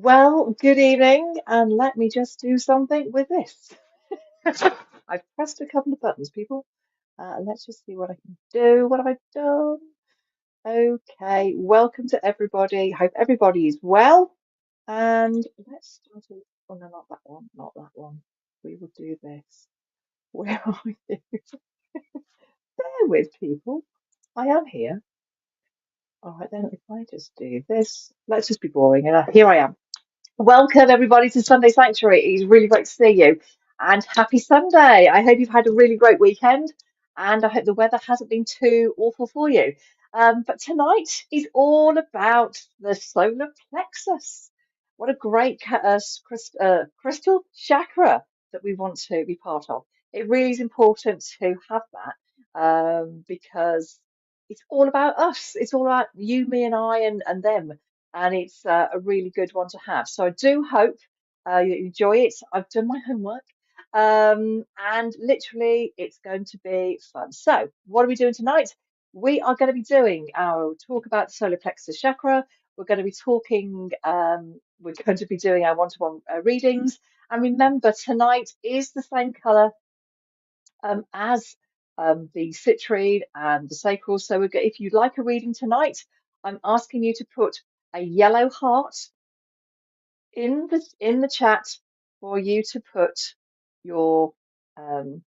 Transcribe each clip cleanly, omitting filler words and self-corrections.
Well, good evening, and let me just do something with this. I've pressed a couple of buttons, people. Let's just see what I can do. What have I done? Okay, welcome to everybody. Hope everybody is well. And let's start with, oh no, not that one, not that one. We will do this. Where are you? Bear with people. I am here. All right, then if I just do this, let's just be boring. And here I am. Welcome, everybody, to Sunday Sanctuary. It's really great to see you. And happy Sunday. I hope you've had a really great weekend. And I hope the weather hasn't been too awful for you. But tonight is all about the solar plexus. What a great crystal chakra that we want to be part of. It really is important to have that because it's all about us. It's all about you, me, and I, and them, and it's a really good one to have. So I do hope you enjoy it. I've done my homework, and literally it's going to be fun. So what are we doing tonight? We are going to be doing our talk about the solar plexus chakra. We're going to be talking. We're going to be doing our one-to-one readings. And remember, tonight is the same color as the citrine and the sacral. So if you'd like a reading tonight, I'm asking you to put a yellow heart in the chat for you to put your um,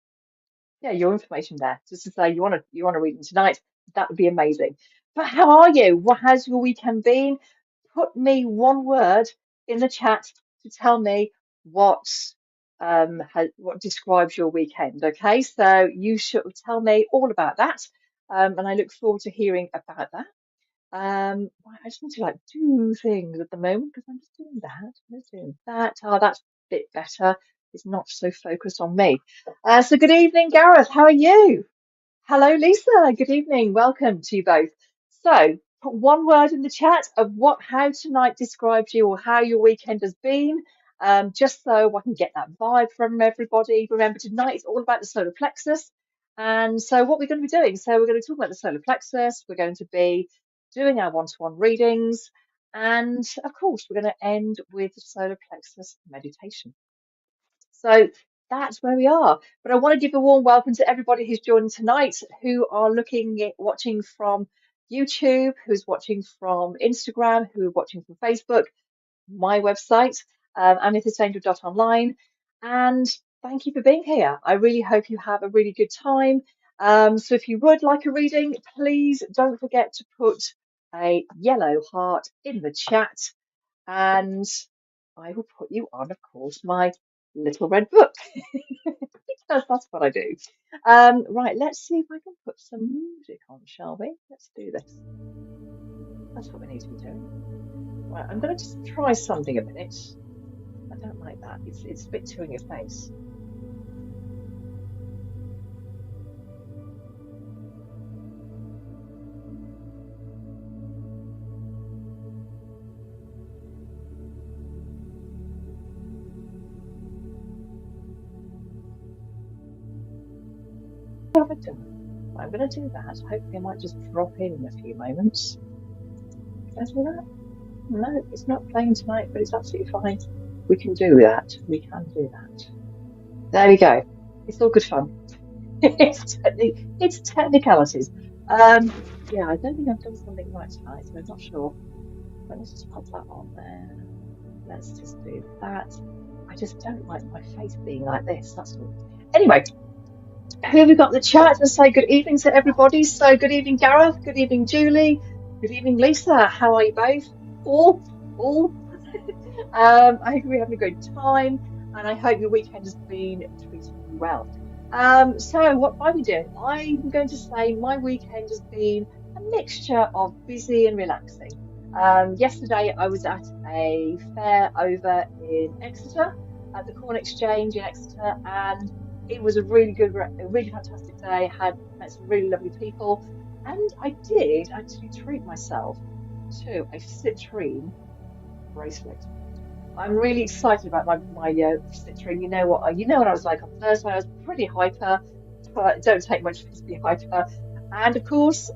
your information there, just to say you want a reading tonight. That would be amazing. But how are you? What has your weekend been? Put me one word in the chat to tell me what what describes your weekend. Okay, so you should tell me all about that, and I look forward to hearing about that. Right, I just need to like do things at the moment because I'm just doing that. I'm just doing that. Oh, that's a bit better. It's not so focused on me. So good evening, Gareth. How are you? Hello, Lisa. Good evening. Welcome to you both. So put one word in the chat of how tonight describes you or how your weekend has been. Just so I can get that vibe from everybody. Remember, tonight is all about the solar plexus. And so what we're going to be doing, so we're going to talk about the solar plexus. We're going to be doing our one-to-one readings. And of course, we're going to end with the solar plexus meditation. So that's where we are. But I want to give a warm welcome to everybody who's joining tonight, who are watching from YouTube, who's watching from Instagram, who are watching from Facebook, my website, amethystangel.online. And thank you for being here. I really hope you have a really good time. So if you would like a reading, please don't forget to put a yellow heart in the chat, and I will put you on, of course, my little red book because that's what I do. Right, let's see if I can put some music on, shall we? Let's do this. That's what we need to be doing. Right, I'm going to just try something a minute. I don't like that. It's a bit too in your face. What have I done? I'm going to do that. Hopefully, I might just drop in a few moments. Can I do that? No, it's not playing tonight, but it's absolutely fine. We can do that. We can do that. There we go. It's all good fun. It's technicalities. Yeah, I don't think I've done something right tonight, so I'm not sure. But let's just pop that on there. Let's just do that. I just don't like my face being like this. That's all. Anyway, who have we got in the chat? Let's say good evening to everybody. So good evening, Gareth. Good evening, Julie. Good evening, Lisa. How are you both? All. I hope you're having a great time, and I hope your weekend has been treating you well. So what are we doing? I'm going to say my weekend has been a mixture of busy and relaxing. Yesterday I was at a fair over in Exeter, at the Corn Exchange in Exeter, and it was a really fantastic day. Had met some really lovely people, and I did actually treat myself to a citrine bracelet. I'm really excited about my citrine. You know what? You know what I was like on Thursday. I was pretty hyper, but it don't take much to be hyper. And of course,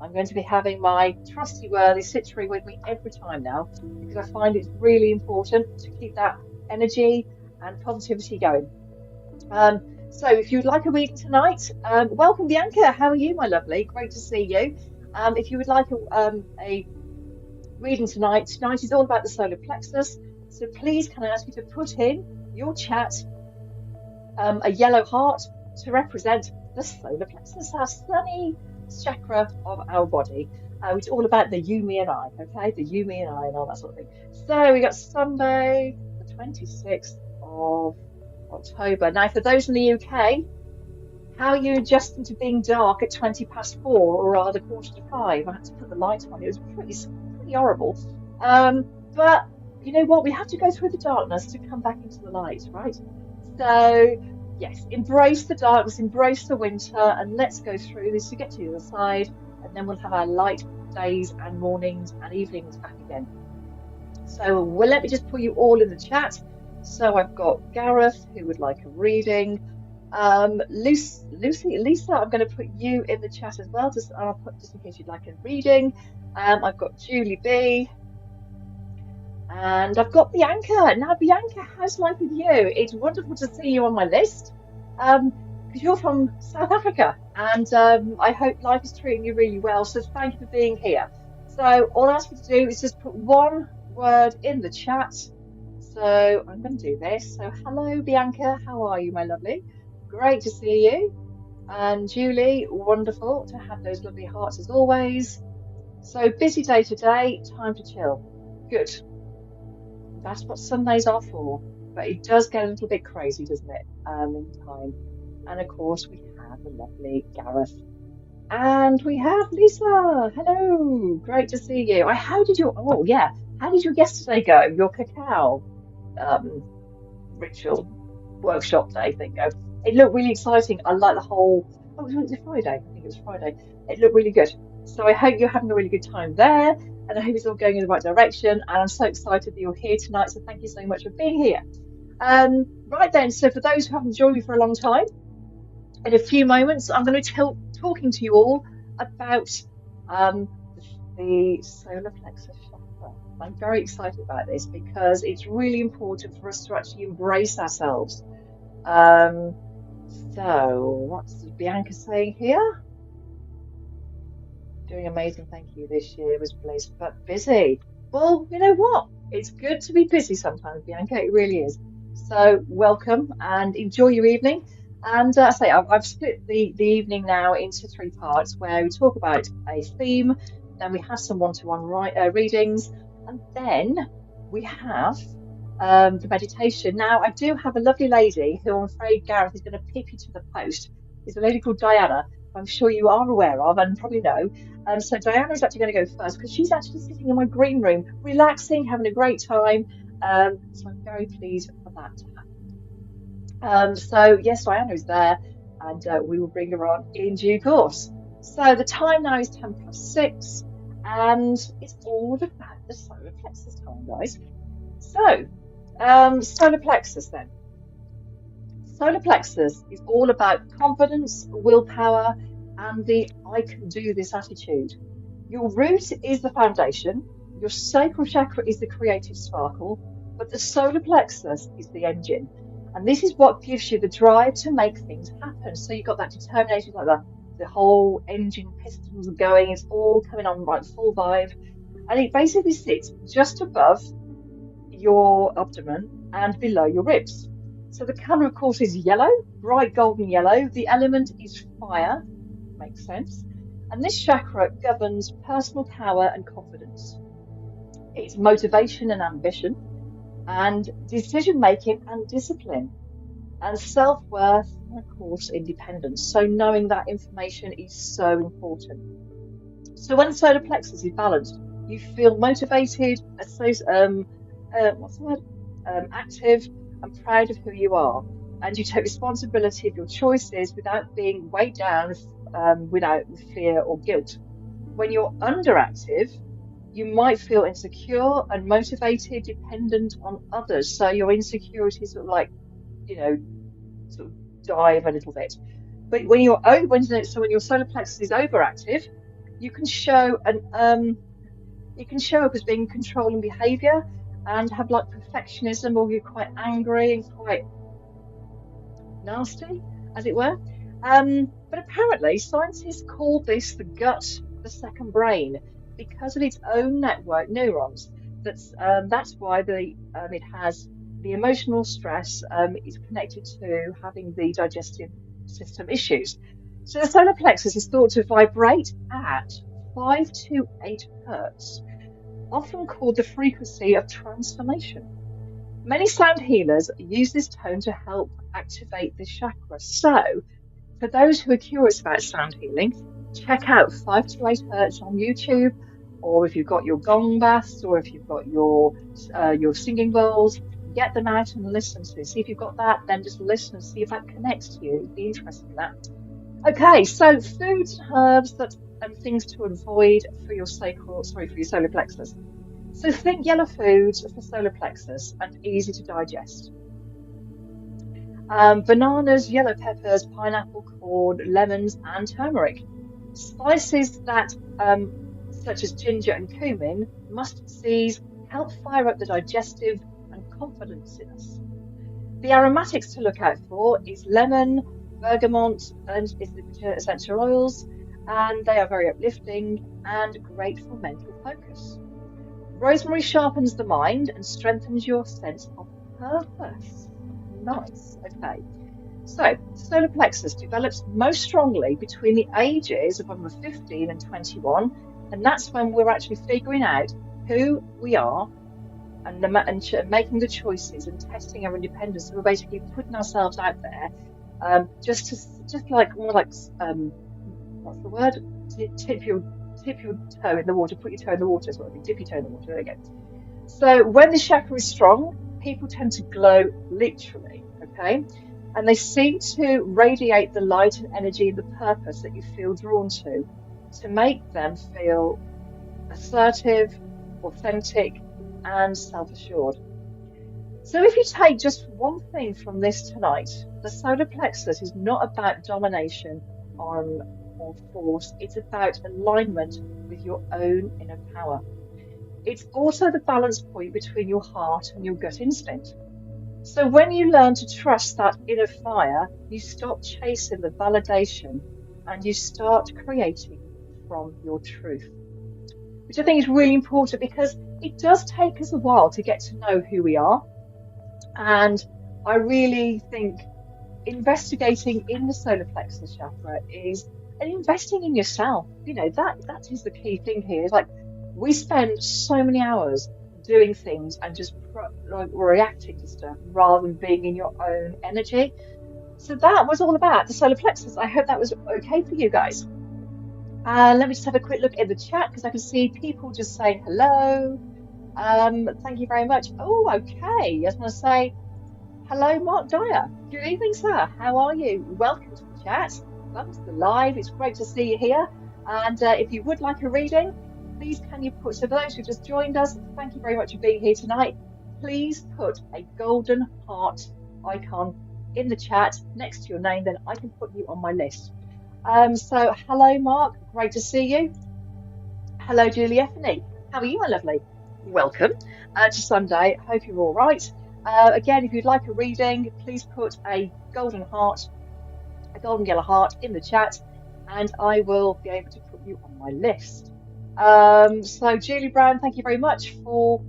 I'm going to be having my trusty worthy Citrine with me every time now because I find it's really important to keep that energy and positivity going. Um, so if you'd like a reading tonight, welcome Bianca. How are you, my lovely? Great to see you. If you would like a reading tonight is all about the solar plexus. So please can I ask you to put in your chat a yellow heart to represent the solar plexus, our sunny chakra of our body. It's all about the you, me, and I, okay? The you, me, and I, and all that sort of thing. So we got Sunday, the 26th of October. Now, for those in the UK, how are you adjusting to being dark at 20 past 4 or rather quarter to 5? I had to put the light on. It was pretty horrible. But you know what? We have to go through the darkness to come back into the light, right? So, yes, embrace the darkness, embrace the winter, and let's go through this to get to the other side. And then we'll have our light days and mornings and evenings back again. So, well, let me just put you all in the chat. So, I've got Gareth who would like a reading. Lisa, I'm going to put you in the chat as well, just in case you'd like a reading. I've got Julie B. And I've got Bianca. Now, Bianca, how's life with you? It's wonderful to see you on my list. Because you're from South Africa, and I hope life is treating you really well. So thank you for being here. So all I ask you to do is just put one word in the chat. So I'm going to do this. So hello, Bianca. How are you, my lovely? Great to see you. And Julie, wonderful to have those lovely hearts as always. So busy day today, time to chill. Good. That's what Sundays are for. But it does get a little bit crazy, doesn't it? In time. And of course, we have the lovely Gareth. And we have Lisa. Hello. Great to see you. How did your yesterday go? Your cacao ritual workshop day thing go? It looked really exciting. I like the whole. Oh, was it Friday? I think it was Friday. It looked really good. So I hope you're having a really good time there. And I hope it's all going in the right direction. And I'm so excited that you're here tonight. So thank you so much for being here. Right then, so for those who haven't joined me for a long time, in a few moments, I'm going to be talking to you all about the solar plexus chakra. I'm very excited about this because it's really important for us to actually embrace ourselves. So, what's Bianca saying here? Doing amazing, thank you. This year was blessed but busy. Well, you know what? It's good to be busy sometimes, Bianca. It really is. So, welcome and enjoy your evening. And I've split the evening now into 3 parts where we talk about a theme, then we have some one-to-one readings, and then we have the meditation. Now, I do have a lovely lady who I'm afraid Gareth is going to pip you to the post. It's a lady called Diana, I'm sure you are aware of and probably know. So Diana is actually going to go first because she's actually sitting in my green room, relaxing, having a great time. So I'm very pleased for that to happen. So yes, Diana is there, and we will bring her on in due course. So the time now is 10 past 6, and it's all about the solar plexus time, guys. So, solar plexus then. Solar plexus is all about confidence, willpower, and the I can do this attitude. Your root is the foundation, your sacral chakra is the creative sparkle, but the solar plexus is the engine. And this is what gives you the drive to make things happen. So you've got that determination, like the whole engine pistons are going, it's all coming on right, full vibe. And it basically sits just above your abdomen and below your ribs. So the colour, of course, is yellow, bright golden yellow. The element is fire, makes sense. And this chakra governs personal power and confidence. It's motivation and ambition, and decision making and discipline, and self-worth, and of course, independence. So knowing that information is so important. So when the solar plexus is balanced, you feel motivated, active, and proud of who you are, and you take responsibility of your choices without being weighed down without fear or guilt. When you're underactive, you might feel insecure, unmotivated, dependent on others. So your insecurities sort of dive a little bit. But when your solar plexus is overactive, you can show an you can show up as being controlling behavior and have like perfectionism, or you're quite angry and quite nasty, as it were. But apparently, scientists call this the gut, the second brain, because of its own network neurons. That's why it has the emotional stress is connected to having the digestive system issues. So the solar plexus is thought to vibrate at 5 to 8 hertz, often called the frequency of transformation. Many sound healers use this tone to help activate the chakra. So, for those who are curious about sound healing, check out 5 to 8 hertz on YouTube, or if you've got your gong baths, or if you've got your singing bowls, get them out and listen to. See if you've got that, then just listen and see if that connects to you. Be interested in that. Okay, so foods and herbs that and things to avoid for your for your solar plexus. So think yellow foods for solar plexus and easy to digest. Bananas, yellow peppers, pineapple, corn, lemons, and turmeric. Spices that, such as ginger and cumin, mustard seeds, help fire up the digestive and confidence in us. The aromatics to look out for is lemon, bergamot, and is the essential oils, and they are very uplifting and great for mental focus. Rosemary sharpens the mind and strengthens your sense of purpose. Nice. Okay. So, solar plexus develops most strongly between the ages of under 15 and 21, and that's when we're actually figuring out who we are and making the choices and testing our independence. So we're basically putting ourselves out there, just like more like what's the word? Tip your toe in the water, put your toe in the water, sort of thing. Dip your toe in the water. There you go. So when the chakra is strong, people tend to glow literally, okay? And they seem to radiate the light and energy and the purpose that you feel drawn to make them feel assertive, authentic, and self-assured. So if you take just one thing from this tonight, the solar plexus is not about domination on or force, it's about alignment with your own inner power. It's also the balance point between your heart and your gut instinct. So when you learn to trust that inner fire, you stop chasing the validation and you start creating from your truth, which I think is really important because it does take us a while to get to know who we are. And I really think investigating in the solar plexus chakra is and investing in yourself. You know, that is the key thing here. It's like we spend so many hours doing things and just like reacting to stuff rather than being in your own energy. So that was all about the solar plexus. I hope that was okay for you guys. Let me just have a quick look in the chat because I can see people just saying hello. Thank you very much. Oh, okay. I was going to say hello, Mark Dyer. Good evening, sir. How are you? Welcome to the chat. Welcome to the live. It's great to see you here. And if you would like a reading, please can you put, so for those who just joined us, thank you very much for being here tonight. Please put a golden heart icon in the chat next to your name, then I can put you on my list. So hello, Mark. Great to see you. Hello, Julie Effany. How are you, my lovely? Welcome to Sunday. Hope you're all right. Again, if you'd like a reading, please put a golden heart, a golden yellow heart in the chat, and I will be able to put you on my list. So Julie Brown, thank you very much for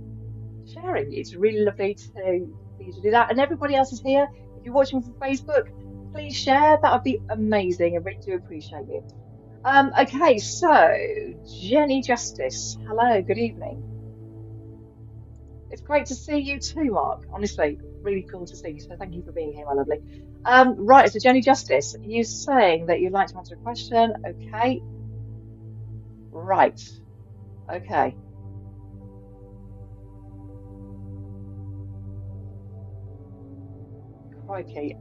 sharing. It's really lovely for you to do that. And everybody else is here. If you're watching from Facebook, please share. That would be amazing. I really do appreciate you. Okay, so Jenny Justice, hello, good evening. It's great to see you too, Mark. Honestly, really cool to see you. So thank you for being here, my lovely. Right, so Jenny Justice, you're saying that you'd like to answer a question. Okay. Right. Okay. Crikey.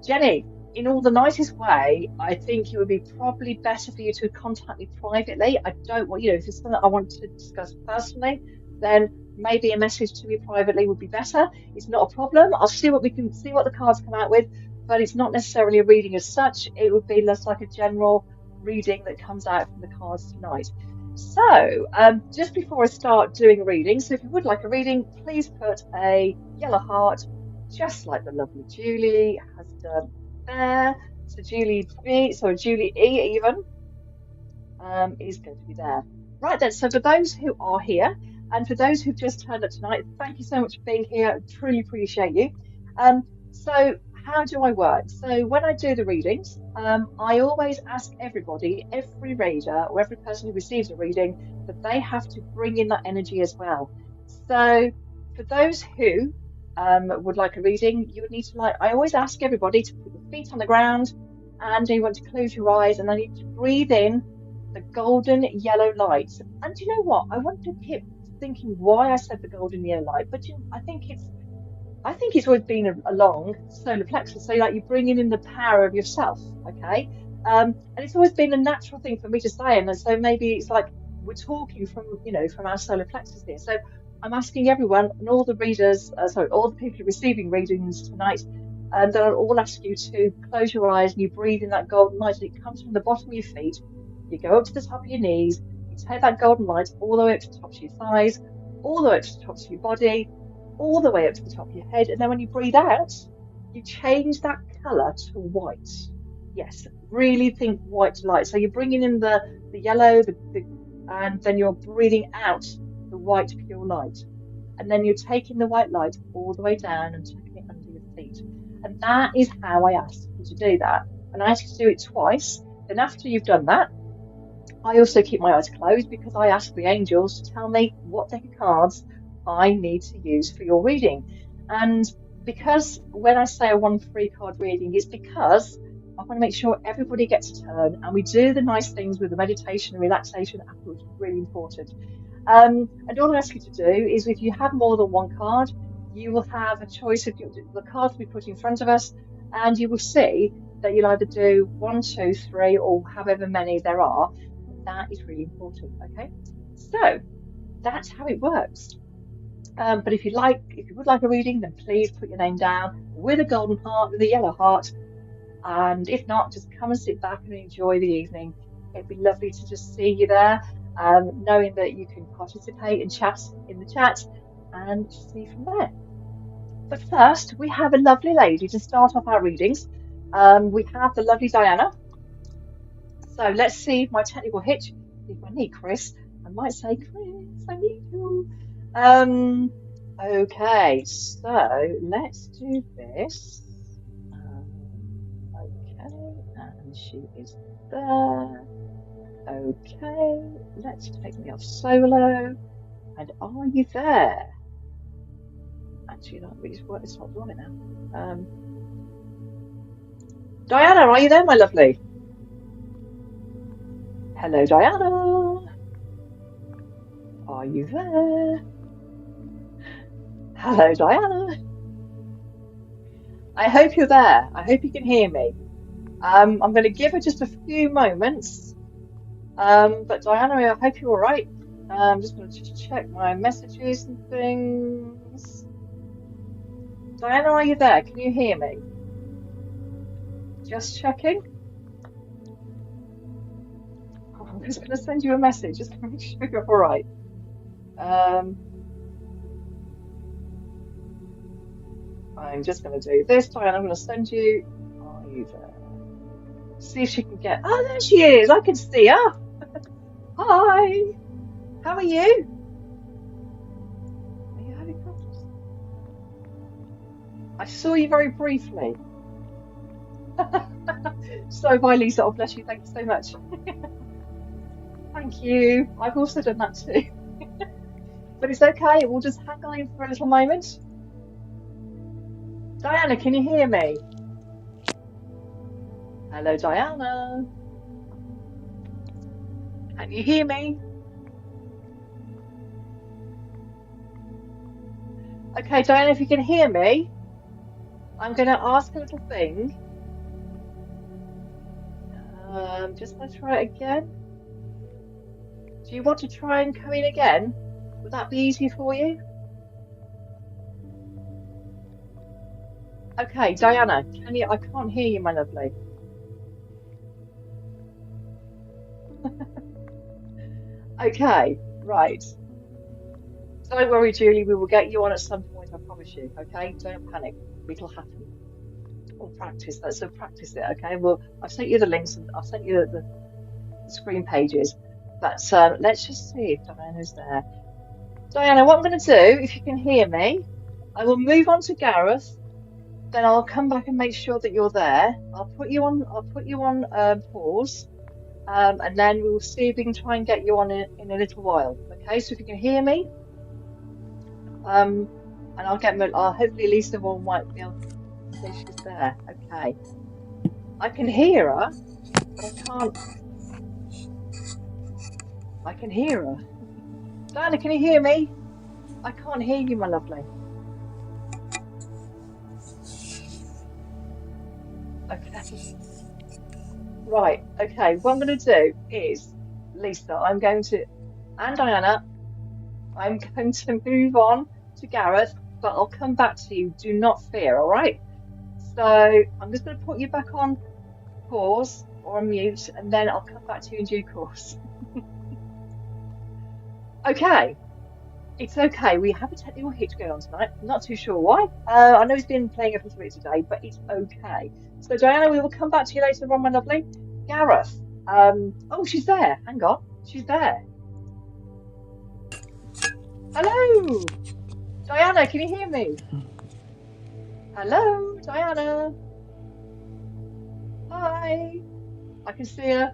Jenny, in all the nicest way, I think it would be probably better for you to contact me privately. I don't want, if it's something that I want to discuss personally, then maybe a message to me privately would be better. It's not a problem. I'll see what the cards come out with, but it's not necessarily a reading as such. It would be less like a general reading that comes out from the cards tonight. So, just before I start doing a reading, so if you would like a reading, please put a yellow heart, just like the lovely Julie has done there. So Julie B, sorry, Julie E even, is going to be there. Right then, so for those who are here, and for those who've just turned up tonight, thank you so much for being here. I truly appreciate you. So how do I work? So when I do the readings, I always ask everybody, every reader or every person who receives a reading, that they have to bring in that energy as well. So for those who would like a reading, you would need to I always ask everybody to put your feet on the ground and you want to close your eyes and I need to breathe in the golden yellow light. And you know what? I want to keep thinking why I said the golden yellow light, but I think it's always been along solar plexus. So like you're bringing in the power of yourself, okay? And it's always been a natural thing for me to say, and so maybe it's like we're talking from from our solar plexus here. So I'm asking everyone and all the readers, sorry, all the people receiving readings tonight, and I'll all ask you to close your eyes and you breathe in that golden light. And it comes from the bottom of your feet. You go up to the top of your knees. You take that golden light all the way up to the top of your thighs, all the way up to the top of your body, all the way up to the top of your head. And then when you breathe out, you change that colour to white. Yes, really think white light. So you're bringing in the yellow, and then you're breathing out the white pure light. And then you're taking the white light all the way down and tucking it under your feet. And that is how I ask you to do that. And I ask you to do it twice. Then after you've done that, I also keep my eyes closed because I ask the angels to tell me what deck of cards I need to use for your reading. And because when I say a 1 free card reading, it's because I want to make sure everybody gets a turn and we do the nice things with the meditation and relaxation afterwards, which is really important. And all I ask you to do is if you have more than one card, you will have a choice of the cards we put in front of us, and you will see that you'll either do 1, 2, 3, or however many there are. That is really important, okay? So that's how it works. But if you would like a reading, then please put your name down with a golden heart, with a yellow heart. And if not, just come and sit back and enjoy the evening. It'd be lovely to just see you there, knowing that you can participate and chat in the chat and see from there. But first, we have a lovely lady to start off our readings. We have the lovely Diana. So let's see if my technical hitch, if I need Chris, I might say, Chris, I need you. Okay, so let's do this. Okay, and she is there. Okay, let's take me off solo. And are you there? Actually, not really. It's not doing it now. Diana, are you there, my lovely? Hello, Diana. Are you there? Hello, Diana. I hope you're there. I hope you can hear me. I'm going to give her just a few moments. But Diana, I hope you're all right. I'm just going to check my messages and things. Diana, are you there? Can you hear me? Just checking. Oh, I'm just going to send you a message just to make sure you're all right. I'm just going to do this, Diana. I'm going to send you. Are you there? See if she can get. Oh, there she is. I can see her. Hi. How are you? Are you having problems? I saw you very briefly. So bye, Lisa. Oh, bless you. Thank you so much. Thank you. I've also done that too. But it's okay. We'll just hang on for a little moment. Diana, can you hear me? Hello, Diana. Can you hear me? Okay, Diana, if you can hear me, I'm going to ask a little thing. Just going to try it again. Do you want to try and come in again? Would that be easier for you? Okay, Diana, can you? I can't hear you, my lovely. Okay, right. Don't worry, Julie. We will get you on at some point. I promise you. Okay, don't panic. It'll happen. We'll practice that. So practice it. Okay. Well, I've sent you the links and I've sent you the screen pages. But let's just see if Diana's there. Diana, what I'm going to do, if you can hear me, I will move on to Gareth. Then I'll come back and make sure that you're there. I'll put you on. I'll put you on pause. And then we'll see if we can try and get you on in a little while. Okay, so if you can hear me, and I'll hopefully Lisa will might be able to say she's there. Okay, I can hear her, but I can't. I can hear her. Diana, can you hear me? I can't hear you, my lovely. Okay, right. Okay, what I'm going to do is, Lisa, and Diana, I'm going to move on to Gareth, but I'll come back to you. Do not fear, all right? So I'm just going to put you back on pause or on mute, and then I'll come back to you in due course. Okay, it's okay. We have a technical hitch going on tonight. I'm not too sure why. I know he's been playing a little bit today, but it's okay. So Diana, we will come back to you later on, my lovely. Gareth, oh, she's there. Hang on, she's there. Hello, Diana, can you hear me? Hello, Diana. Hi. I can see her.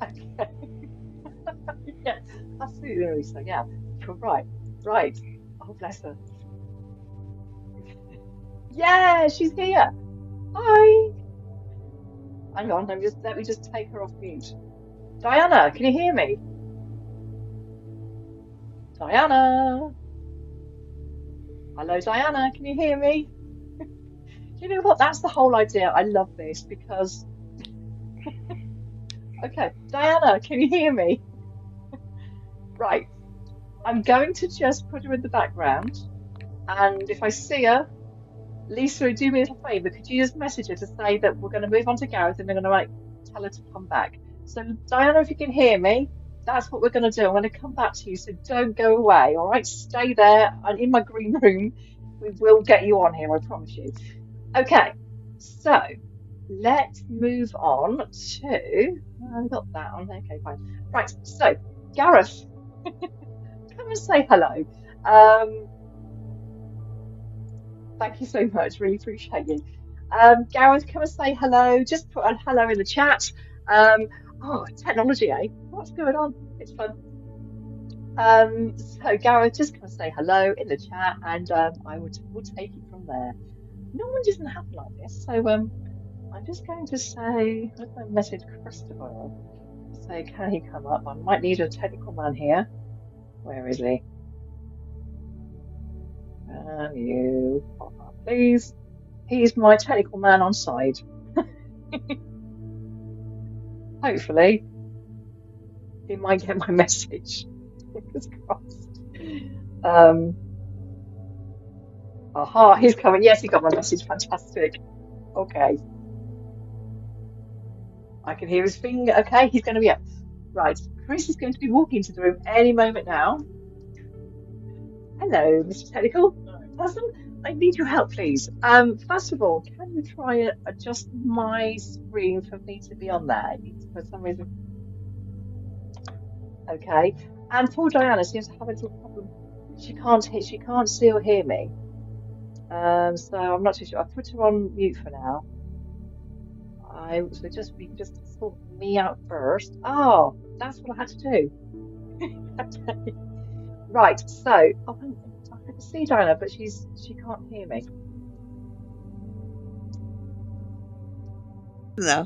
Okay. Yeah, absolutely, Lisa. Yeah. You're right. Right. Oh, bless her. Yeah, she's here. Hi. Hang on, let me just take her off mute. Diana, can you hear me? Diana. Hello, Diana, can you hear me? Do you know what? That's the whole idea. I love this because, okay, Diana, can you hear me? Right. I'm going to just put her in the background, and if I see her, Lisa, do me a little favour. Could you just message her to say that we're going to move on to Gareth and we're going to tell her to come back? So, Diana, if you can hear me, that's what we're going to do. I'm going to come back to you, so don't go away. All right, stay there. I'm in my green room. We will get you on here, I promise you. Okay, so let's move on to. I've got that on. Okay, fine. Right, so Gareth, come and say hello. Um, Thank you so much. Really appreciate you. Gareth, come and say hello. Just put a hello in the chat. Um, oh, technology, eh? What's going on? It's fun. So Gareth, just come and say hello in the chat, and we'll take it from there. Normally it doesn't happen like this, so I'm just going to say, I'm going to message Christopher. Say, can he come up? I might need a technical man here. Where is he? Can you pop up, please? He's my technical man on side. Hopefully, he might get my message. Fingers crossed. Um, aha, he's coming. Yes, he got my message. Fantastic. Okay. I can hear his finger. Okay, he's going to be up. Right. Chris is going to be walking into the room any moment now. Hello, Mr. Technical Person. I need your help, please. First of all, can you try and adjust my screen for me to be on there? For some reason. Okay. And poor Diana seems to have a little problem. She can't see or hear me. So I'm not too sure. I've put her on mute for now. So just we can just sort me out first. Oh, that's what I had to do. Okay. Right. So I can see Diana, but she can't hear me. No.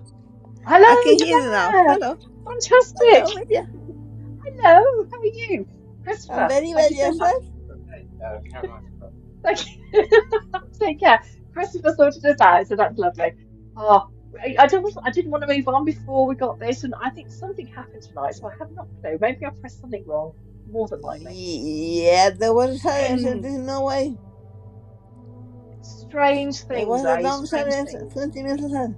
Hello, I can hear you now. Diana. Hello. Fantastic. Hello, Lydia. Hello. How are you, Christopher? I'm very Thank well, you so much. yourself. Thank you. Take care. Christopher sorted us out, so that's lovely. Oh, I didn't want to move on before we got this, and I think something happened tonight, so I have not a clue. Maybe I pressed something wrong, more than likely. Yeah, there was silence and there's no way. Strange It was things, a eh? long Strange silence, things. 20 minutes ahead.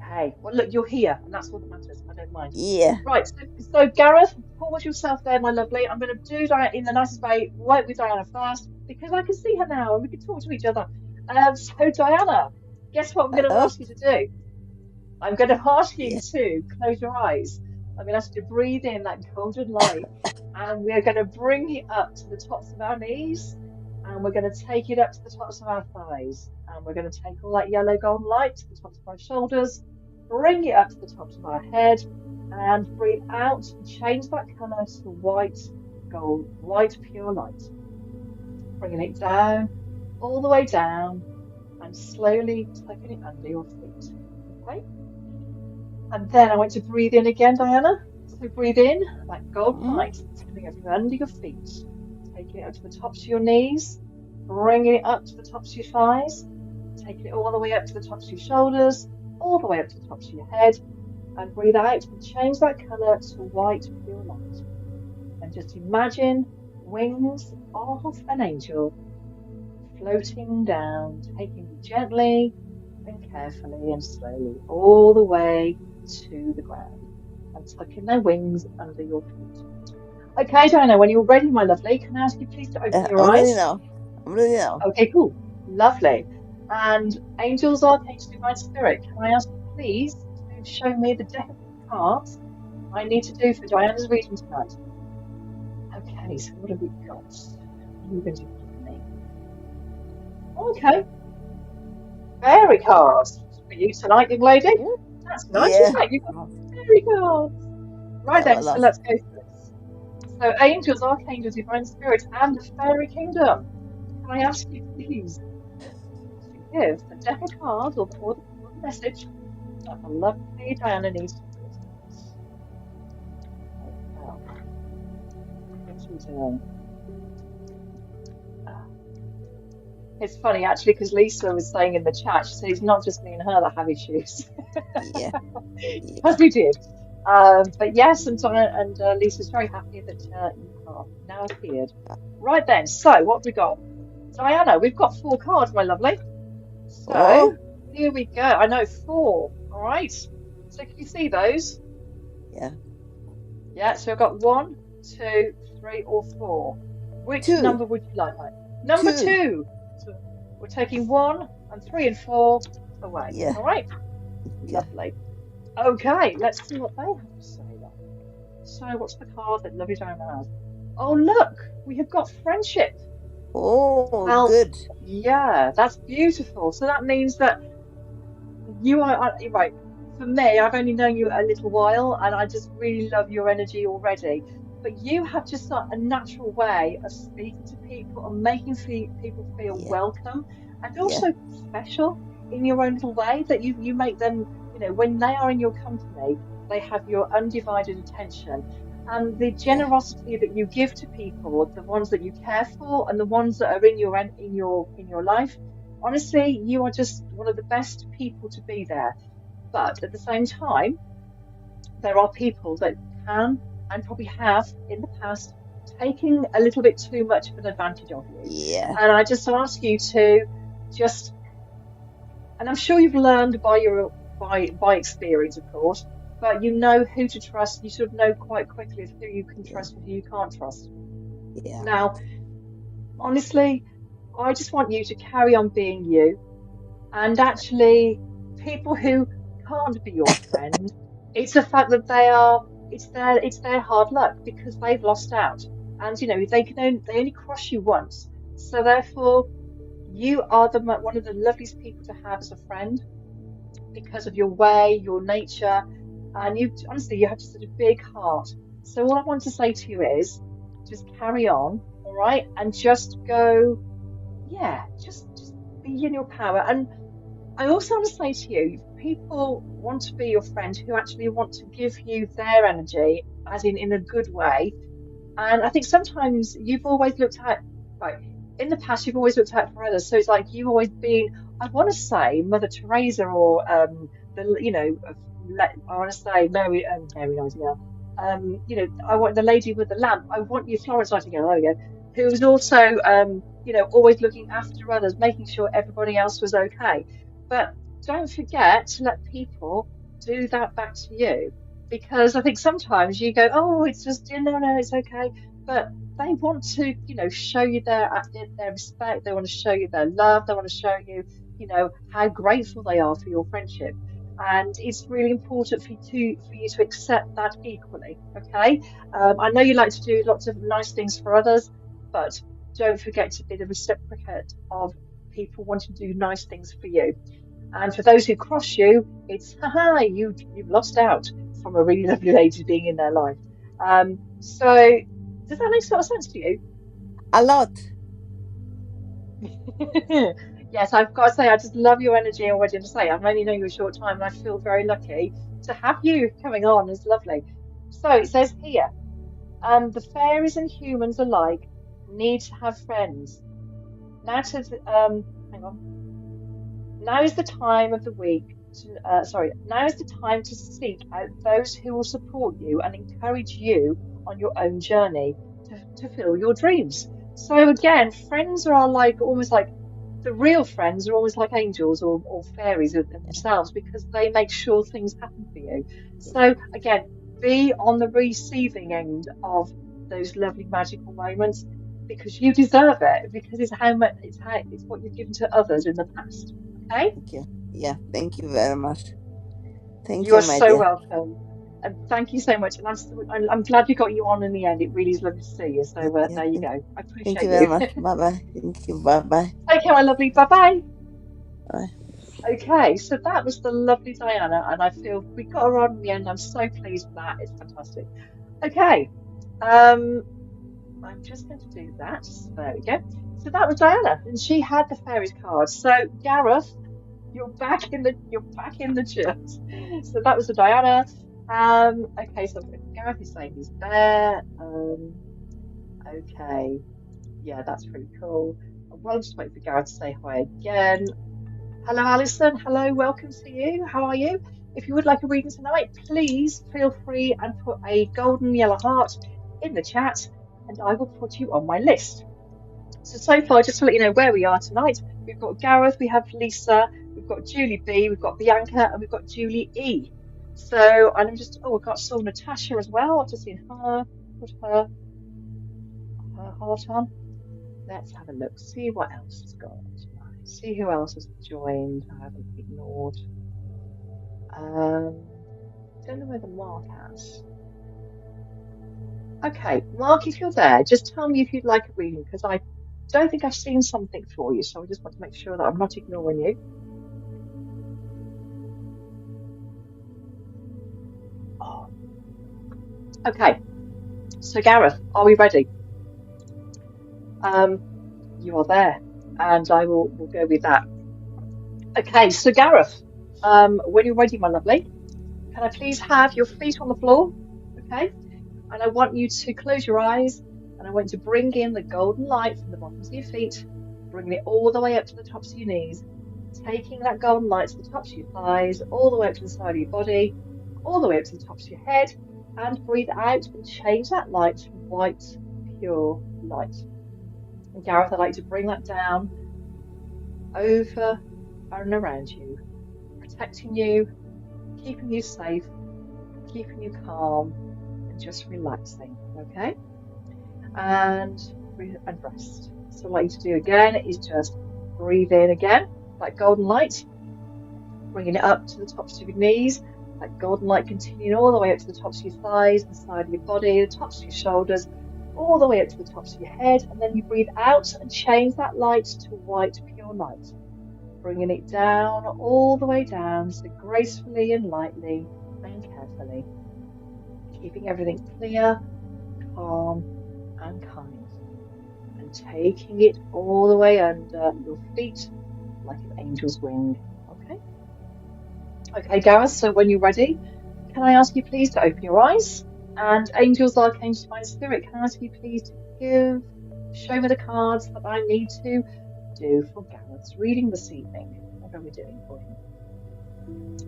Hey, well, look, you're here, and that's all that matters. I don't mind. Yeah. Right, so Gareth, pause yourself there, my lovely. I'm going to do Diana in the nicest way, right with Diana first, because I can see her now and we can talk to each other. So, Diana, guess what I'm going to Oh, ask you to do? I'm going to ask you yeah. to close your eyes. I'm going to ask you to breathe in that golden light, and we're going to bring it up to the tops of our knees, and we're going to take it up to the tops of our thighs, and we're going to take all that yellow golden light to the tops of our shoulders, bring it up to the tops of our head, and breathe out and change that colour to white gold, white pure light, bringing it down, all the way down, and slowly tucking it under your feet. Okay? And then I want to breathe in again, Diana. So breathe in that golden Mm, light that's coming up from under your feet, taking it up to the tops of your knees, bringing it up to the tops of your thighs, taking it all the way up to the tops of your shoulders, all the way up to the tops of your head, and breathe out and change that colour to white pure light. And just imagine wings of an angel floating down, taking you gently and carefully and slowly all the way to the ground and tucking their wings under your feet. Okay, Diana, when you're ready, my lovely, can I ask you please to open your I'm ready eyes? now. I'm ready now. Okay, cool. Lovely. And angels, archangels, divine spirit, can I ask you please to show me the deck of cards I need to do for Diana's reading tonight? Okay, so what have we got? What are you going to give me? Okay, fairy cards for you tonight, young lady. Mm, That's nice, yeah. isn't it? You've got Oh, fairy cards. Right oh, I then, so love. let's go for this. So, angels, archangels, divine spirits, and the fairy kingdom. Can I ask you, please, to give the deck of cards or the message that the lovely Diana needs to hear tonight? Okay, well, what should we do? It's funny actually because Lisa was saying in the chat, she said it's not just me and her that have issues, Yeah. Yeah. as we did. But yes, and Lisa's very happy that you have now appeared. Right then, so what have we got? Diana, we've got four cards, my lovely. So Oh, here we go. I know four. All right. So can you see those? yeah. Yeah. So I've got one, two, three, or four. Which Two. number would you like, mate? Number Two. two. So we're taking one and three and four away. Yeah. All right. Okay. Lovely. Okay. Let's see what they have to say then. So what's the card that lovely Diana has? Oh, look, we have got friendship. Oh, Well, good. yeah, that's beautiful. So that means that you are right. For me, I've only known you a little while, and I just really love your energy already. But you have just a natural way of speaking to people and making people feel Yeah. welcome and Yeah. also special in your own little way. That you make them, when they are in your company, they have your undivided attention. And the Yeah. generosity that you give to people, the ones that you care for, and the ones that are in your life, honestly, you are just one of the best people to be there. But at the same time, there are people that can and probably have in the past taken a little bit too much of an advantage of you. Yeah. And I just ask you to just, and I'm sure you've learned by experience, of course, but you know who to trust. You sort of know quite quickly who you can Yeah. trust and who you can't trust. Yeah. Now, honestly, I just want you to carry on being you. And actually, people who can't be your friend, it's the fact that it's their hard luck because they've lost out. And they only cross you once. So therefore, you are one of the loveliest people to have as a friend because of your way, your nature, and you honestly you have just such a big heart. So all I want to say to you is just carry on, all right, and just go, yeah, just be in your power. And I also want to say to you, if people want to be your friend who actually want to give you their energy, as in a good way. And I think sometimes you've always looked at, like, in the past, you've always looked out for others. So it's like you've always been, I want to say Mother Teresa or I want to say Mary Nightingale. I want the lady with the lamp. I want you, Florence Nightingale, there we go, who was also, always looking after others, making sure everybody else was okay. But don't forget to let people do that back to you. Because I think sometimes you go, oh, it's just, no, no, it's okay. But they want to, show you their respect. They want to show you their love. They want to show you, how grateful they are for your friendship. And it's really important for you to accept that equally. Okay. I know you like to do lots of nice things for others, but don't forget to be the reciprocate of people wanting to do nice things for you. And for those who cross you, it's haha, you've lost out from a really lovely lady being in their life. So does that make sort of sense to you? A lot. Yes, I've got to say, I just love your energy already. And to say, I've only known you a short time, and I feel very lucky to have you coming on. It's lovely. So it says here, the fairies and humans alike need to have friends. Now to the, hang on. Now is the time of the week now is the time to seek out those who will support you and encourage you on your own journey to fulfill your dreams. So again, friends are like almost like the real friends are almost like angels or fairies in themselves because they make sure things happen for you. So again, be on the receiving end of those lovely magical moments because you deserve it because it's what you've given to others in the past. Okay? Thank you. Yeah, thank you very much. Thank You are you, my so dear. welcome. And thank you so much. And I'm glad we got you on in the end. It really is lovely to see you. So Yeah, there you go. I thank you appreciate very you. much. Bye bye. Thank you. Bye bye. Take care, my lovely. Bye bye. Bye. Okay, so that was the lovely Diana, and I feel we got her on in the end. I'm so pleased with that. It's fantastic. Okay, um, I'm just going to do that. So there we go. So that was Diana, and she had the fairies card. So Gareth, you're back in the chat. So that was the Diana. Okay, so Gareth is saying he's there. Okay, yeah, that's pretty cool. Well, I'm just waiting for Gareth to say hi again. Hello, Alison. Hello, welcome to you. How are you? If you would like a reading tonight, please feel free and put a golden yellow heart in the chat, and I will put you on my list. So far, just to let you know where we are tonight, we've got Gareth, we have Lisa, we've got Julie B, we've got Bianca, and we've got Julie E. So I'm just, oh, I've got saw Natasha as well. I've just seen her put her heart on. Let's have a look, see what else has got. See who else has joined. I haven't ignored. Don't know whether Mark has. Okay, Mark, if you're there, just tell me if you'd like a reading because I don't think I've seen something for you, so I just want to make sure that I'm not ignoring you. Oh. Okay, so Gareth, are we ready? You are there, and I will go with that. Okay, so Gareth, when you're ready, my lovely, can I please have your feet on the floor? Okay, and I want you to close your eyes, and I want you to bring in the golden light from the bottoms of your feet, bringing it all the way up to the tops of your knees, taking that golden light to the tops of your thighs, all the way up to the side of your body, all the way up to the tops of your head, and breathe out and change that light to white, pure light. And Gareth, I'd like to bring that down over and around you, protecting you, keeping you safe, keeping you calm, and just relaxing. Okay? And rest. So, what I like to do again is just breathe in again, that golden light, bringing it up to the tops of your knees, that golden light continuing all the way up to the tops of your thighs, the side of your body, the tops of your shoulders, all the way up to the tops of your head. And then you breathe out and change that light to white, pure light, bringing it down, all the way down, so gracefully and lightly and carefully, keeping everything clear, calm, and kind, and taking it all the way under your feet like an angel's wing. Okay? Okay, Gareth, so when you're ready, can I ask you please to open your eyes? And angels, archangels, divine spirit, can I ask you please to show me the cards that I need to do for Gareth's reading this evening? What are we doing for him?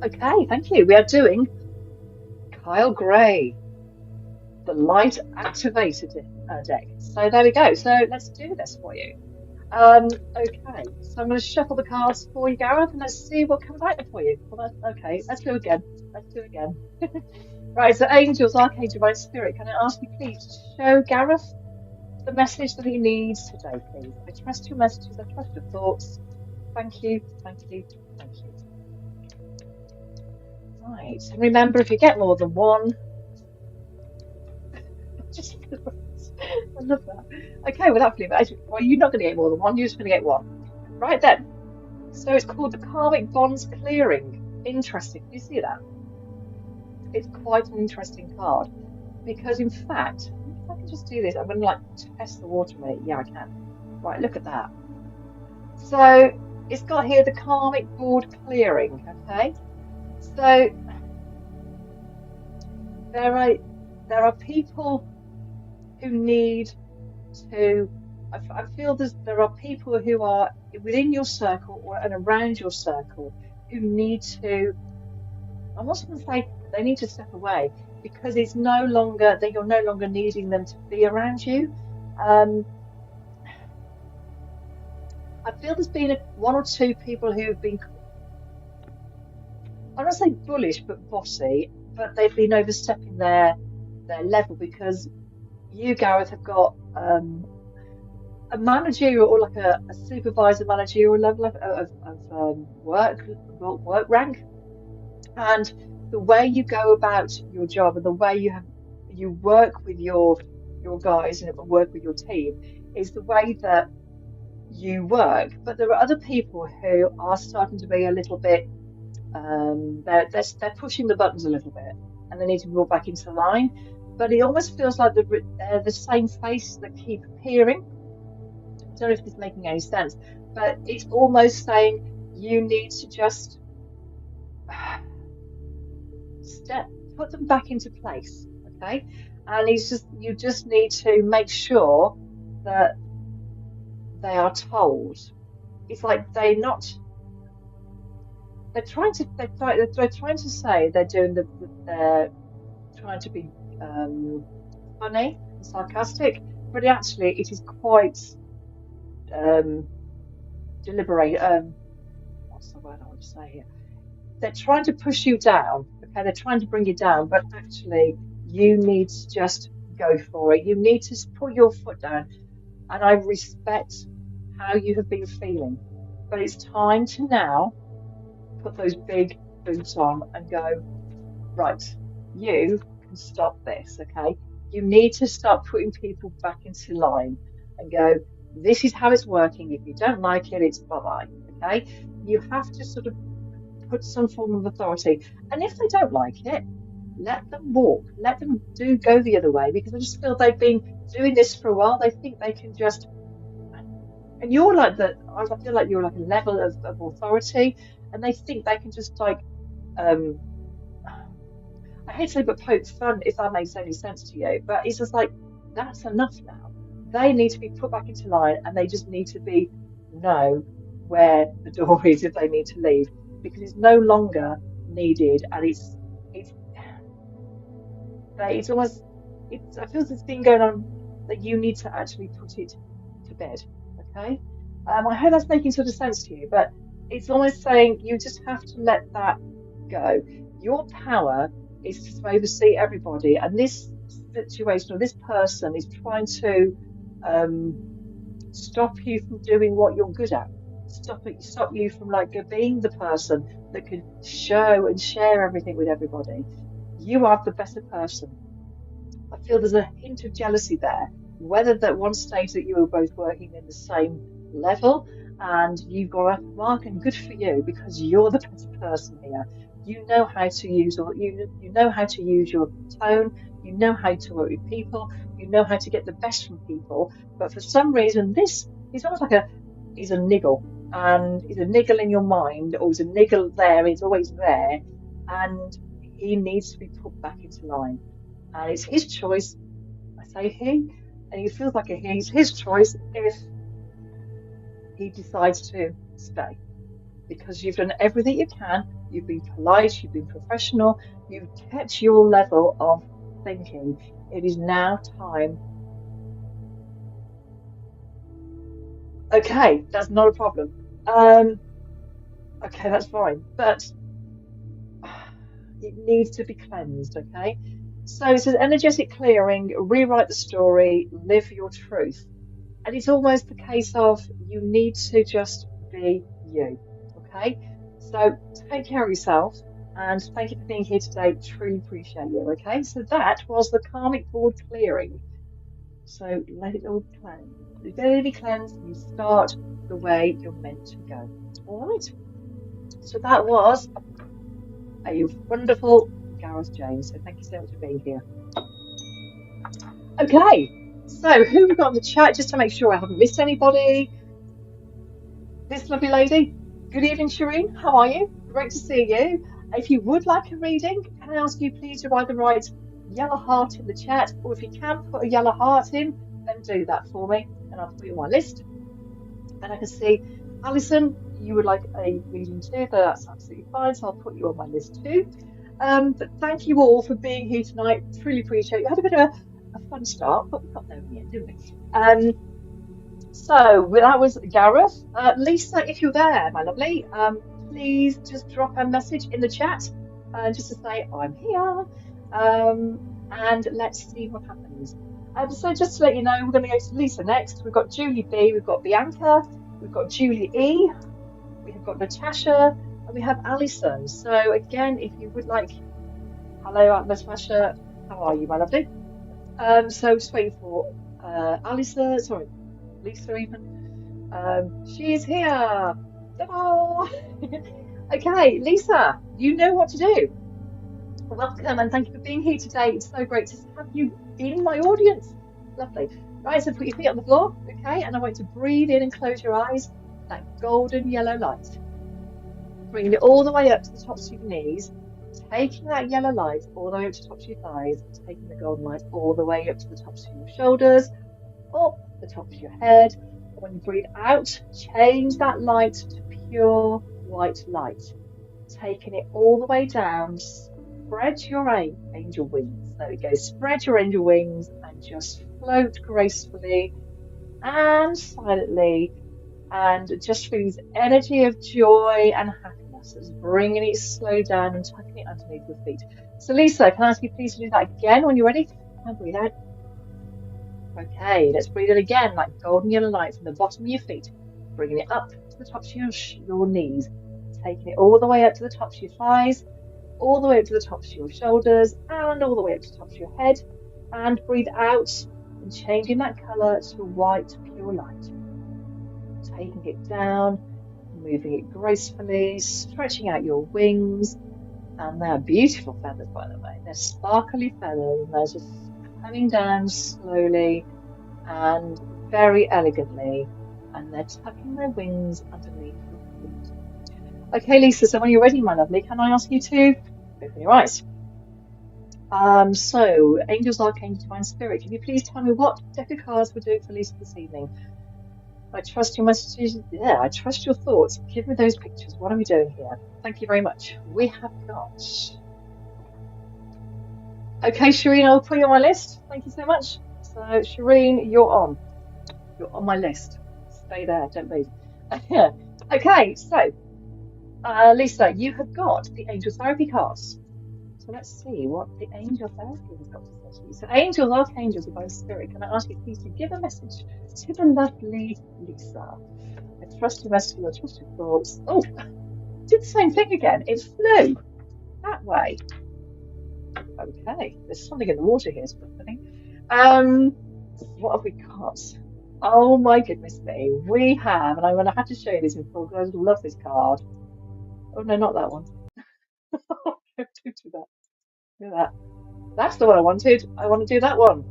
Okay, thank you. We are doing Kyle Gray, the light activated deck. So there we go. So let's do this for you. Okay, so I'm going to shuffle the cards for you, Gareth, and let's see what comes out for you. Well, okay, let's do again. Let's do again. Right, so angels, archangel, divine spirit, can I ask you please to show Gareth the message that he needs today, please? I trust your messages, I trust your thoughts. Thank you, thank you, thank you. Right, and remember, if you get more than one, just I love that. Okay, without feeling bad, well, you're not going to get more than one. You're just going to get one. Right then. So it's called the Karmic Bonds Clearing. Interesting. Do you see that? It's quite an interesting card because, in fact, if I can just do this, I'm going to like test the water a minute. Yeah, I can. Right, look at that. So it's got here the Karmic Board Clearing. Okay. So there are people who need to. I feel there are people who are within your circle or and around your circle who need to. I'm also going to say they need to step away because it's no longer that you're no longer needing them to be around you. Um, I feel there's been one or two people who have been, I don't say bullish, but bossy, but they've been overstepping their level because you, Gareth, have got a managerial or like a supervisor managerial level of work rank, and the way you go about your job and the way you work with your guys and work with your team is the way that you work. But there are other people who are starting to be a little bit they're pushing the buttons a little bit and they need to be brought back into line. But it almost feels like they're the same faces that keep appearing. I don't know if this is making any sense, but it's almost saying you need to just step put them back into place, okay? And he's just you just need to make sure that they are told. It's like they're trying to say they're doing they're trying to be funny and sarcastic, but actually it is quite um deliberate. What's the word I want to say here? They're trying to push you down. Okay, they're trying to bring you down, but actually, you need to just go for it. You need to put your foot down. And I respect how you have been feeling, but it's time to now put those big boots on and go, right, you can stop this. Okay, you need to start putting people back into line and go, this is how it's working. If you don't like it, it's bye bye. Okay, you have to sort of put some form of authority. And if they don't like it, let them walk, let them do go the other way because I just feel they've been doing this for a while. They think they can just, and you're like that. I feel like you're like a level of authority, and they think they can just like, um, I hate to say, but poke fun if that makes any sense to you. But it's just like that's enough now. They need to be put back into line, and they just need to be know where the door is if they need to leave because it's no longer needed, and it's it's almost I feel this thing going on that you need to actually put it to bed. Okay. I hope that's making sort of sense to you, but it's almost saying you just have to let that go. Your power is to oversee everybody, and this situation or this person is trying to um, stop you from doing what you're good at. Stop you from like being the person that can show and share everything with everybody. You are the better person. I feel there's a hint of jealousy there. Whether that one stage that you were both working in the same level and you've got a mark, and good for you because you're the better person here. You know how to use or you know how to use your tone, you know how to work with people, you know how to get the best from people. But for some reason this is almost like a is a niggle and is a niggle in your mind or is a niggle there, it's always there and he needs to be put back into line and it's his choice. I say he, and it feels like a he. It's his choice if he decides to stay because you've done everything you can. You've been polite, you've been professional, you've kept your level of thinking. It is now time Okay, that's not a problem. Um, okay, that's fine. But it needs to be cleansed, okay? So it says energetic clearing, rewrite the story, live your truth. And it's almost the case of you need to just be you, okay? So take care of yourself and thank you for being here today. Truly appreciate you, okay? So that was the karmic board clearing. So let it all cleanse. Let it be cleansed and you start the way you're meant to go. All right. So that was a wonderful Gareth James. So thank you so much for being here. Okay. So who have we got in the chat just to make sure I haven't missed anybody? This lovely lady. Good evening, Shireen. How are you? Great to see you. If you would like a reading, can I ask you please to either write yellow heart in the chat, or if you can put a yellow heart in, then do that for me, and I'll put you on my list. And I can see, Alison, you would like a reading too. That's absolutely fine, so I'll put you on my list too. But thank you all for being here tonight. Truly appreciate it. We had a bit of a fun start, but we got there in the end, didn't we? So that was Gareth. Lisa, if you're there, my lovely, please just drop a message in the chat just to say I'm here. And let's see what happens. So just to let you know, we're going to go to Lisa next. We've got Julie B, we've got Bianca, we've got Julie E, we have got Natasha, and we have Alison. So again, if you would like, hello, Natasha, how are you, my lovely? So just waiting for Alison, sorry, Lisa even. She's here. Ta-da! Okay, Lisa, you know what to do. Welcome and thank you for being here today. It's so great to have you in my audience. Lovely. Right, so put your feet on the floor, okay? And I want you to breathe in and close your eyes. That golden yellow light. Bringing it all the way up to the tops of your knees. Taking that yellow light all the way up to the tops of your thighs. Taking the golden light all the way up to the tops of your shoulders. Up the top of your head. When you breathe out, change that light to pure white light. Taking it all the way down, spread your angel wings. There we go. Spread your angel wings and just float gracefully and silently and just feel this energy of joy and happiness. It's bringing it slow down and tucking it underneath your feet. So Lisa, can I ask you please to do that again when you're ready? And breathe out. Okay, let's breathe in again, like golden yellow light from the bottom of your feet, bringing it up to the tops of your knees, taking it all the way up to the tops of your thighs, all the way up to the tops of your shoulders, and all the way up to the tops of your head. And breathe out and changing that colour to white, pure light. Taking it down, moving it gracefully, stretching out your wings. And they're beautiful feathers, by the way. They're sparkly feathers, and they're just coming down slowly and very elegantly, and they're tucking their wings underneath your feet. Okay, Lisa, so when you're ready, my lovely, can I ask you to open your eyes? So, Angels, Archangels, Divine Spirit, can you please tell me what deck of cards we're doing for Lisa this evening? I trust your messages. Yeah, I trust your thoughts. Give me those pictures. What are we doing here? Thank you very much. We have got... Okay, Shireen, I'll put you on my list. Thank you so much. So, Shireen, you're on. You're on my list. Stay there, don't move. Okay, so, Lisa, you have got the Angel Therapy cards. So let's see what the Angel Therapy has got to say to you. So, Angels, Archangels, Divine Spirit, can I ask you please to give a message to the lovely Lisa? I trust your message, I trust your thoughts. Oh, did the same thing again. It flew that way. Okay, there's something in the water here, I think. What have we got? Oh my goodness me. We have, and I'm going to have to show you this in full because I love this card. Oh no, not that one. Don't do that. Do that. That's the one I wanted. I want to do that one.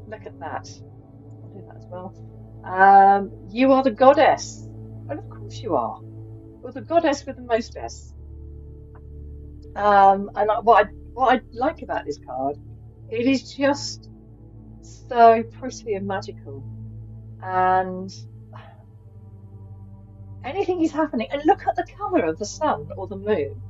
Look at that. I'll do that as well. You are the goddess. And of course you are. You're the goddess with the mostess. And what I like about this card, it is just so pretty and magical. And anything is happening. And look at the colour of the sun or the moon.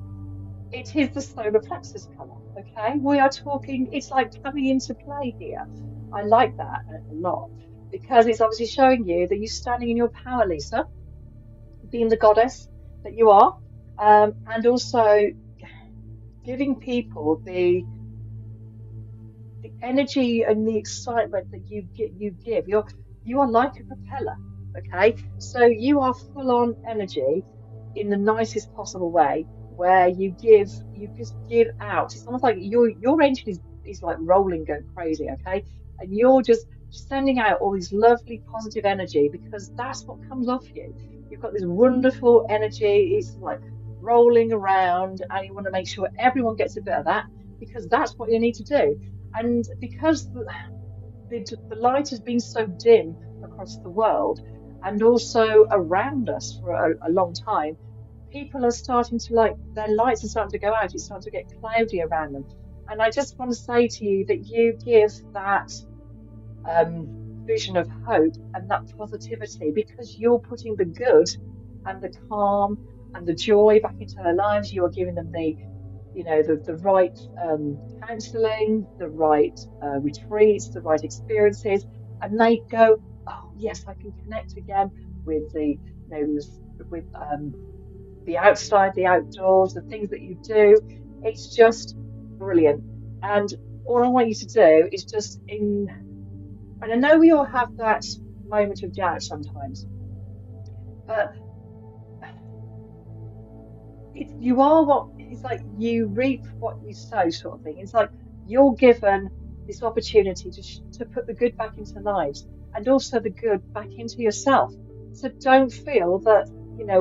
It is the solar plexus colour, okay? We are talking, it's like coming into play here. I like that a lot. because it's obviously showing you that you're standing in your power, Lisa, being the goddess that you are, and also giving people the energy and the excitement that you give. You are like a propeller, okay? So you are full on energy in the nicest possible way, where you just give out. It's almost like your engine is like rolling, going crazy, okay? And you're just sending out all this lovely positive energy because that's what comes off you. You've got this wonderful energy. It's like rolling around, and you want to make sure everyone gets a bit of that because that's what you need to do. And because the light has been so dim across the world and also around us for a long time, people are starting to like their lights are starting to go out. It's starting to get cloudy around them. And I just want to say to you that you give that um, vision of hope and that positivity because you're putting the good and the calm and the joy back into their lives. You are giving them the right counselling, the right retreats, the right experiences, and they go, oh yes, I can connect again with with the outside, the outdoors, the things that you do. It's just brilliant. And all I want you to do is and I know we all have that moment of doubt sometimes, but you are what it's like you reap what you sow, sort of thing. It's like you're given this opportunity to put the good back into lives and also the good back into yourself. So don't feel that,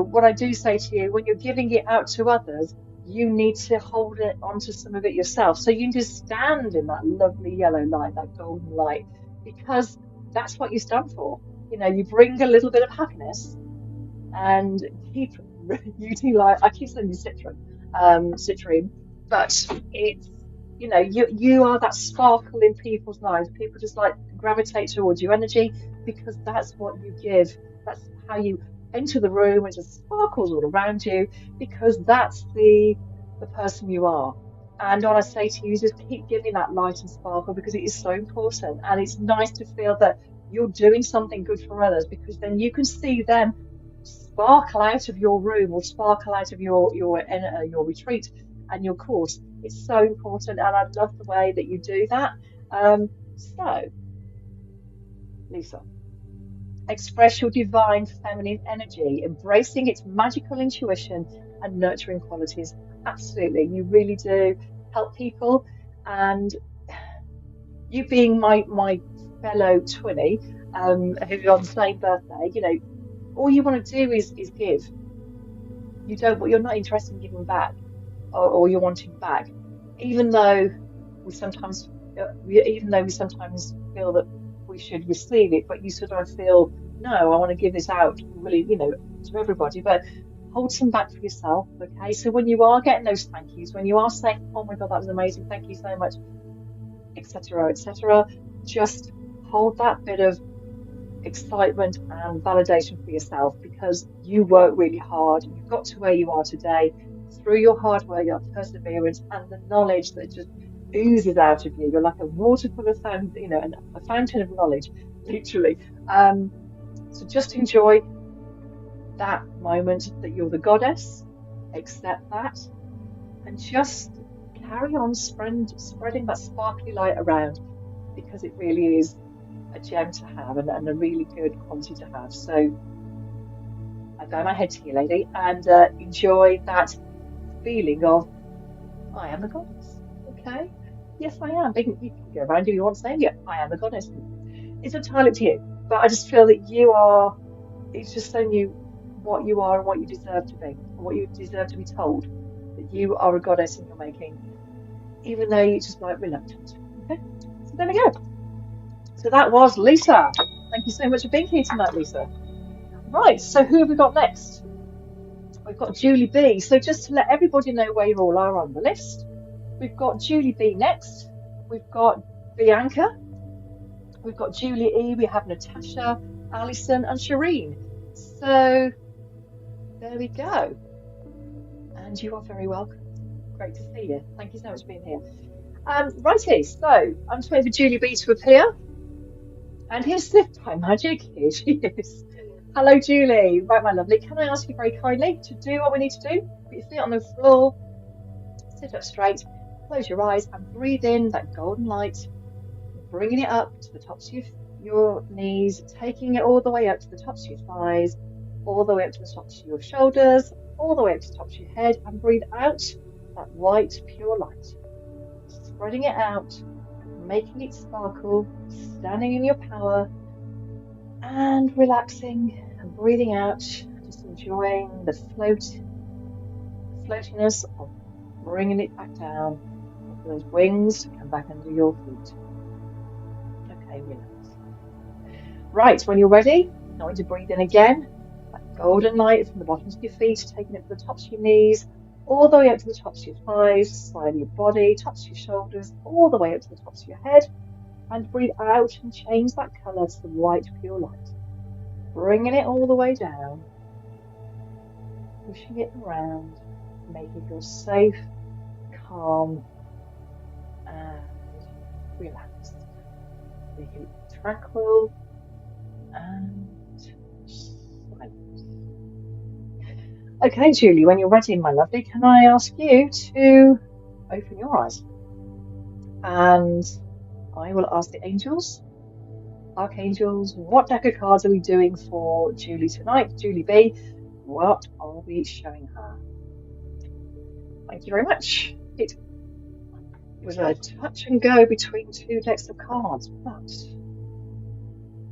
what I do say to you, when you're giving it out to others, you need to hold it onto some of it yourself. So you can just stand in that lovely yellow light, that golden light, because that's what you stand for. You bring a little bit of happiness and keep utilize. I keep saying citrine, but it's you are that sparkle in people's lives. People just like gravitate towards your energy because that's what you give. That's how you enter the room. It just sparkles all around you because that's the person you are. And all I say to you is just keep giving that light and sparkle because it is so important. And it's nice to feel that you're doing something good for others because then you can see them sparkle out of your room or sparkle out of your retreat and your course. It's so important, and I love the way that you do that. So, Lisa, express your divine feminine energy, embracing its magical intuition and nurturing qualities. Absolutely, you really do help people, and you being my fellow twinny, who's on the same birthday, all you want to do is give. You're not interested in giving back, or you're wanting back, even though we sometimes feel that we should receive it, but you sort of feel, no, I want to give this out really, to everybody, but hold some back for yourself, okay? So when you are getting those thank yous, when you are saying, oh my God, that was amazing, thank you so much, etc., etc., just hold that bit of excitement and validation for yourself because you work really hard. You've got to where you are today through your hard work, your perseverance, and the knowledge that just oozes out of you. You're like a waterfall of a fountain of knowledge, literally. So just enjoy that moment that you're the goddess, accept that, and just carry on spreading that sparkly light around because it really is a gem to have and a really good quality to have. So I bow my head to you, lady, and enjoy that feeling of I am a goddess. Okay? Yes, I am. You can go around if you want saying it. I am a goddess. It's entirely up to you. But I just feel that you are. It's just showing you what you are and what you deserve to be, and what you deserve to be told that you are a goddess in your making, even though you're just like reluctant. Okay? So there we go. So that was Lisa. Thank you so much for being here tonight, Lisa. Right, so who have we got next? We've got Julie B. So just to let everybody know where you all are on the list, we've got Julie B next. We've got Bianca. We've got Julie E. We have Natasha, Alison, and Shireen. So there we go. And you are very welcome. Great to see you. Thank you so much for being here. Righty, so I'm just waiting for Julie B to appear. And here's the by magic. Here she is. Hello, Julie. Right, my lovely. Can I ask you very kindly to do what we need to do? Put your feet on the floor, sit up straight, close your eyes, and breathe in that golden light, bringing it up to the tops of your knees, taking it all the way up to the tops of your thighs, all the way up to the tops of your shoulders, all the way up to the tops of your head, and breathe out that white, pure light, spreading it out, making it sparkle, standing in your power, and relaxing and breathing out, just enjoying the floatiness of bringing it back down, for those wings to come back under your feet. Okay, relax. Right, when you're ready, I want you to breathe in again. That golden light from the bottoms of your feet, taking it to the tops of your knees, all the way up to the tops of your thighs, side of your body, tops of your shoulders, all the way up to the tops of your head. And breathe out and change that colour to the white, pure light. Bringing it all the way down, pushing it around, making you feel safe, calm, and relaxed. Making it tranquil and silent. Okay, Julie, when you're ready, my lovely, can I ask you to open your eyes? And I will ask the angels, archangels, what deck of cards are we doing for Julie tonight? Julie B, what are we showing her? Thank you very much. It was a touch and go between two decks of cards, but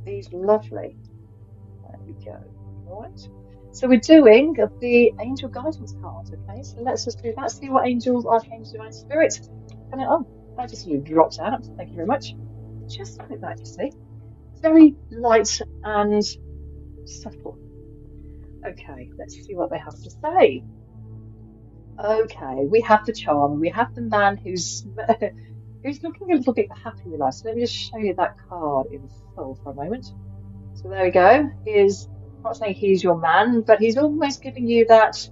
these lovely. There we go. All right. So we're doing the angel guidance cards, okay? So let's just do that. See what angels, archangels, divine spirits. And oh, that just sort of dropped out. Thank you very much. Just like that, you see. Very light and subtle. Okay, let's see what they have to say. Okay, we have the charm. We have the man who's who's looking a little bit happy with us. So let me just show you that card in full for a moment. So there we go. He's I'm not saying he's your man, but he's almost giving you that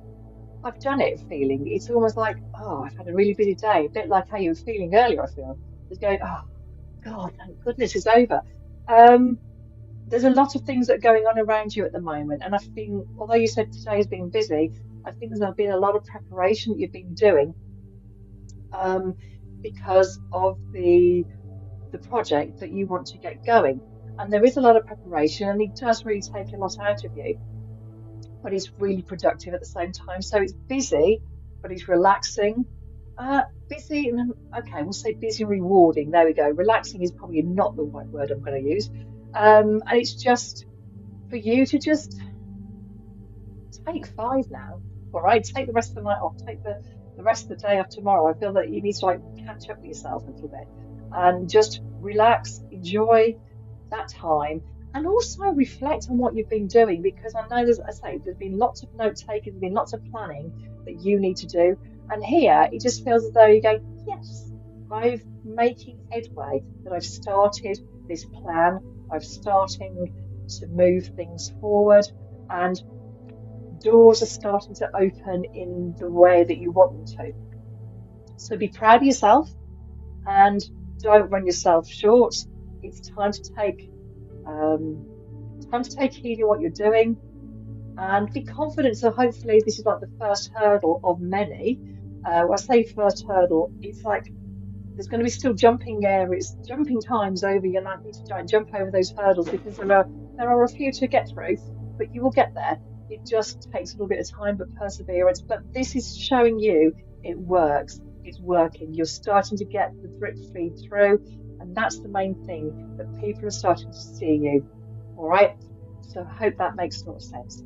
I've done it feeling. It's almost like, oh, I've had a really busy day. A bit like how you were feeling earlier, I feel. It's going, oh God, thank goodness it's over. There's a lot of things that are going on around you at the moment. And I've been, although you said today has been busy, I think there's been a lot of preparation that you've been doing um, because of the project that you want to get going. And there is a lot of preparation, and it does really take a lot out of you, but it's really productive at the same time. So it's busy, but it's relaxing. Busy, and okay, we'll say busy and rewarding. There we go. Relaxing is probably not the right word I'm going to use. And it's just for you to just take 5 now. All right, take the rest of the night off. Take the rest of the day off tomorrow. I feel that you need to like catch up with yourself a little bit and just relax, enjoy that time, and also reflect on what you've been doing because I know there's been lots of note taking, there's been lots of planning that you need to do, and here it just feels as though you're going, yes, I'm making headway, that I've started this plan, I've starting to move things forward, and doors are starting to open in the way that you want them to. So be proud of yourself and don't run yourself short. It's um, time to take heed of what you're doing and be confident. So hopefully this is like the first hurdle of many. When I say first hurdle, it's like there's going to be still jumping areas, jumping times over. You're not need to try and jump over those hurdles because there are a few to get through, but you will get there. It just takes a little bit of time, but perseverance. But this is showing you it works. It's working. You're starting to get the drip feed through, and that's the main thing that people are starting to see you. All right. So I hope that makes a lot of sense.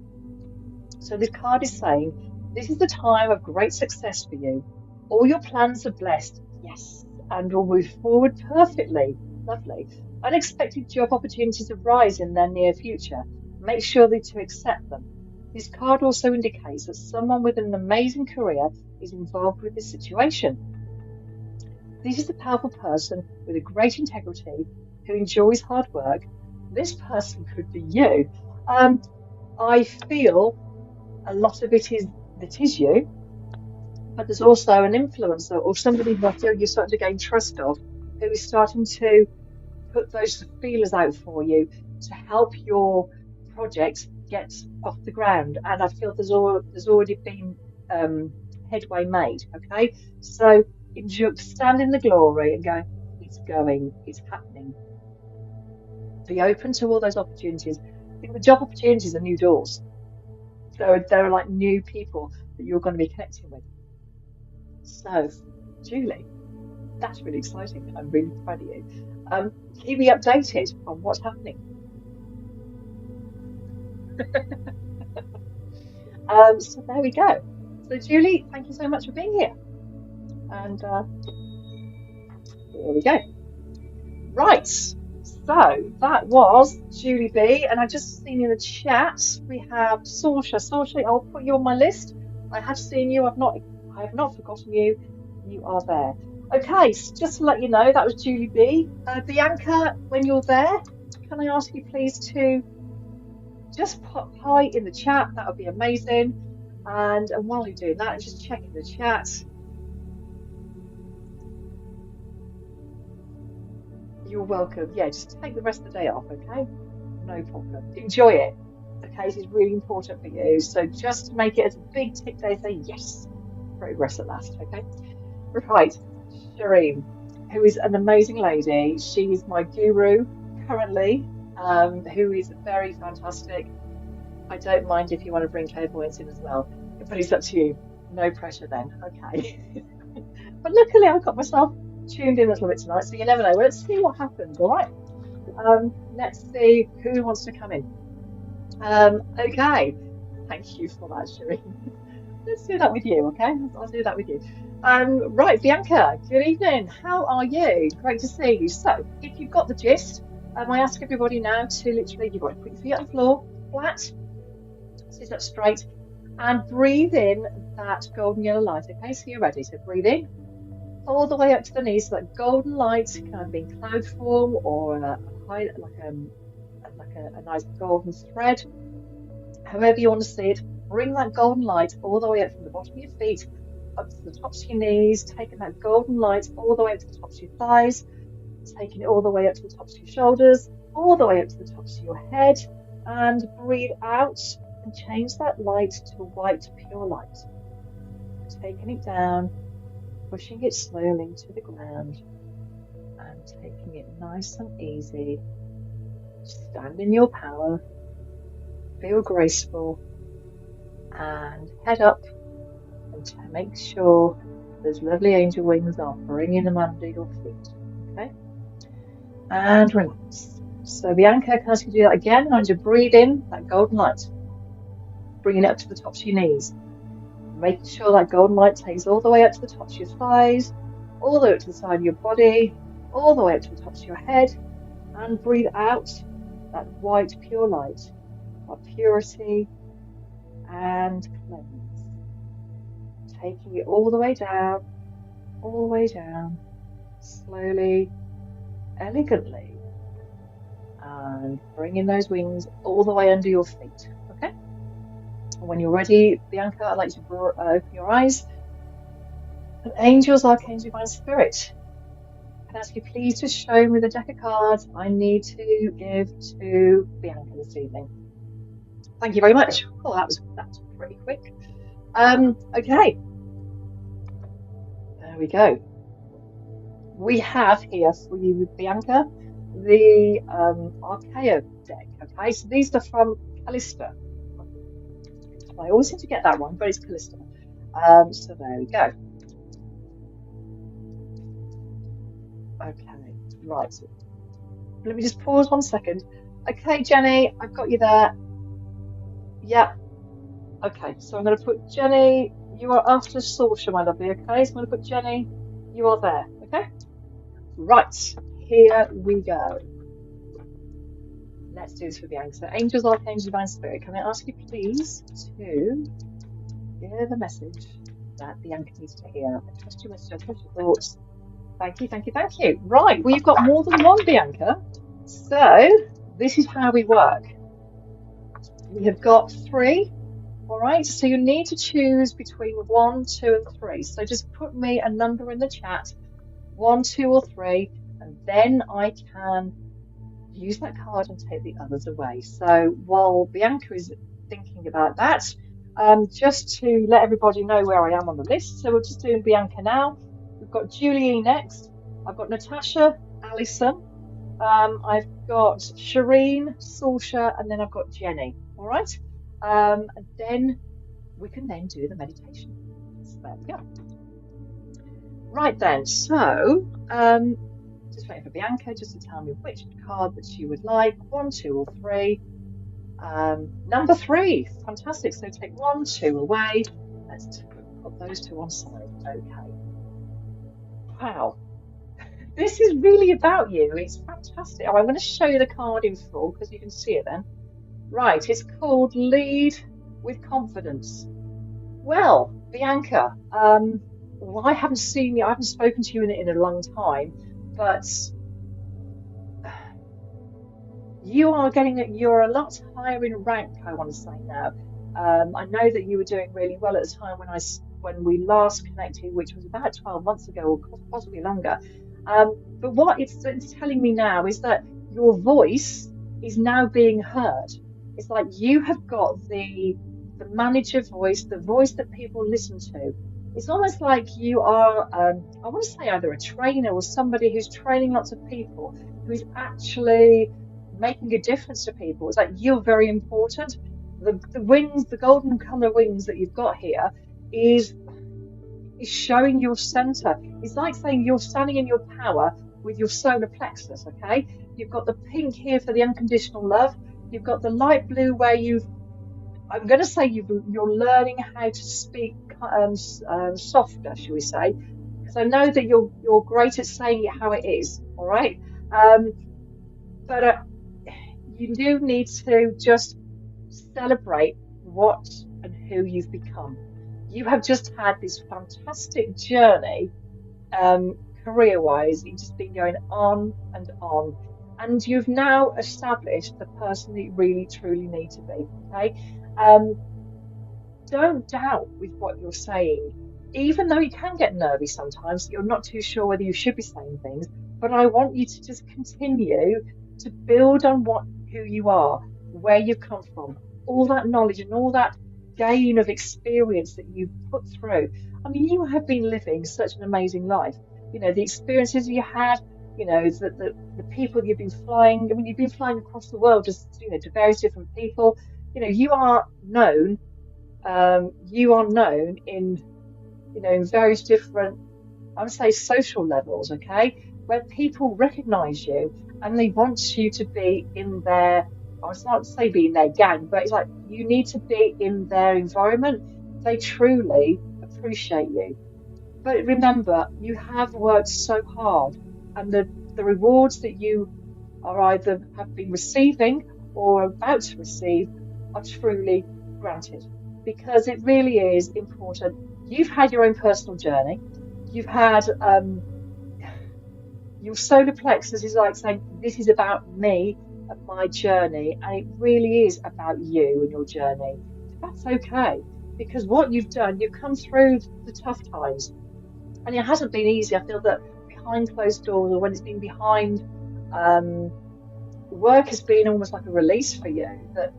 So this card is saying this is the time of great success for you. All your plans are blessed. Yes, and will move forward perfectly. Lovely. Unexpected job opportunities arise in their near future. Make sure that to accept them. This card also indicates that someone with an amazing career is involved with this situation. This is a powerful person with a great integrity who enjoys hard work. This person could be you. I feel a lot of it is you, but there's also an influencer or somebody who I feel you're starting to gain trust of, who is starting to put those feelers out for you to help your project get off the ground. And I feel there's already been headway made. Okay, so enjoy, stand in the glory and go. It's going. It's happening. Be open to all those opportunities. I think the job opportunities are new doors. There are like new people that you're going to be connecting with. So, Julie, that's really exciting. I'm really proud of you. Keep me updated on what's happening. So there we go. So Julie, thank you so much for being here. And here we go. Right. So that was Julie B. And I just seen in the chat we have Sorsha. Sorsha, I'll put you on my list. I have seen you. I have not forgotten you. You are there. Okay, so just to let you know, that was Julie B. Bianca, when you're there, can I ask you please to just put hi in the chat? That would be amazing. And while you're doing that, just checking the chat. You're welcome. Yeah, just take the rest of the day off, okay? No problem. Enjoy it. Okay, this is really important for you. So just make it as a big tick day, say yes, progress at last, okay? Right, Shireen, who is an amazing lady. She is my guru currently, who is very fantastic. I don't mind if you want to bring clairvoyance in as well, but it's up to you. No pressure then, okay? But luckily, I've got myself tuned in a little bit tonight, so you never know. Well, let's see what happens, all right? Let's see who wants to come in. Okay, thank you for that, Shireen. Let's do that with you, okay? I'll do that with you. Right, Bianca, good evening. How are you? Great to see you. So, if you've got the gist, I ask everybody now to literally, you've got to put your feet on the floor, flat, sit up straight, and breathe in that golden yellow light. Okay, so you're ready. So breathe in all the way up to the knees. So that golden light can be in cloud form or a high, like a nice golden thread. However you want to see it, bring that golden light all the way up from the bottom of your feet up to the tops of your knees, taking that golden light all the way up to the tops of your thighs, taking it all the way up to the tops of your shoulders, all the way up to the tops of your head, and breathe out and change that light to white pure light. Taking it down, pushing it slowly to the ground, and taking it nice and easy. Stand in your power, feel graceful, and head up and to make sure those lovely angel wings are bringing them under your feet. Okay, and relax. So Bianca, can I ask you to do that again? And you breathe in that golden light, bringing it up to the tops of your knees, making sure that golden light takes all the way up to the tops of your thighs, all the way up to the side of your body, all the way up to the tops of your head, and breathe out that white pure light, that purity and cleanse. Taking it all the way down, slowly, elegantly, and bringing those wings all the way under your feet. Okay? And when you're ready, Bianca, I'd like you to open your eyes. And angels, archangels, divine spirit, can I ask you please to show me the deck of cards I need to give to Bianca this evening? Thank you very much. Oh, that's pretty quick. Okay. There we go. We have here for you, Bianca, the Archaea deck. Okay, so these are from Callista. I always seem to get that one, but it's Callista. So there we go. Okay, right. Let me just pause 1 second. Okay, Jenny, I've got you there. Yeah. Okay, so I'm going to put Jenny. You are after Sorsha, my lovely. Okay, so I'm going to put Jenny. You are there. Okay. Right. Here we go. Let's do this for Bianca. So, angels, archangels, divine spirit. Can I ask you please to hear the message that Bianca needs to hear? I trust your message. I trust your thoughts. Thank you, thank you, thank you. Right, well, you've got more than one, Bianca. So this is how we work. We have got 3. All right, so you need to choose between 1, 2, and 3. So just put me a number in the chat, 1, 2, or 3, and then I can use that card and take the others away. So while Bianca is thinking about that, just to let everybody know where I am on the list. So we're just doing Bianca now. We've got Julie next. I've got Natasha, Alison. I've got Shireen, Saoirse, and then I've got Jenny. All right. And then we can then do the meditation. So there we go. Right then. So just waiting for Bianca just to tell me which card that she would like. One, two, or three. Number three. Fantastic. So take one, two away. Let's put those two on side. Okay. Wow. This is really about you. It's fantastic. Oh, I'm going to show you the card in full because you can see it then. Right. It's called Lead with Confidence. Well, Bianca, well, I haven't seen you. I haven't spoken to you in a long time, but you're a lot higher in rank, I want to say now. I know that you were doing really well at the time when we last connected, which was about 12 months ago or possibly longer. But what it's telling me now is that your voice is now being heard. It's like you have got the manager voice, the voice that people listen to. It's almost like you are, I want to say either a trainer or somebody who's training lots of people, who is actually making a difference to people. It's like you're very important. The wings, the golden color wings that you've got here is showing your center. It's like saying you're standing in your power with your solar plexus, okay? You've got the pink here for the unconditional love. You've got the light blue where I'm going to say you're learning how to speak softer, shall we say? Because I know that you're great at saying it how it is, all right? But you do need to just celebrate what and who you've become. You have just had this fantastic journey, career-wise. You've just been going on and on, and you've now established the person that you really truly need to be. Okay, don't doubt with what you're saying, even though you can get nervy sometimes. You're not too sure whether you should be saying things, but I want you to just continue to build on who you are, where you've come from, all that knowledge and all that gain of experience that you've put through. I mean, you have been living such an amazing life. You know, the experiences you had, you know, the people you've been flying. I mean, you've been flying across the world just, you know, to various different people. You know, you are known in, you know, in various different, I would say, social levels, okay, where people recognize you and they want you to be in their, I was not to say be in their gang, but it's like you need to be in their environment. They truly appreciate you. But remember, you have worked so hard, and the rewards that you are either have been receiving or about to receive are truly granted, because it really is important. You've had your own personal journey. You've had your solar plexus is like saying, this is about me and my journey, and it really is about you and your journey. That's okay, because what you've done, you've come through the tough times, and it hasn't been easy. I feel that behind closed doors, or when it's been behind, work has been almost like a release for you. That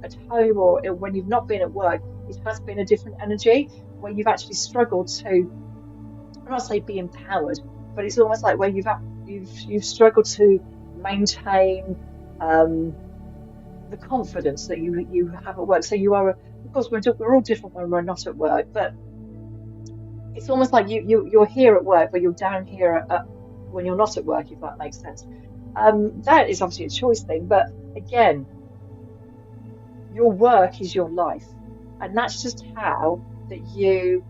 at home or when you've not been at work, it has been a different energy where you've actually struggled to, I don't say be empowered, but it's almost like where you've struggled to maintain the confidence that you have at work. So you are, of course, we're all different when we're not at work, but it's almost like you're here at work, but you're down here when you're not at work, if that makes sense. That is obviously a choice thing, but again, your work is your life, and that's just how that you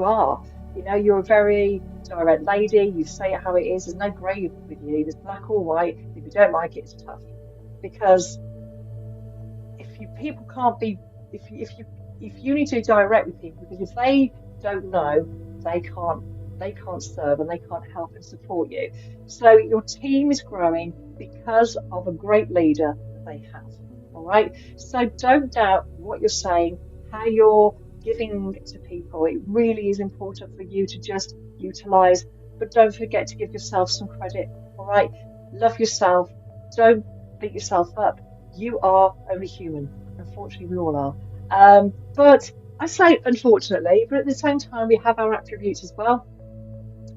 are. You know, you're a very direct lady. You say it how it is. There's no grey with you. There's black or white. If you don't like it, it's tough. Because people can't be, if you need to be direct with people, because if they don't know, they can't serve and they can't help and support you. So your team is growing because of a great leader that they have. All right. So don't doubt what you're saying, how you're giving to people. It really is important for you to just utilize, but don't forget to give yourself some credit. All right. Love yourself. Don't beat yourself up. You are only human. Unfortunately, we all are. But I say unfortunately, but at the same time, we have our attributes as well.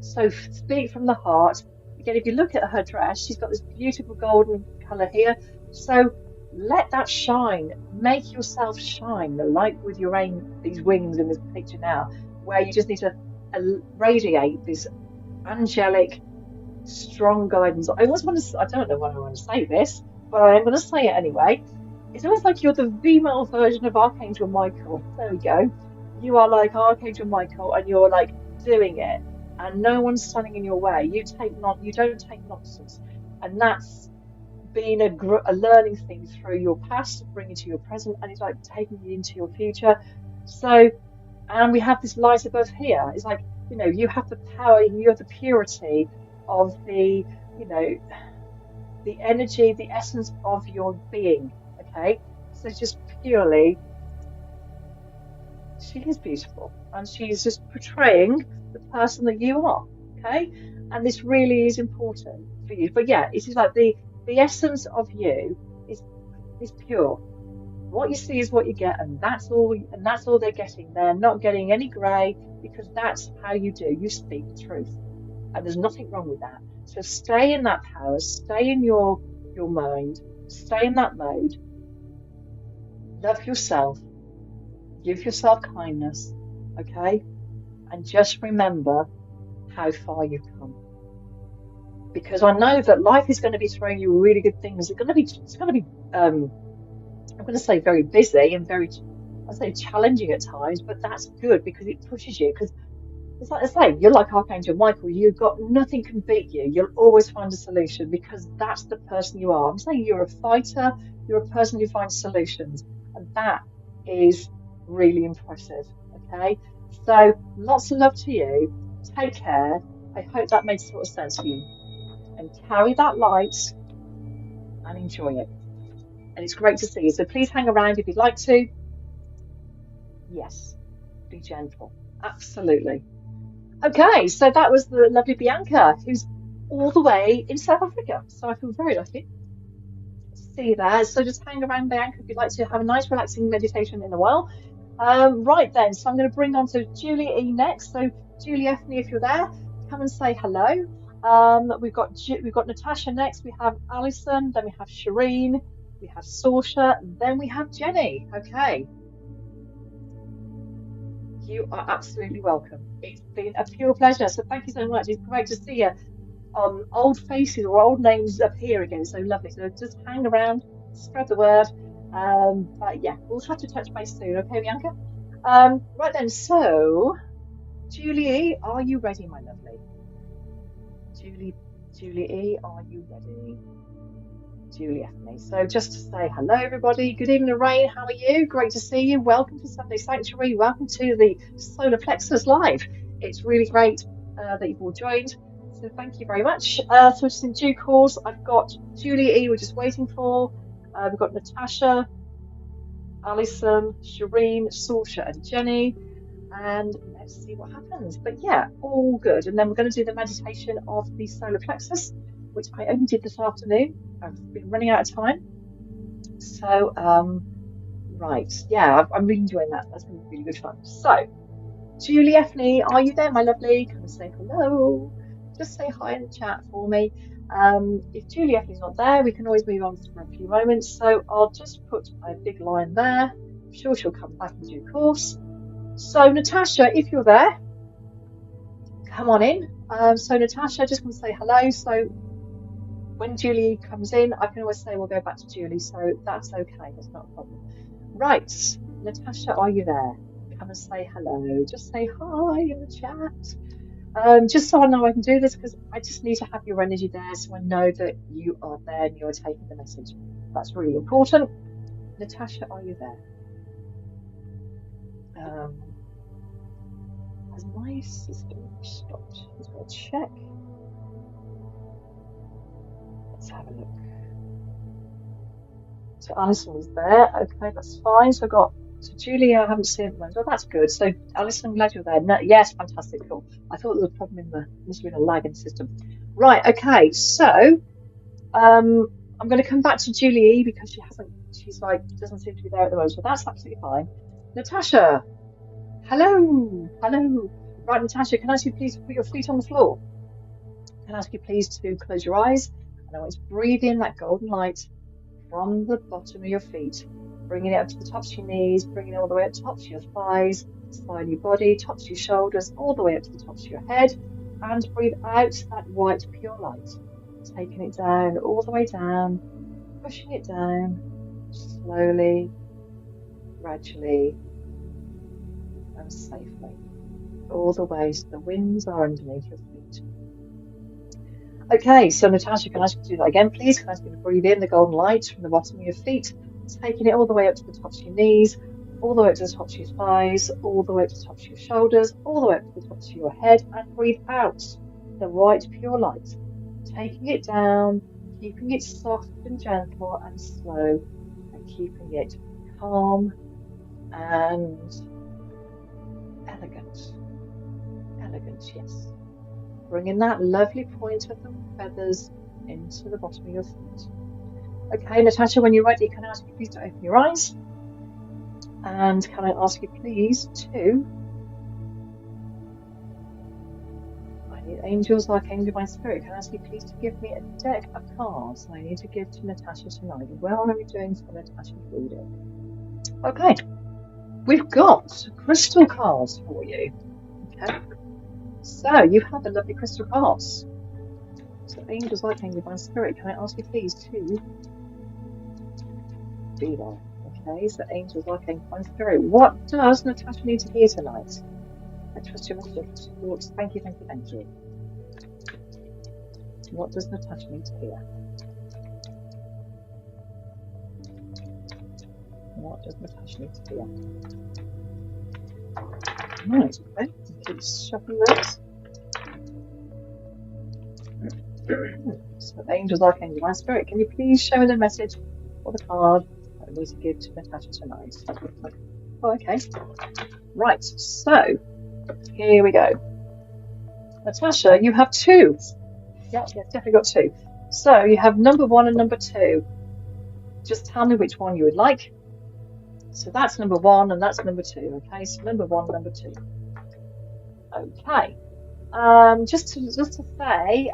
So speak from the heart. Again, if you look at her dress, she's got this beautiful golden color here. So let that shine. Make yourself shine, like with your aim, these wings in this picture now, where you just need to radiate this angelic, strong guidance. I always want to, I don't know when I want to say this, but I am going to say it anyway. It's almost like you're the female version of Archangel Michael. There we go. You are like Archangel Michael, and you're like doing it, and no one's standing in your way. You don't take nonsense, and that's been a learning thing through your past, bringing to your present, and it's like taking you into your future. So, and we have this light above here. It's like, you have the power, you have the purity of the energy, the essence of your being. Okay. So just purely, she is beautiful and she's just portraying the person that you are. Okay. And this really is important for you. But yeah, it is like the essence of you is pure. What you see is what you get, and that's all they're getting. They're not getting any grey because that's how you do. You speak the truth. And there's nothing wrong with that. So stay in that power, stay in your mind, stay in that mode, love yourself, give yourself kindness, okay? And just remember how far you've come. Because I know that life is going to be throwing you really good things. It's going to be I'm going to say very busy and I say challenging at times, but that's good because it pushes you. Because it's like I say, you're like Archangel Michael. You've got nothing can beat you. You'll always find a solution because that's the person you are. I'm saying you're a fighter. You're a person who finds solutions, and that is really impressive. Okay, so lots of love to you. Take care. I hope that made sort of sense for you, and carry that light and enjoy it. And it's great to see you. So please hang around if you'd like to. Yes, be gentle. Absolutely. Okay, so that was the lovely Bianca, who's all the way in South Africa. So I feel very lucky to see you there. So just hang around, Bianca, if you'd like to have a nice, relaxing meditation in a while. Right then, so I'm going to bring on to Julie E next. So Julie Ethne, if you're there, come and say hello. We've got Natasha next. We have Alison. Then we have Shireen. We have Saoirse. Then we have Jenny. Okay. You are absolutely welcome. It's been a pure pleasure. So thank you so much. It's great to see you. Old faces or old names appear again. So lovely. So just hang around, spread the word. But yeah, we'll have to touch base soon. Okay, Bianca? Right then. So, Julie, are you ready, my lovely? Julie E, are you ready? Julie Ethne. So just to say hello, everybody. Good evening, Rain. How are you? Great to see you. Welcome to Sunday Sanctuary. Welcome to the Solar Plexus Live. It's really great that you've all joined. So thank you very much. So just in due course, I've got Julie E. We're just waiting for. We've got Natasha, Alison, Shireen, Saoirse, and Jenny. And let's see what happens. But yeah, all good. And then we're going to do the meditation of the solar plexus, which I only did this afternoon. I've been running out of time. So, right. Yeah, I'm really enjoying that. That's going to be really good fun. So, Julie Ethne, are you there, my lovely? Come and say hello. Just say hi in the chat for me. If Julie Ethne's not there, we can always move on for a few moments. So I'll just put a big line there. I'm sure she'll come back in due course. So Natasha, if you're there, come on in. So Natasha, just want to say hello. So when Julie comes in, I can always say we'll go back to Julie. So that's okay. That's not a problem. Right, Natasha, are you there? Come and say hello. Just say hi in the chat. Just so I know I can do this because I just need to have your energy there so I know that you are there and you're taking the message. That's really important. Natasha, are you there? Has my system stopped? Let's go check. Let's have a look. So Alison is there. Okay, that's fine. So I've got Julie, I haven't seen at the moment. Oh, that's good. So Alison, I'm glad you're there. No, yes, fantastic, cool. I thought there was a problem in the must have been a lag in the system. Right, okay, so Um, I'm going to come back to Julie E because she's like, doesn't seem to be there at the moment, so that's absolutely fine. Natasha, hello, hello. Right, Natasha, can I ask you please to put your feet on the floor? Can I ask you please to close your eyes? And I want you to breathe in that golden light from the bottom of your feet, bringing it up to the tops of your knees, bringing it all the way up to the tops of your thighs, spine your body, tops of your shoulders, all the way up to the tops of your head, and breathe out that white pure light, taking it down, all the way down, pushing it down, slowly, gradually, and safely, all the way so the winds are underneath your feet. Okay, so Natasha, can I ask you to do that again, please? Can I ask you to breathe in the golden light from the bottom of your feet, taking it all the way up to the tops of your knees, all the way up to the tops of your thighs, all the way up to the tops of your shoulders, all the way up to the tops of your head, and breathe out the white pure light, taking it down, keeping it soft and gentle and slow, and keeping it calm and elegant. Elegant, yes. Bringing that lovely point of the feathers into the bottom of your feet. Okay, Natasha, when you're ready, can I ask you please to open your eyes? And can I ask you please to, I need angels, archangels, divine spirit, can I ask you please to give me a deck of cards I need to give to Natasha tonight? What are we doing for Natasha's reading? Okay, we've got crystal cards for you. Okay, so you have the lovely crystal cards. So angels, archangels, divine spirit, can I ask you please to be there? Okay, so angels, archangels, divine spirit, what does Natasha need to hear tonight? I trust your message. Thank you, thank you, thank you. What does Natasha need to hear? What does Natasha need to hear? Right, okay. Keep shuffling those. So, angels, archangels, divine spirit, can you please show me the message or the card that I need to give to Natasha tonight? Oh, okay. Right, so here we go. Natasha, you have two. Yeah, you've definitely got two. So you have number one and number two. Just tell me which one you would like. So that's number one and that's number two. Okay, so number one, number two. Okay. Just to say,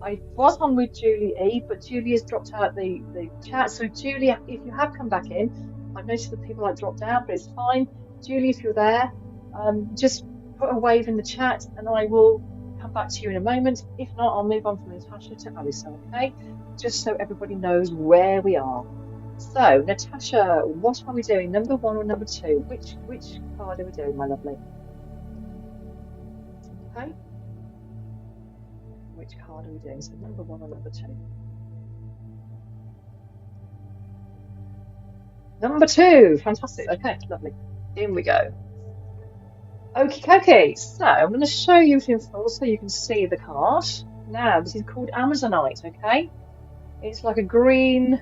I was on with Julie E, but Julie has dropped out the chat. So Julie, if you have come back in, I've noticed that people like dropped out, but it's fine. Julie, if you're there, just put a wave in the chat, and I will come back to you in a moment. If not, I'll move on from Natasha to Alisa. Okay, just so everybody knows where we are. So, Natasha, what are we doing? Number one or number two? Which card are we doing, my lovely? Okay. Which card are we doing? So number one or number two? Number two. Fantastic. Okay, lovely. In we go. Okie dokie. So I'm going to show you in full so you can see the card. Now, this is called Amazonite, okay? It's like a green,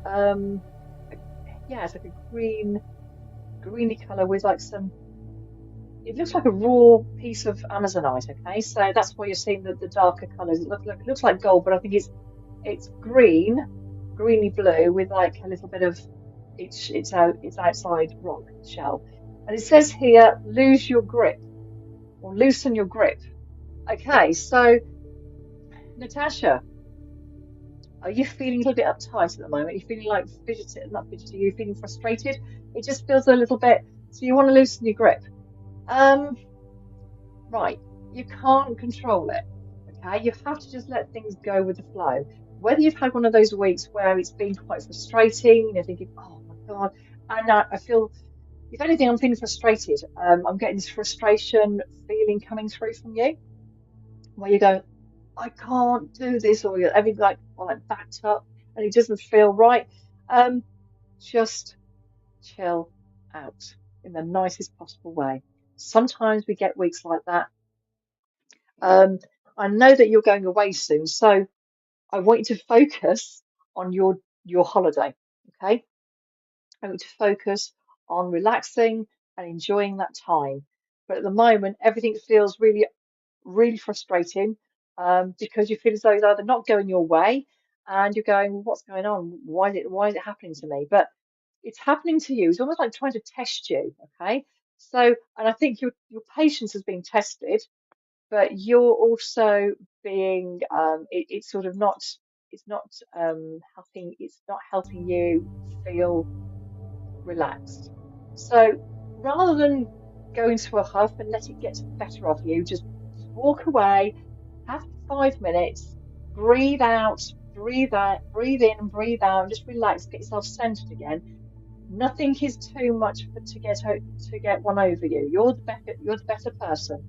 yeah, it's like a greeny colour with like some, it looks like a raw piece of Amazonite, okay? So that's why you're seeing the darker colours. It looks like gold, but I think it's greeny blue with like a little bit of it's outside rock shell. And it says here, lose your grip or loosen your grip. Okay, so Natasha, are you feeling a little bit uptight at the moment? Are you feeling like fidgety, not fidgety, are you feeling frustrated? It just feels a little bit, so you want to loosen your grip. Right, you can't control it. Okay, you have to just let things go with the flow. Whether you've had one of those weeks where it's been quite frustrating, you're thinking, oh my God, and I feel, if anything, I'm feeling frustrated. I'm getting this frustration feeling coming through from you, where you go, I can't do this, or you're everything like backed up, and it doesn't feel right. Just chill out in the nicest possible way. Sometimes we get weeks like that. I know that you're going away soon, so I want you to focus on your holiday. Okay, I want you to focus on relaxing and enjoying that time. But at the moment, everything feels really, really frustrating because you feel as though it's either not going your way, and you're going, well, what's going on? Why is it happening to me? But it's happening to you. It's almost like trying to test you. Okay. So, and I think your patience has been tested, but you're also being it's sort of not it's not helping it's not helping you feel relaxed. So rather than go into a huff and let it get the better of you, just walk away, have 5 minutes, breathe out, breathe in and breathe out, just relax, get yourself centered again. Nothing is too much for to get one over you. You're the better person,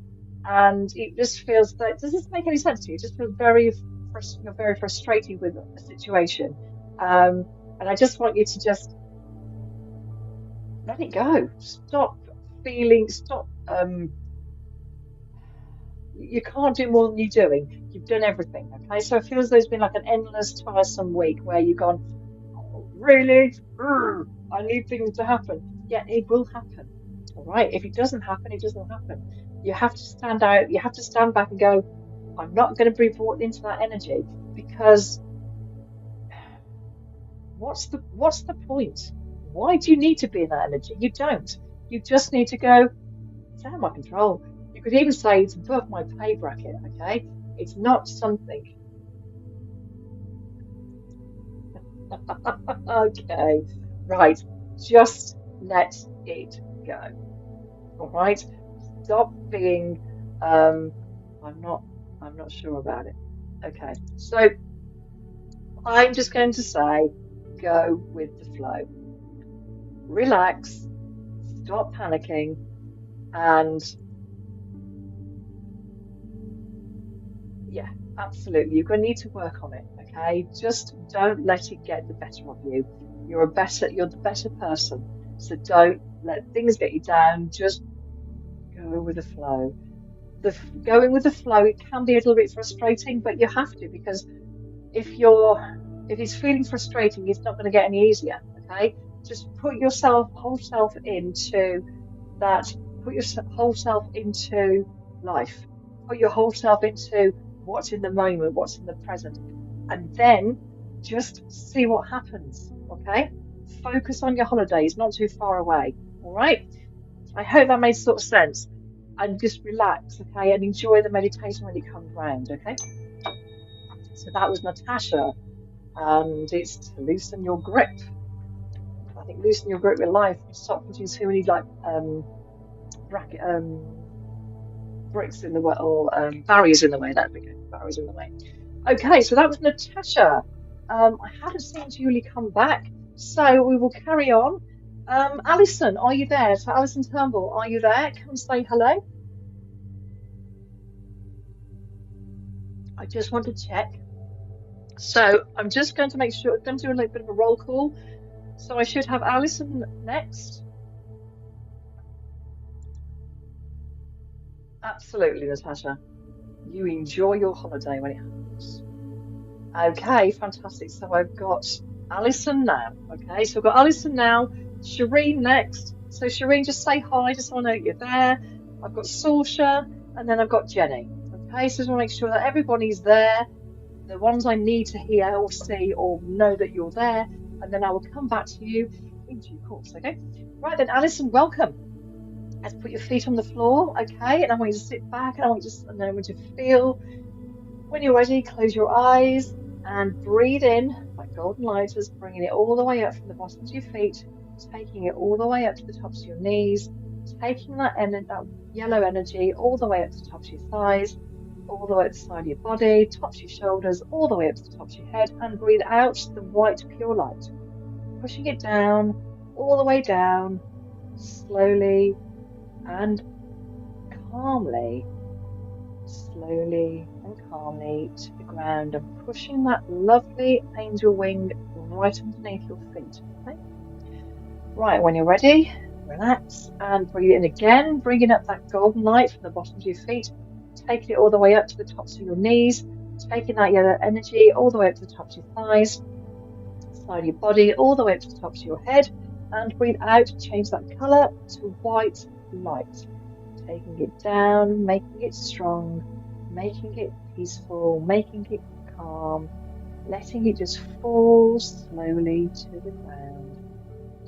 and it just feels like, does this make any sense to you? It just feels you're very frustrated with a situation, um, and I just want you to just let it go. Stop feeling. Stop. You can't do more than you're doing. You've done everything. Okay, so it feels like there's been like an endless, tiresome week where you've gone, oh, really? I need things to happen. Yeah, it will happen. All right. If it doesn't happen, it doesn't happen. You have to stand out. You have to stand back and go, I'm not going to be brought into that energy because what's the point? Why do you need to be in that energy? You don't. You just need to go, it's out of my control. You could even say it's above my pay bracket, okay? It's not something. Okay, right. Just let it go. All right. Stop being I'm not I'm not sure about it. Okay. So I'm just going to say go with the flow. Relax, stop panicking, and yeah, absolutely. You're going to need to work on it, okay? Just don't let it get the better of you. You're the better person. So don't let things get you down. Just go with the flow. Going with the flow, it can be a little bit frustrating, but you have to because if you're if it's feeling frustrating, it's not going to get any easier, okay? Just put yourself whole self into that put your whole self into life. Put your whole self into what's in the moment, what's in the present, and then just see what happens. Okay? Focus on your holidays, not too far away. All right? I hope that made sort of sense. And just relax, okay, and enjoy the meditation when it comes round. Okay? So that was Natasha, and it's to loosen your grip. I think loosen your grip with life. Stop putting too many like bracket bricks in the way or barriers in the way. There we go, barriers in the way. Okay, so that was Natasha. I haven't seen Julie come back, so we will carry on. Alison, are you there? So Alison Turnbull, are you there? Come and say hello. I just want to check. So I'm just going to make sure I'm going to do a little bit of a roll call. So I should have Alison next. Absolutely, Natasha. You enjoy your holiday when it happens. Okay, fantastic. So I've got Alison now. Okay, so I've got Alison now, Shireen next. So Shireen, just say hi, just so I know you're there. I've got Saoirse, and then I've got Jenny. Okay, so just want to make sure that everybody's there, the ones I need to hear or see or know that you're there, and then I will come back to you in due course. Okay, right then, Alison, welcome. Let's put your feet on the floor, okay? And I want you to sit back, and and I want you to feel. When you're ready, close your eyes and breathe in like golden lighters, bringing it all the way up from the bottoms of your feet, taking it all the way up to the tops of your knees, taking that yellow energy all the way up to the tops of your thighs, all the way up the side of your body, tops of your shoulders, all the way up to the tops of your head, and breathe out the white pure light, pushing it down, all the way down, slowly and calmly, slowly and calmly to the ground and pushing that lovely angel wing right underneath your feet. Okay? Right, when you're ready, relax and breathe in again, bringing up that golden light from the bottoms of your feet, taking it all the way up to the tops of your knees, taking that yellow energy all the way up to the tops of your thighs, side of your body, all the way up to the tops of your head, and breathe out, change that colour to white light. Taking it down, making it strong, making it peaceful, making it calm, letting it just fall slowly to the ground,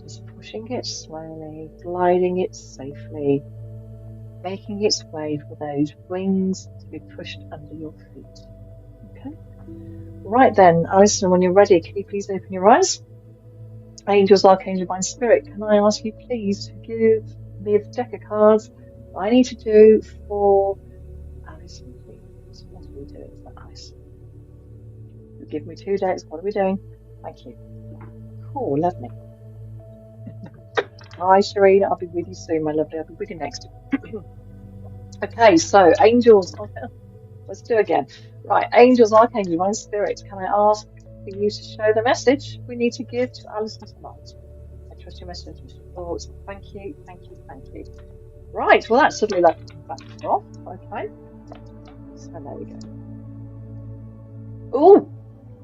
just pushing it slowly, gliding it safely, making its way for those wings to be pushed under your feet. Okay. Right then, Alison, when you're ready, can you please open your eyes? Angels, Archangel, Divine Spirit, can I ask you please to give me the deck of cards I need to do for Alison, please? What are we doing for Alison? You give me 2 decks. What are we doing? Thank you. Cool, lovely. Hi, Shireen. I'll be with you soon, my lovely. I'll be with you next. Okay, so angels, let's do it again. Right, angels, archangels, divine spirit, can I ask for you to show the message we need to give to Alison tonight? I trust your message, trust your thoughts. Thank you, thank you, thank you. Right, well, that's suddenly like backed off. Okay, so there we go.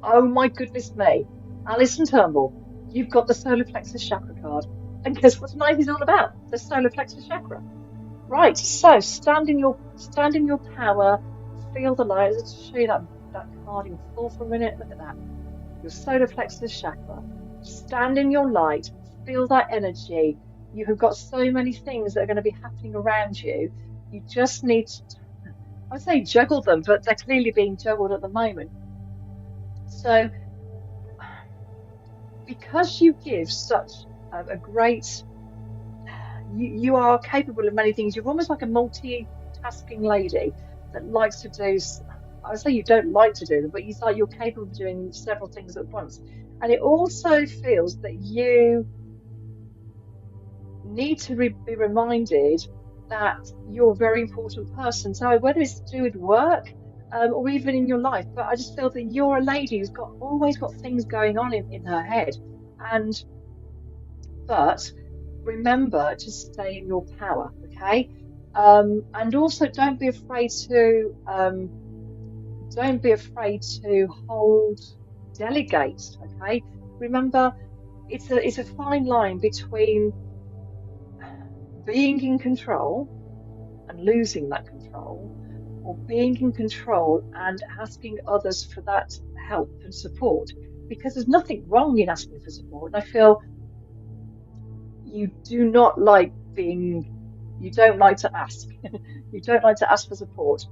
Oh my goodness me. Alison Turnbull, you've got the solar plexus chakra card. And guess what tonight is all about? The solar plexus chakra. Right, so stand in your power, feel the light. Let's show you that card in full for a minute. Look at that. Your solar plexus chakra. Stand in your light, feel that energy. You have got so many things that are going to be happening around you. You just need to, I would say juggle them, but they're clearly being juggled at the moment. So because you give such a great, you are capable of many things. You're almost like a multitasking lady that likes to do. I would say you don't like to do them, but it's like you're capable of doing several things at once. And it also feels that you need to be reminded that you're a very important person. So whether it's to do with work or even in your life, but I just feel that you're a lady who's always got things going on in her head. But remember to stay in your power, okay? And also don't be afraid to delegate, okay? Remember, it's a fine line between being in control and losing that control, or being in control and asking others for that help and support. Because there's nothing wrong in asking for support. And I feel you don't like to ask. You don't like to ask for support.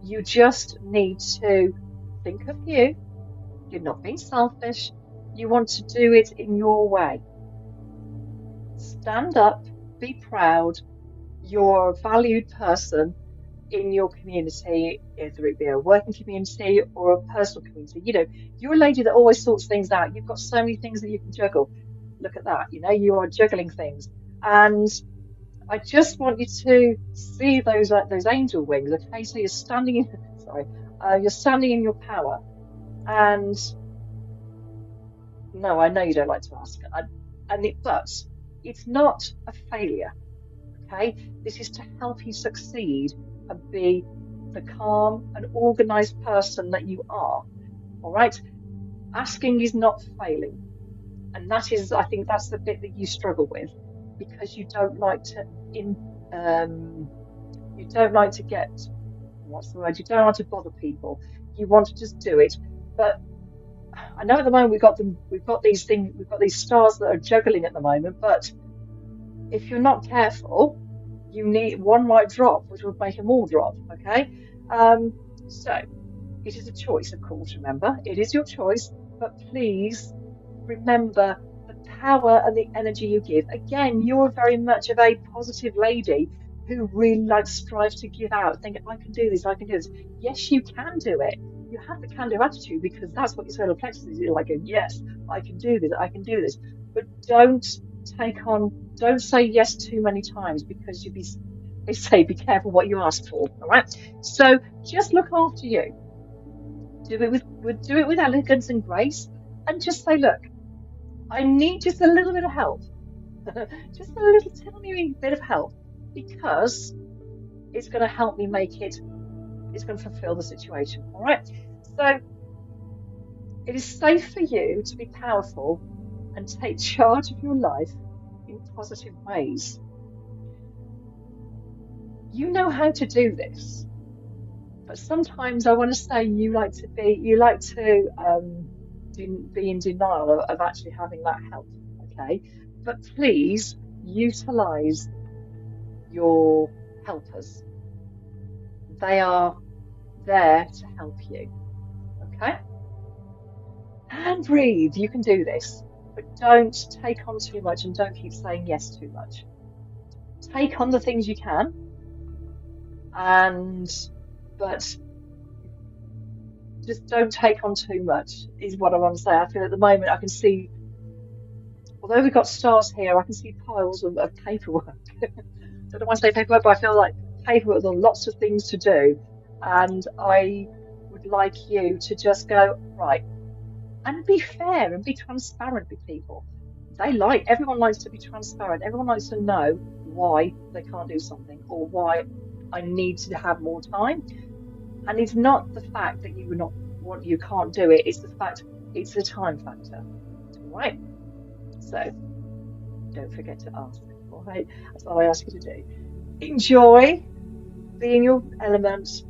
You just need to think of you. You're not being selfish. You want to do it in your way. Stand up, be proud. You're a valued person in your community, whether it be a working community or a personal community. You're a lady that always sorts things out. You've got so many things that you can juggle. Look at that. You are juggling things. And I just want you to see those angel wings. Okay, so you're standing in you're standing in your power. And no, I know you don't like to ask, but it's not a failure. Okay, this is to help you succeed and be the calm and organized person that you are. All right, asking is not failing, and I think that's the bit that you struggle with, because you don't like to you don't like to get, what's the word? You don't like to bother people. You want to just do it. But I know at the moment we've got these things, we've got these stars that are juggling at the moment. But if you're not careful, one might drop, which would make them all drop. Okay, so it is a choice, of course. Remember, it is your choice. But please remember the power and the energy you give. Again, you're very much of a positive lady who really strives to give out, think, I can do this, I can do this. Yes, you can do it. You have the can do attitude, because that's what your solar plexus is. You're like, yes, I can do this, I can do this. But don't say yes too many times, because they say be careful what you ask for. All right. So just look after you. Do it with elegance and grace, and just say, look, I need just a little bit of help. Just a little tiny bit of help, because it's going to help me it's going to fulfill the situation. All right. So it is safe for you to be powerful and take charge of your life in positive ways. You know how to do this. But sometimes I want to say you like to be in denial of actually having that help. Okay, but please utilize your helpers. They are there to help you. Okay, and breathe. You can do this, but don't take on too much and don't keep saying yes too much. Take on the things you can, and but just don't take on too much, is what I want to say. I feel at the moment I can see, although we've got stars here, I can see piles of paperwork. Don't know why I say paperwork, but I feel like paperwork, there are lots of things to do. And I would like you to just go, right, and be fair and be transparent with people. Everyone likes to be transparent. Everyone likes to know why they can't do something or why I need to have more time. And it's not the fact that you can't do it, it's the fact it's a time factor. All right. So don't forget to ask. All right. That's all I ask you to do. Enjoy, be in your element,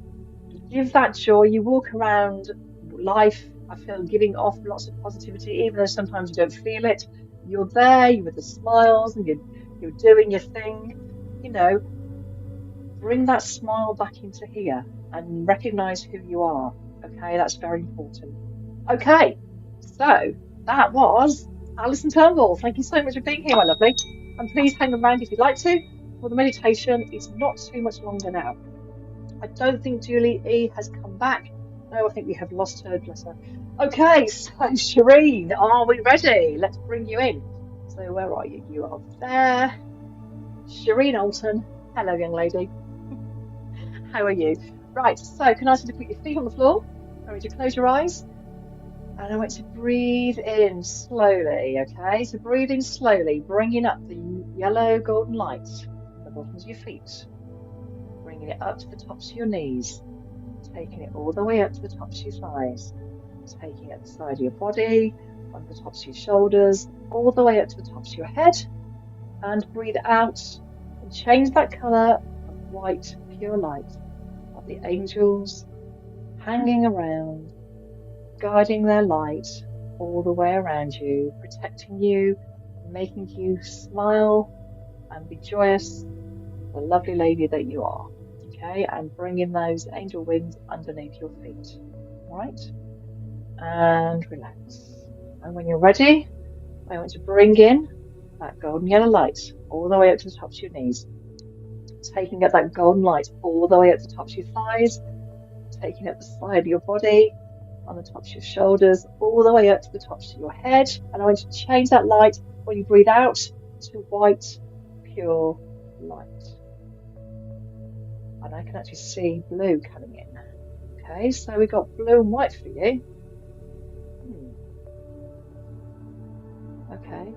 give that joy. You walk around life, I feel, giving off lots of positivity, even though sometimes you don't feel it. You're there, you're with the smiles, and you're doing your thing. You know, bring that smile back into here and recognize who you are. Okay, that's very important. Okay, so that was Alison Turnbull. Thank you so much for being here, my lovely. And please hang around if you'd like to for the meditation. It's not too much longer now. I don't think Julie E has come back. No, I think we have lost her, bless her. Okay, so Shireen, are we ready? Let's bring you in. So where are you? You are there. Shireen Alton. Hello, young lady. How are you? Right, so can I ask you to put your feet on the floor? I want you to close your eyes. And I want to breathe in slowly, okay? So breathe in slowly, bringing up the yellow golden light at the bottoms of your feet. Bringing it up to the tops of your knees. Taking it all the way up to the tops of your thighs. Taking it up the side of your body, on the tops of your shoulders, all the way up to the tops of your head. And breathe out and change that colour of white, pure light, like the angels hanging around, guiding their light all the way around you, protecting you, making you smile and be joyous, the lovely lady that you are. Okay, and bring in those angel wings underneath your feet. All right, and relax. And when you're ready, I want to bring in that golden yellow light all the way up to the tops of your knees. Taking up that golden light all the way up to the tops of your thighs, taking up the side of your body, on the tops of your shoulders, all the way up to the tops of your head. And I want you to change that light when you breathe out to white, pure light. And I can actually see blue coming in. Okay, so we've got blue and white for you. Okay.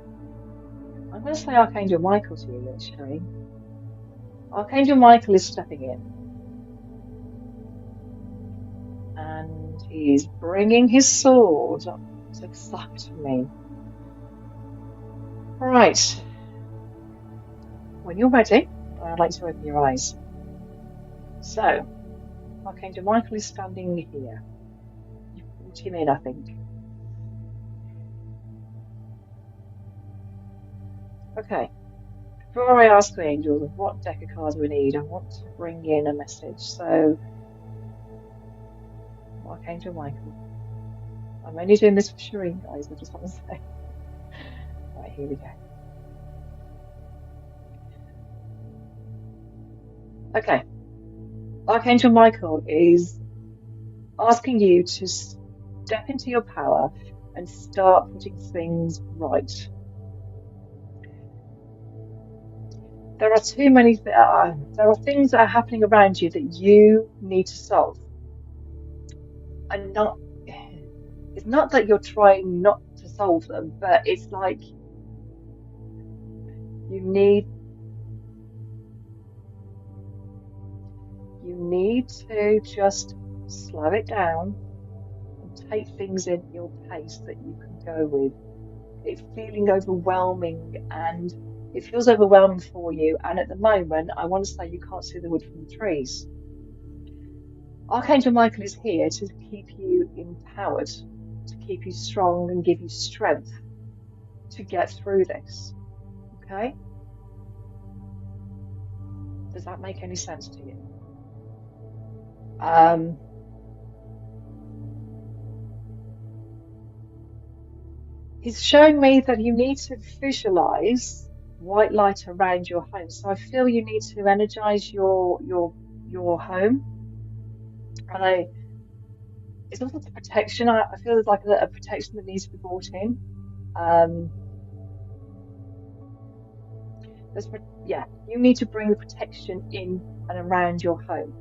I'm going to say Archangel Michael to you, Shireen. Archangel Michael is stepping in. And he's bringing his sword up to the side of me. Right. When you're ready, I'd like to open your eyes. So, Archangel Michael is standing here. You brought him in, I think. Okay. Before I ask the angels what deck of cards we need, I want to bring in a message. So, Archangel Michael. I'm only doing this for Shireen, guys, I just want to say. Right, here we go. Okay. Archangel Michael is asking you to step into your power and start putting things right. There are too many. There are things that are happening around you that you need to solve, and it's not that you're trying not to solve them, but it's like you need to just slow it down and take things in your pace that you can go with. It's feeling overwhelming and it feels overwhelming for you. And at the moment, I want to say you can't see the wood from the trees. Archangel Michael is here to keep you empowered, to keep you strong and give you strength to get through this. Okay? Does that make any sense to you? Um, he's showing me that you need to visualize white light around your home. So I feel you need to energize your home. And it's also the protection. I feel there's like a protection that needs to be brought in. Um, yeah, you need to bring the protection in and around your home.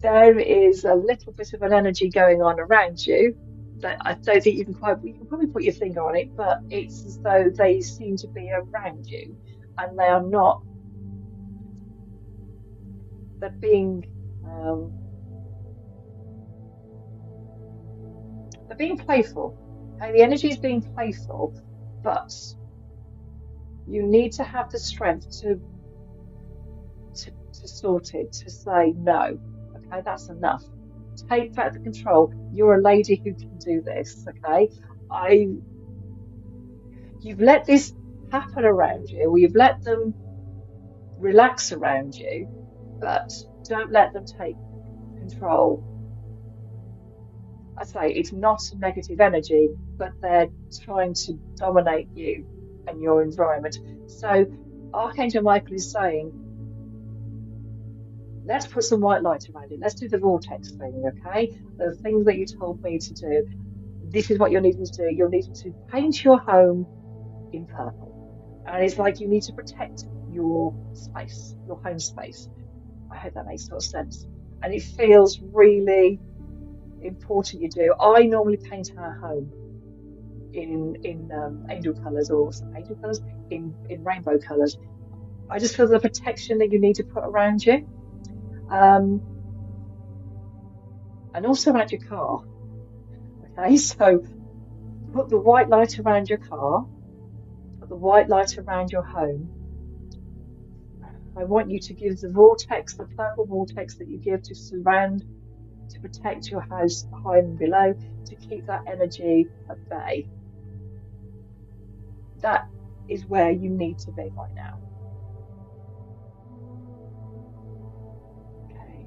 There is a little bit of an energy going on around you that I don't think you can probably put your finger on it, but it's as though they seem to be around you and they are not, they're being, um, they're being playful. Okay, the energy is being playful, but you need to have the strength to sort it, to say no. Okay, that's enough. Take back the control. You're a lady who can do this. Okay, I you've let this happen around you, or you've let them relax around you, but don't let them take control. I say it's not a negative energy, but they're trying to dominate you and your environment. So Archangel Michael is saying, let's put some white light around it. Let's do the vortex thing, okay? The things that you told me to do. This is what you're needing to do. You're needing to paint your home in purple. And it's like you need to protect your space, your home space. I hope that makes a lot of sense. And it feels really important you do. I normally paint our home in angel colours or some angel colours in rainbow colours. I just feel the protection that you need to put around you. Um, and also around your car. Okay, so put the white light around your car, put the white light around your home. I want you to give the vortex, the purple vortex that you give to surround, to protect your house high and below, to keep that energy at bay. That is where you need to be right now. Okay.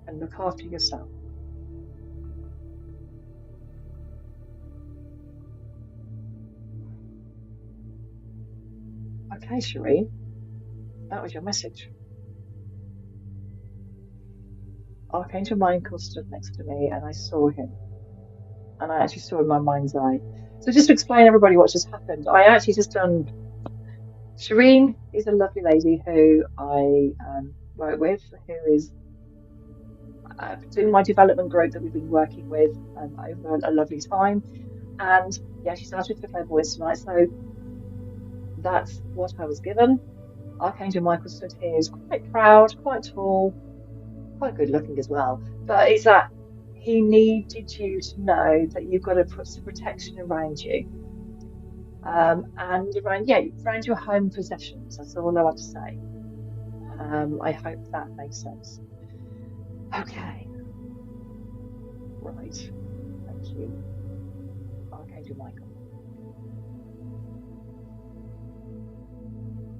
And look after yourself. Okay, Shireen, that was your message. Archangel Michael stood next to me and I saw him. And I actually saw in my mind's eye. So just to explain everybody what just happened, I actually just done. Shireen is a lovely lady who I work with, who is doing my development group that we've been working with over a lovely time. And yeah, she started for clairvoyance tonight, so that's what I was given. Archangel Michael stood here is quite proud, quite tall, quite good looking as well. But it's that he needed you to know that you've got to put some protection around you. And around your home possessions. That's all I want to say. I hope that makes sense. Okay, right. Thank you, Archangel Michael.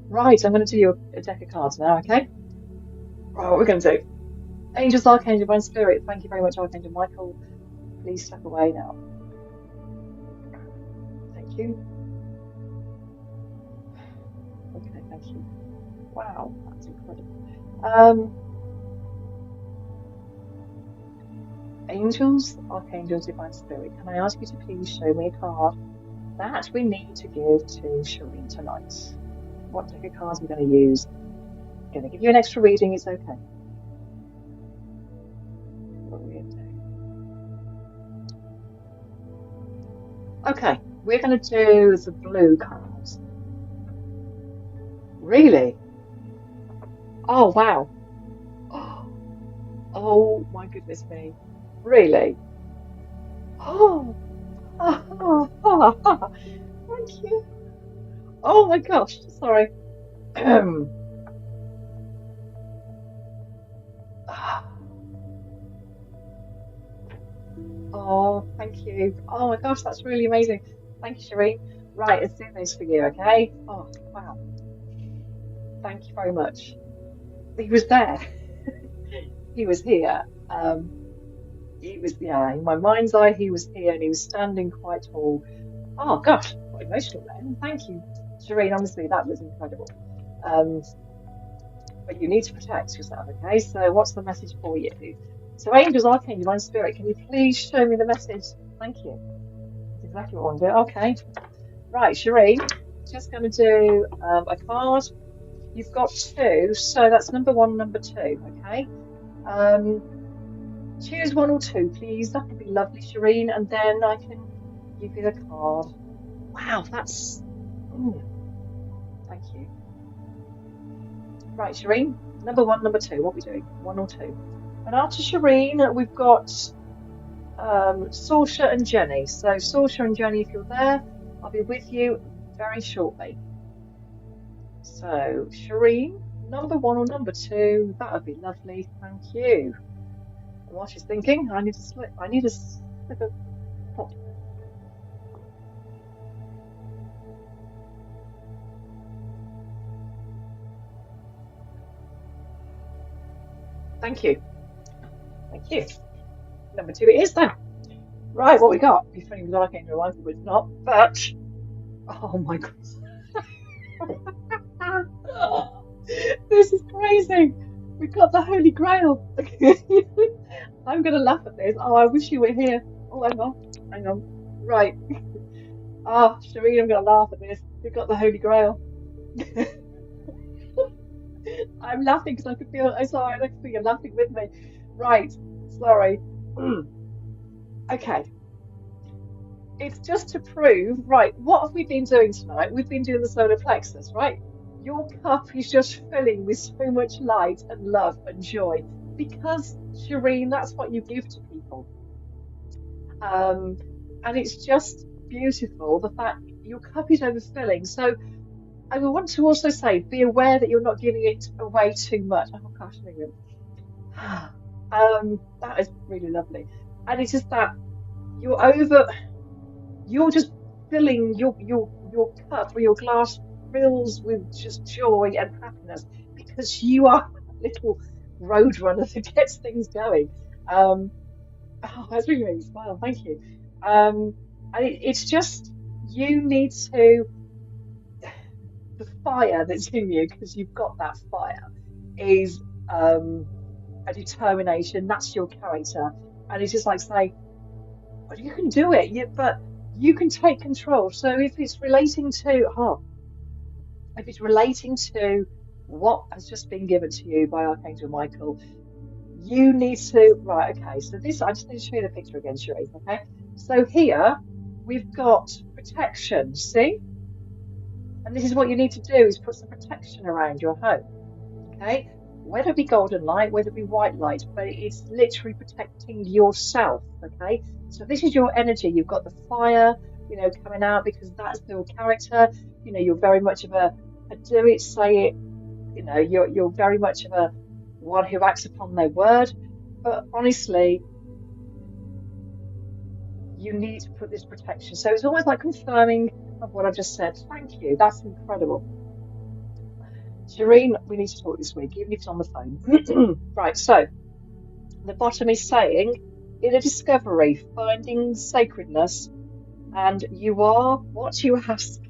Right, I'm going to do you a deck of cards now, okay? Right, what we're going to do. Angels, Archangel, Divine Spirit, thank you very much, Archangel Michael. Please step away now. Thank you. Okay, thank you. Wow, that's incredible. Angels, Archangels, Divine Spirit, can I ask you to please show me a card that we need to give to Shireen tonight? What deck of cards we're going to use? I'm going to give you an extra reading, it's okay. What are we going to do? Okay, we're going to do the blue cards. Really? Oh, wow. Oh, my goodness me. Really? Oh, thank you. Oh my gosh, sorry. Oh, thank you. Oh my gosh, that's really amazing. Thank you, Shireen. Right, let's do this for you, okay? Oh, wow. Thank you very much. He was there. He was here. He was, yeah, in my mind's eye, he was here and he was standing quite tall. Oh gosh, quite emotional then. Thank you, Shireen. Honestly, that was incredible. Um, but you need to protect yourself, okay? So, what's the message for you? So, angels, archangels, divine spirit, can you please show me the message? Thank you. That's exactly what I want to do. Okay, right, Shireen. Just going to do a card. You've got two, so that's number one, number two. Okay. Um, choose one or two, please. That would be lovely, Shireen, and then I can give you the card. Wow, that's. Mm, thank you. Right, Shireen. Number one, number two. What are we doing? One or two? And after Shireen, we've got Saoirse and Jenny. So, Saoirse and Jenny, if you're there, I'll be with you very shortly. So, Shireen, number one or number two? That would be lovely. Thank you. And while she's thinking, I need to slip. I need a slip of pop. Thank you. Thank you. Number two it is then. Right, what we got? It'd be funny because I came to realize it, it's not. But oh my god, this is crazy. We've got the Holy Grail. I'm gonna laugh at this. Oh, I wish you were here. Oh, hang on, hang on. Right. Ah, Shareen, I'm gonna laugh at this. We've got the Holy Grail. I'm laughing because I can feel. I'm sorry, I can feel you're laughing with me. Right. Sorry. Okay. It's just to prove, right, what have we been doing tonight? We've been doing the solar plexus, right? Your cup is just filling with so much light and love and joy because, Shireen, that's what you give to people. Um, and it's just beautiful the fact your cup is overfilling. So I want to also say, be aware that you're not giving it away too much. Oh gosh, hang on. That is really lovely. And it's just that you're over. You're just filling your cup or your glass fills with just joy and happiness because you are a little road runner that gets things going. Um, oh, that's really made me smile. Thank you. And it's just you need to the fire that's in you because you've got that fire is a determination. That's your character, and it's just like say, well, you can do it. But you can take control. So if it's relating to what has just been given to you by Archangel Michael, you need to, right, okay, so this, I just need to show you the picture again, Sheree, okay? So here we've got protection, see? And this is what you need to do is put some protection around your home, okay? Whether it be golden light, whether it be white light, but it's literally protecting yourself, okay? So this is your energy. You've got the fire, coming out because that's your character. You're very much of a do it, say it. You're very much of a one who acts upon their word. But honestly, you need to put this protection. So it's almost like confirming of what I've just said. Thank you. That's incredible. Shireen, we need to talk this week, even if it's on the phone. Right, so the bottom is saying, inner discovery, finding sacredness, and you are what you ask.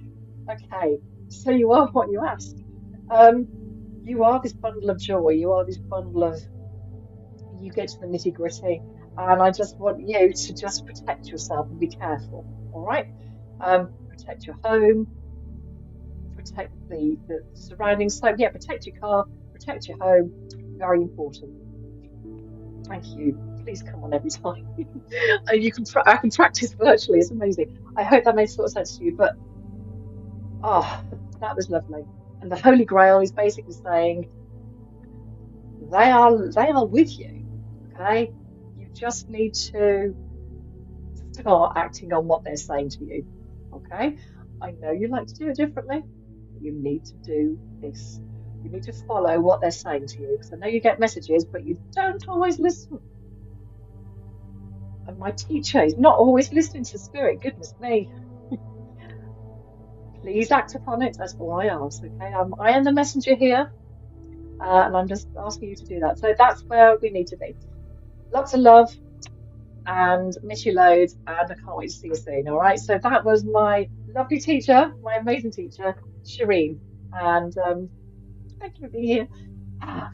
Okay, so you are what you ask. Um, you are this bundle of joy. You are this bundle of, you get to the nitty-gritty, and I just want you to just protect yourself and be careful. All right? Protect your home, protect the surroundings. So yeah, protect your car, protect your home. Very important. Thank you. Please come on every time. I can practice virtually. It's amazing. I hope that made sort of sense to you. But oh, that was lovely. And the Holy Grail is basically saying they are with you. Okay, you just need to start acting on what they're saying to you. Okay, I know you like to do it differently. But you need to do this. You need to follow what they're saying to you because I know you get messages, but you don't always listen. And my teacher is not always listening to spirit. Goodness me. Please act upon it. That's all I ask. Okay. I am the messenger here, and I'm just asking you to do that. So that's where we need to be. Lots of love and miss you loads, and I can't wait to see you soon. All right. So that was my lovely teacher, my amazing teacher, Shireen. And thank you for being here.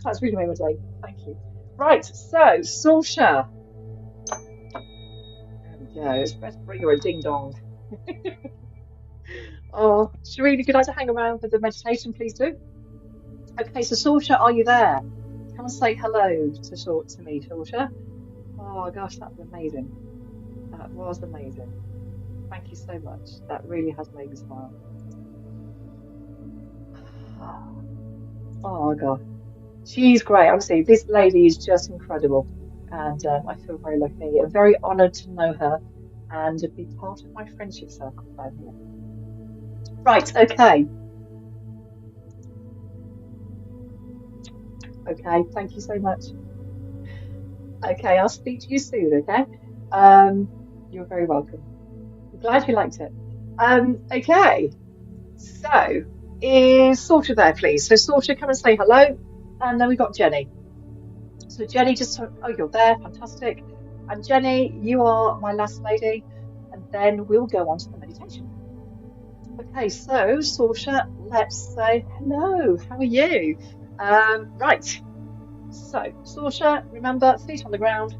That's really made my day. Thank you. Right. So, Saoirse. There we go. Let's bring her a ding dong. Oh, Shireen, if you'd like to hang around for the meditation, please do. Okay, so Saoirse, are you there? Come and say hello to me, Saoirse. Oh gosh, that was amazing. That was amazing. Thank you so much. That really has made me smile. Oh God, she's great. Honestly, this lady is just incredible, and I feel very lucky and very honoured to know her and to be part of my friendship circle down here. Right, okay. Okay, thank you so much. Okay, I'll speak to you soon, okay? You're very welcome. I'm glad you liked it. Okay, so is Saoirse there, please? So Saoirse, come and say hello. And then we got Jenny. So Jenny just, oh, you're there, fantastic. And Jenny, you are my last lady, and then we'll go on to the meditation. Okay, so Saoirse, let's say hello. How are you? Right. So Saoirse, remember, feet on the ground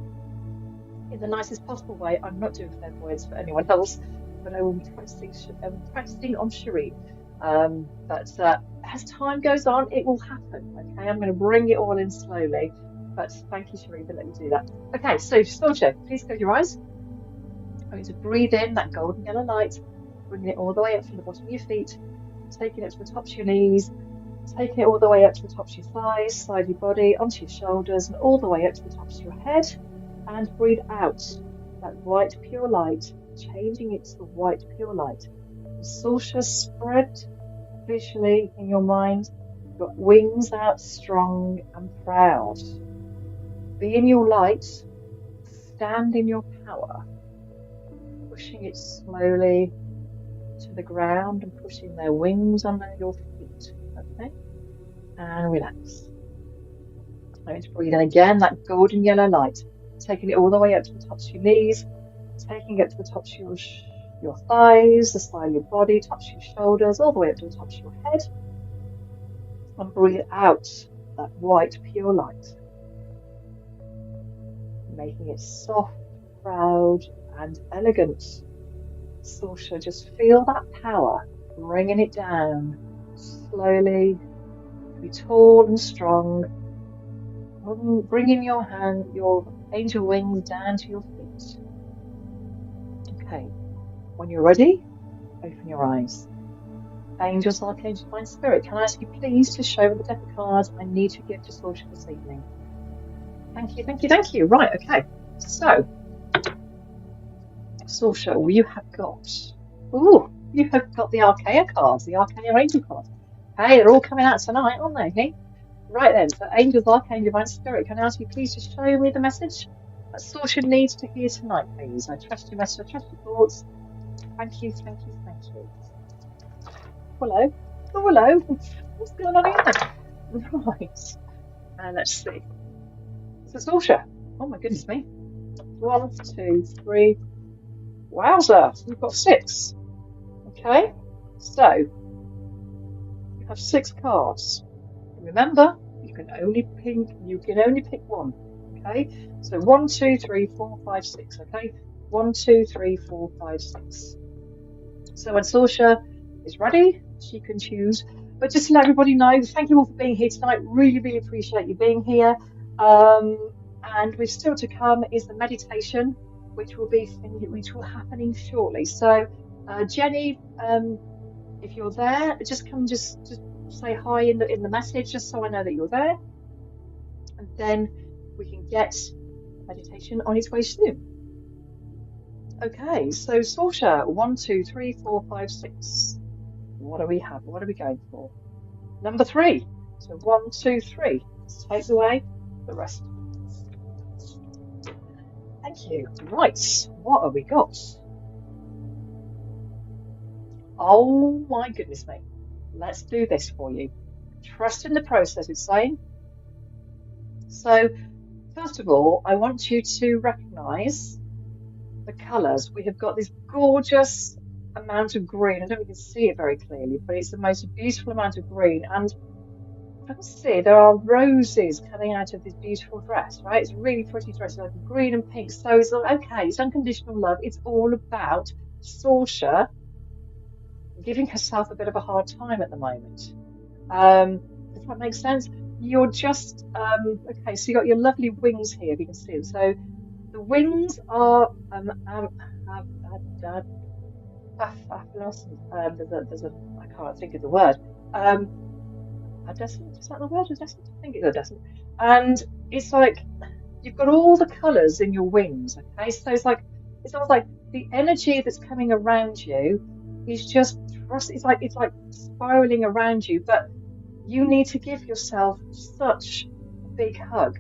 in the nicest possible way. I'm not doing clairvoyance for anyone else, but I will be practicing on Shireen. But as time goes on, it will happen. Okay, I'm going to bring it all in slowly. But thank you, Shireen, for letting me do that. Okay, so Saoirse, please close your eyes. I'm going to breathe in that golden yellow light, bringing it all the way up from the bottom of your feet, taking it to the tops of your knees, taking it all the way up to the tops of your thighs, side of your body, onto your shoulders, and all the way up to the tops of your head. And breathe out that white pure light, changing it to the white pure light. Saoirse, spread visually in your mind, your wings out strong and proud. Be in your light, stand in your power, pushing it slowly to the ground and pushing their wings under your feet. Okay? And relax. I'm going to breathe in again, that golden yellow light, taking it all the way up to the tops of your knees, taking it to the tops of your thighs, the side of your body, tops of your shoulders, all the way up to the tops of your head. And breathe out that white pure light, making it soft, proud, and elegant. Saoirse, just feel that power, bringing it down slowly, be tall and strong, bringing your angel wings down to your feet. Okay, when you're ready, open your eyes. Angels, Archangels, Divine Spirit, can I ask you please to show me the deck of cards I need to give to Saoirse this evening? Thank you, thank you, thank you. Right, okay. So, Saoirse, you have got the Archaea cards, the Archaea Angel cards. Hey, they're all coming out tonight, aren't they? Hey? Right then, so Angels, Archangels, Divine Spirit, can I ask you please to show me the message that Saoirse needs to hear tonight, please? I trust your message, I trust your thoughts. Thank you, thank you, thank you. Hello. Oh, hello. What's going on here? Right. And let's see. So Saoirse. Oh my goodness me. 1, 2, 3. Wowza. We've got 6. Okay. So you have 6 cards. Remember, you can only pick one. Okay. So 1, 2, 3, 4, 5, 6. Okay. 1, 2, 3, 4, 5, 6. So when Saoirse is ready, she can choose. But just to let everybody know, thank you all for being here tonight. Really, really appreciate you being here. And we've still to come is the meditation, which will happening shortly. So, Jenny, if you're there, just say hi in the message, just so I know that you're there, and then we can get meditation on its way soon. Okay, so Saoirse, 1, 2, 3, 4, 5, 6. What do we have? What are we going for? Number 3. So 1, 2, 3. Let's take away the rest. Thank you. Right, what have we got? Oh my goodness me. Let's do this for you. Trust in the process, it's saying. So, first of all, I want you to recognize the colours. We have got this gorgeous amount of green. I don't know if you can see it very clearly, but it's the most beautiful amount of green. And I can see there are roses coming out of this beautiful dress, right? It's a really pretty dress, like green and pink. So it's like, okay, it's unconditional love. It's all about Saoirse giving herself a bit of a hard time at the moment. Does that make sense? You're just okay. So you got your lovely wings here, if you can see them. So the wings are fluorescent. There's a I can't think of the word. Um, Iridescent, is that the word? Iridescent? I think it's iridescent. And it's like you've got all the colours in your wings. Okay, so it's almost like the energy that's coming around you is just trust. It's like spiraling around you, but you need to give yourself such a big hug.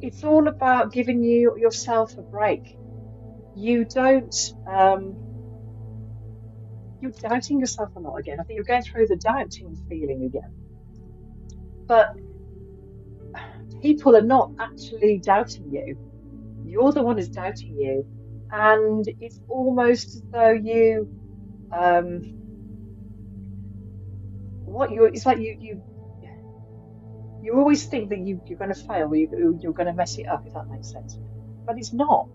It's all about giving yourself a break. You don't you're doubting yourself a lot again. I think you're going through the doubting feeling again. But people are not actually doubting you. You're the one who's doubting you. And it's almost as though um it's like you always think that you're going to fail, or you're going to mess it up, if that makes sense. But it's not.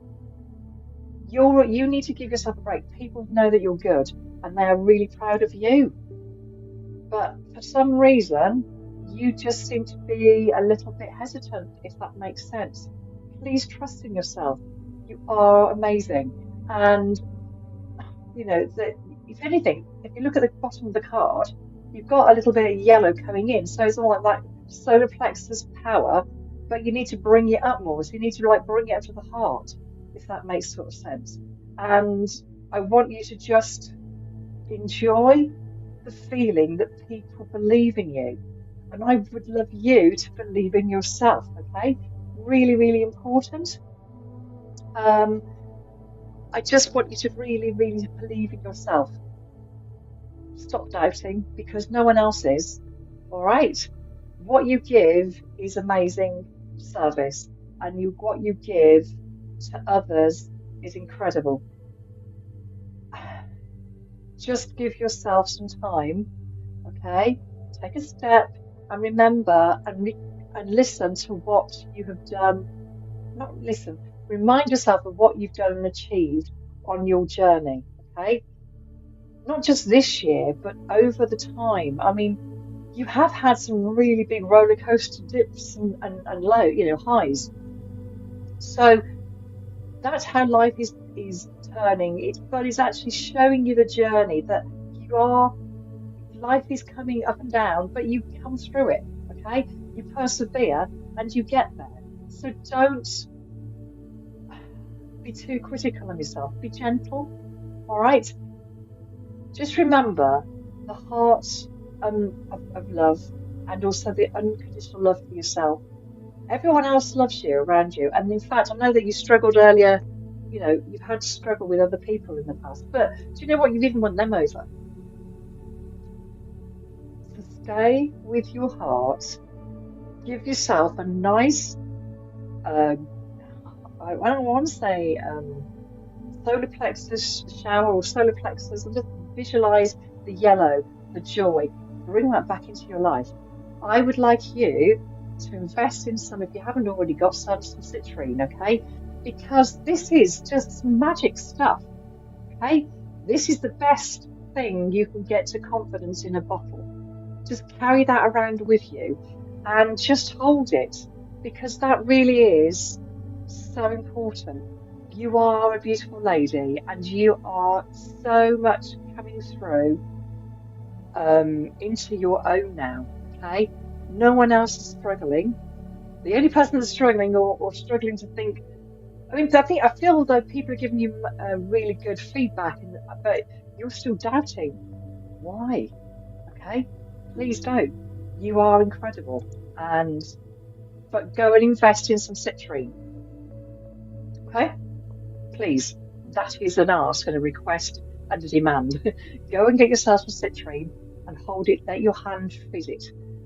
You need to give yourself a break. People know that you're good, and they are really proud of you. But for some reason, you just seem to be a little bit hesitant, if that makes sense. Please trust in yourself. You are amazing. And, if anything, if you look at the bottom of the card, you've got a little bit of yellow coming in. So it's all like solar plexus power, but you need to bring it up more. So you need to like bring it up to the heart, if that makes sort of sense. And I want you to just enjoy the feeling that people believe in you. And I would love you to believe in yourself, okay? Really, really important. Um, I just want you to really, really believe in yourself. Stop doubting because no one else is. All right? What you give is amazing service, and what you give to others is incredible. Just give yourself some time, okay? Take a step and remember and listen to what you have done. Not listen, remind yourself of what you've done and achieved on your journey, okay? Not just this year, but over the time. I mean, you have had some really big roller coaster dips and low, highs. So that's how life is turning. But it's actually showing you the journey that you are. Life is coming up and down, but you come through it. Okay, you persevere and you get there. So don't be too critical of yourself. Be gentle. All right. Just remember the heart of love and also the unconditional love for yourself. Everyone else loves you around you. And in fact, I know that you struggled earlier, you've had to struggle with other people in the past. But do you know what? You didn't want them over. So stay with your heart. Give yourself a nice, I don't want to say solar plexus shower or solar plexus. Just visualize the yellow, the joy. Bring that back into your life. I would like you to invest in some, if you haven't already got some citrine, okay? Because this is just some magic stuff, okay? This is the best thing you can get to confidence in a bottle. Just carry that around with you and just hold it because that really is so important. You are a beautiful lady and you are so much coming through into your own now, okay? No one else is struggling. The only person that's struggling or struggling to think, I feel though people are giving you really good feedback, but you're still doubting. Why? Okay, please don't. You are incredible, but go and invest in some citrine. Okay. please, that is an ask and a request and a demand. Go and get yourself some citrine and hold it. Let your hand fizz it.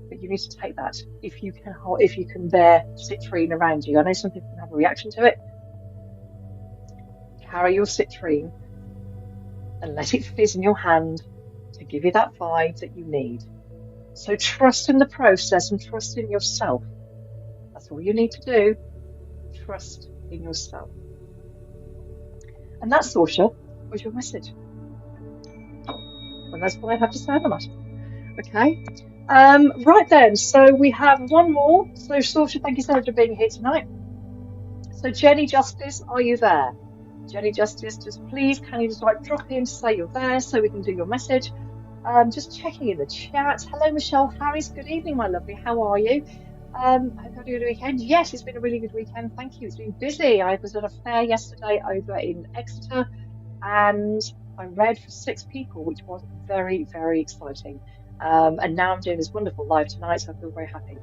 But you need to take that if you can hold, if you can bear citrine around you. I know some people can have a reaction to it. Carry your citrine and let it fizz in your hand to give you that vibe that you need. So trust in the process and trust in yourself. That's all you need to do. Trust in yourself. And that, Sorsha, was your message. And that's what I have to say on the matter. Okay. Right then, so we have one more. So Sorsha, thank you so much for being here tonight. So Jenny Justice, are you there? Jenny Justice, just please, can you just drop in to say you're there so we can do your message? Just checking in the chat. Hello, Michelle Harris. Good evening, my lovely. How are you? Hope you had a good weekend. Yes, it's been a really good weekend. Thank you. It's been busy. I was at a fair yesterday over in Exeter, and I read for 6 people, which was very, very exciting. And now I'm doing this wonderful live tonight, so I feel very happy.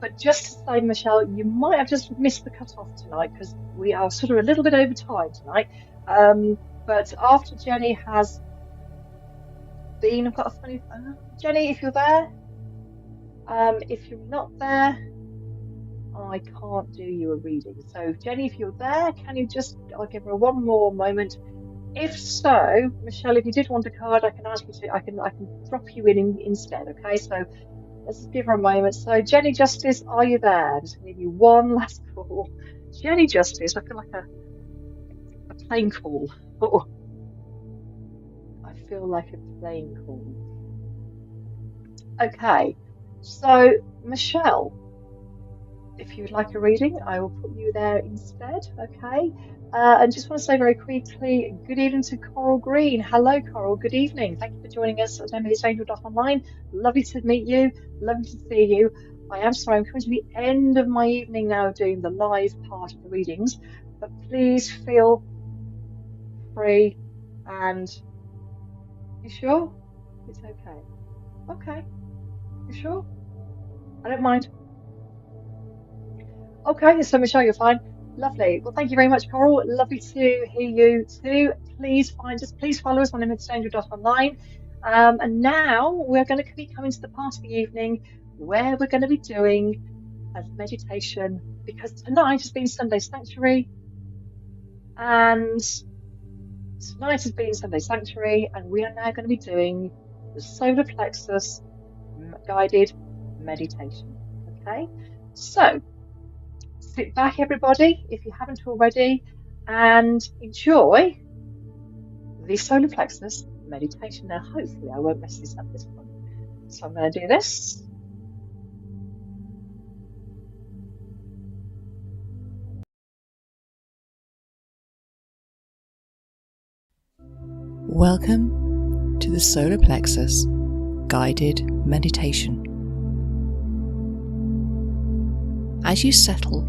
But just to say, Michelle, you might have just missed the cut-off tonight because we are sort of a little bit over time tonight. But after Jenny has been, I've got a funny Jenny, if you're there. If you're not there, I can't do you a reading. So Jenny, if you're there, can you just, I'll give her one more moment. If so, Michelle, if you did want a card, I can ask you to, I can drop you in instead, okay? So let's just give her a moment. So Jenny Justice, are you there? I'm just gonna give you one last call. Jenny Justice, I feel like a plane call. Oh, I feel like a plane call. Okay, so Michelle, if you'd like a reading, I will put you there instead, okay? And just want to say very quickly, good evening to Coral Green. Hello, Coral, good evening. Thank you for joining us at amethystangel.online. Lovely to meet you, lovely to see you. I am sorry, I'm coming to the end of my evening now doing the live part of the readings, but please feel free and you sure? It's okay. Okay, you sure? I don't mind. Okay, so Michelle, you're fine. Lovely. Well, thank you very much, Coral. Lovely to hear you too. Please follow us on amethystanger.online. And now we're going to be coming to the part of the evening where we're going to be doing a meditation because tonight has been Sunday Sanctuary and we are now going to be doing the solar plexus guided meditation. Okay, so sit back, everybody, if you haven't already, and enjoy the solar plexus meditation. Now, hopefully, I won't mess this up this time. So I'm going to do this. Welcome to the solar plexus guided meditation. As you settle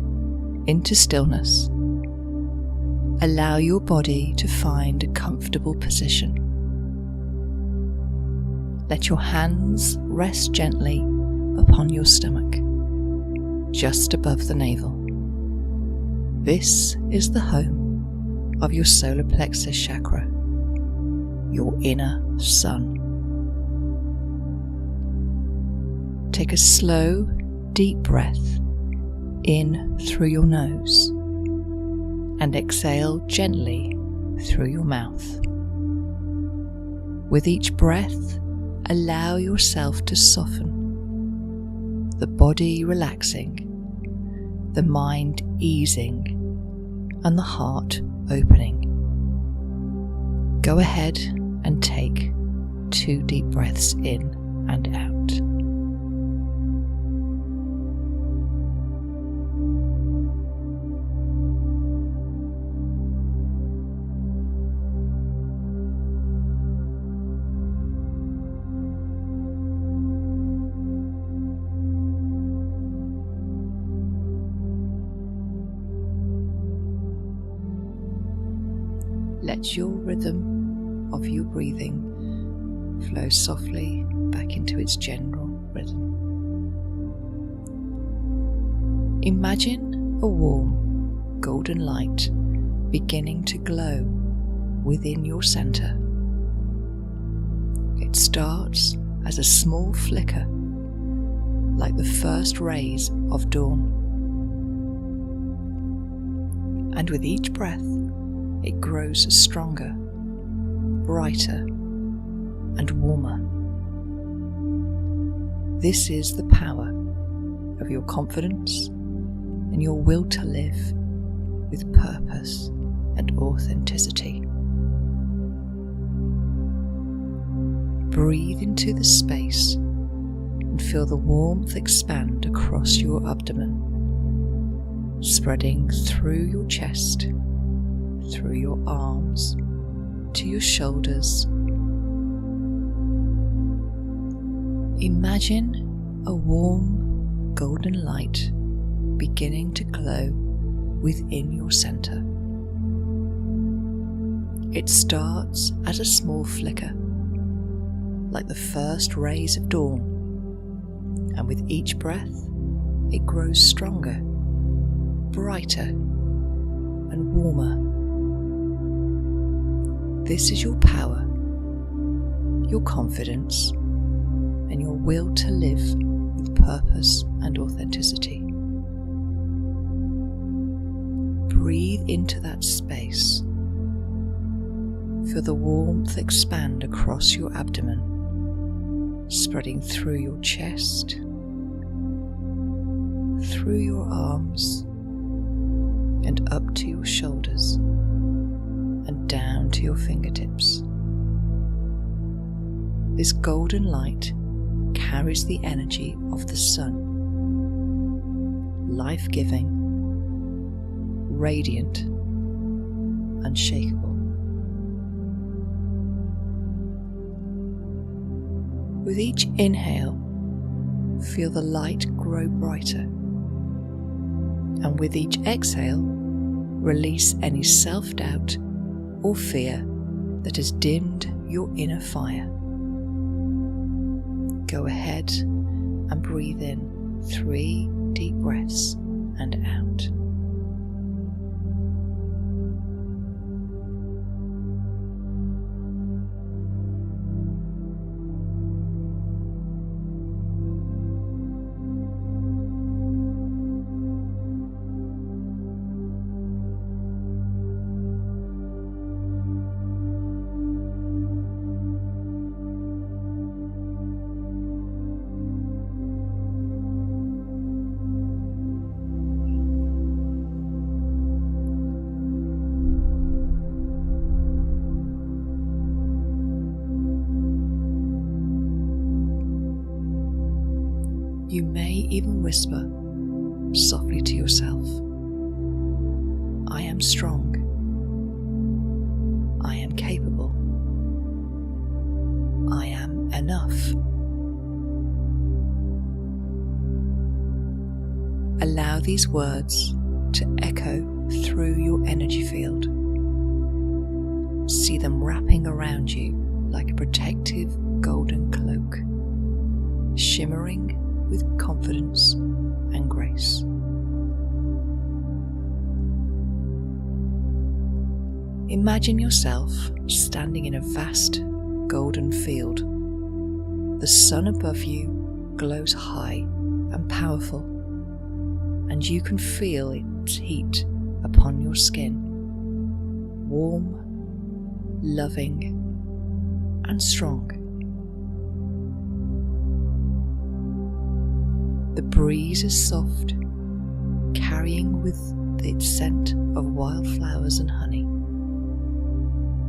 into stillness, allow your body to find a comfortable position. Let your hands rest gently upon your stomach, just above the navel. This is the home of your solar plexus chakra, your inner sun. Take a slow, deep breath in through your nose and exhale gently through your mouth. With each breath, allow yourself to soften, the body relaxing, the mind easing, and the heart opening. Go ahead and take 2 deep breaths in and out. Let your rhythm of your breathing flow softly back into its general rhythm. Imagine a warm golden light beginning to glow within your center. It starts as a small flicker, like the first rays of dawn. And with each breath, it grows stronger, brighter, and warmer. This is the power of your confidence and your will to live with purpose and authenticity. Breathe into the space and feel the warmth expand across your abdomen, spreading through your chest, through your arms, to your shoulders. Imagine a warm golden light beginning to glow within your center. It starts as a small flicker, like the first rays of dawn, and with each breath, it grows stronger, brighter, and warmer. This is your power, your confidence, and your will to live with purpose and authenticity. Breathe into that space. Feel the warmth expand across your abdomen, spreading through your chest, through your arms, and up to your shoulders, and down to your fingertips. This golden light carries the energy of the sun, life-giving, radiant, unshakable. With each inhale, feel the light grow brighter, and with each exhale, release any self-doubt or fear that has dimmed your inner fire. Go ahead and breathe in 3 deep breaths and out. You may even whisper softly to yourself, I am strong. I am capable. I am enough. Allow these words to echo through your energy field. See them wrapping around you like a protective golden cloak, shimmering with confidence and grace. Imagine yourself standing in a vast golden field. The sun above you glows high and powerful, and you can feel its heat upon your skin, warm, loving, and strong. The breeze is soft, carrying with its scent of wildflowers and honey.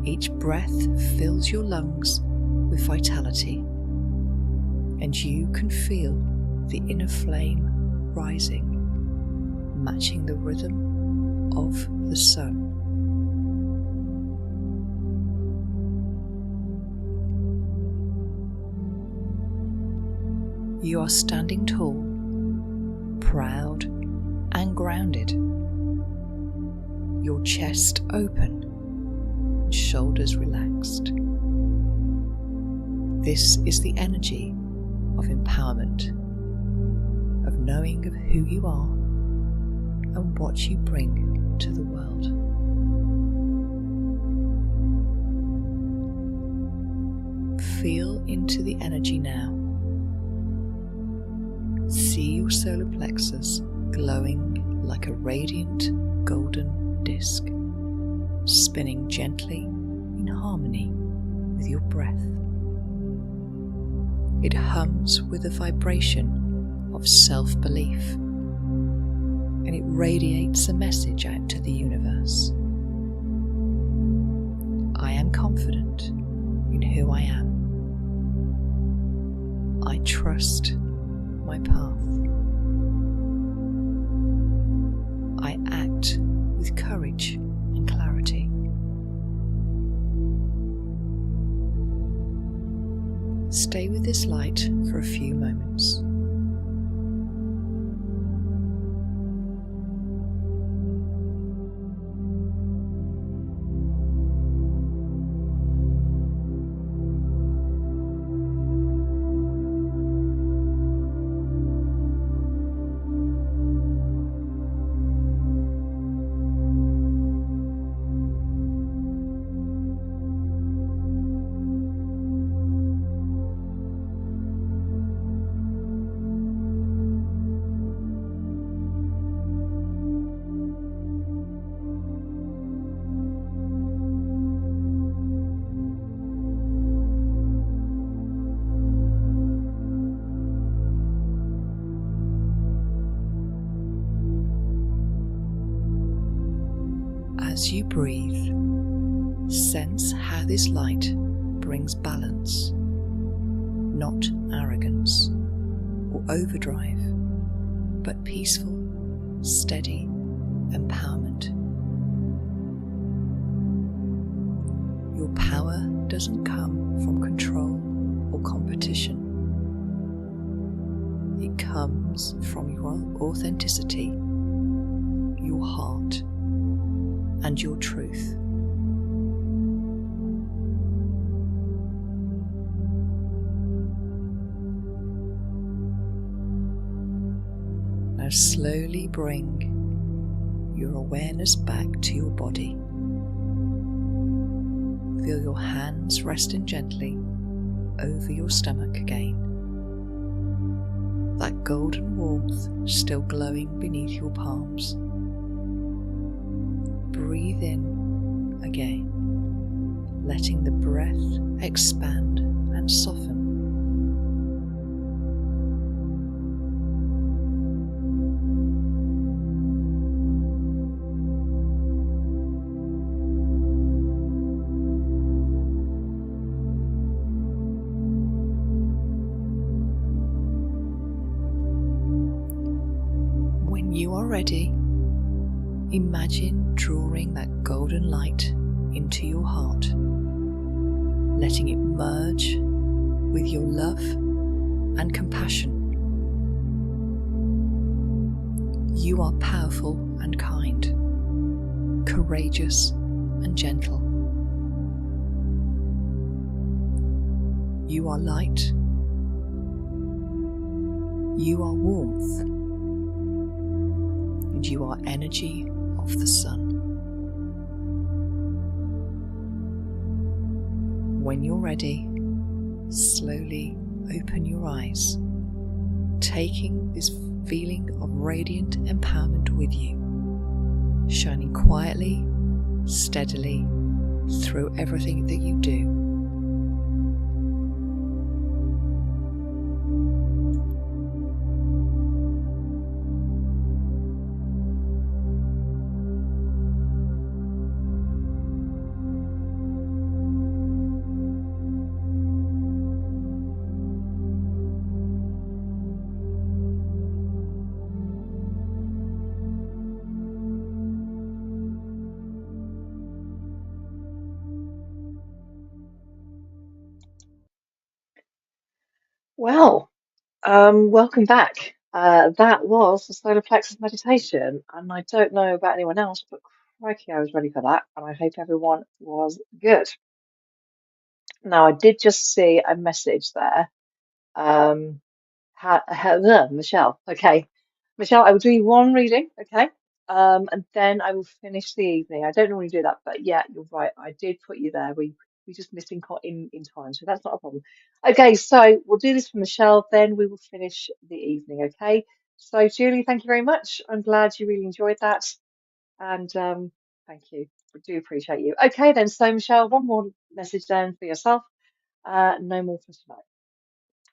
Each breath fills your lungs with vitality, and you can feel the inner flame rising, matching the rhythm of the sun. You are standing tall, proud and grounded, your chest open and shoulders relaxed. This is the energy of empowerment, of knowing of who you are and what you bring to the world. Feel into the energy now. See your solar plexus glowing like a radiant golden disc, spinning gently in harmony with your breath. It hums with a vibration of self-belief, and it radiates a message out to the universe. I am confident in who I am. I trust my path. I act with courage and clarity. Stay with this light for a few moments. As you breathe, sense how this light brings balance, not arrogance or overdrive, but peaceful, steady empowerment. Your power doesn't come from control or competition. It comes from your authenticity, your heart, and your truth. Now slowly bring your awareness back to your body. Feel your hands resting gently over your stomach again. That golden warmth still glowing beneath your palms. Breathe in again, letting the breath expand and soften. When you are ready, imagine drawing that golden light into your heart, letting it merge with your love and compassion. You are powerful and kind, courageous and gentle. You are light. You are warmth. And you are energy of the sun. When you're ready, slowly open your eyes, taking this feeling of radiant empowerment with you, shining quietly, steadily through everything that you do. Well, welcome back. That was the solar plexus meditation, and I don't know about anyone else, but crikey, I was ready for that, and I hope everyone was good. Now, I did just see a message there. Michelle. Okay, Michelle, I will do you one reading, okay? And then I will finish the evening. I don't normally do that, but yeah, you're right. I did put you there. We just missed in time, so that's not a problem. Okay, so we'll do this for Michelle, then we will finish the evening. Okay. So Julie, thank you very much. I'm glad you really enjoyed that, and thank you. I do appreciate you. Okay, then. So Michelle, one more message then for yourself. No more for tonight.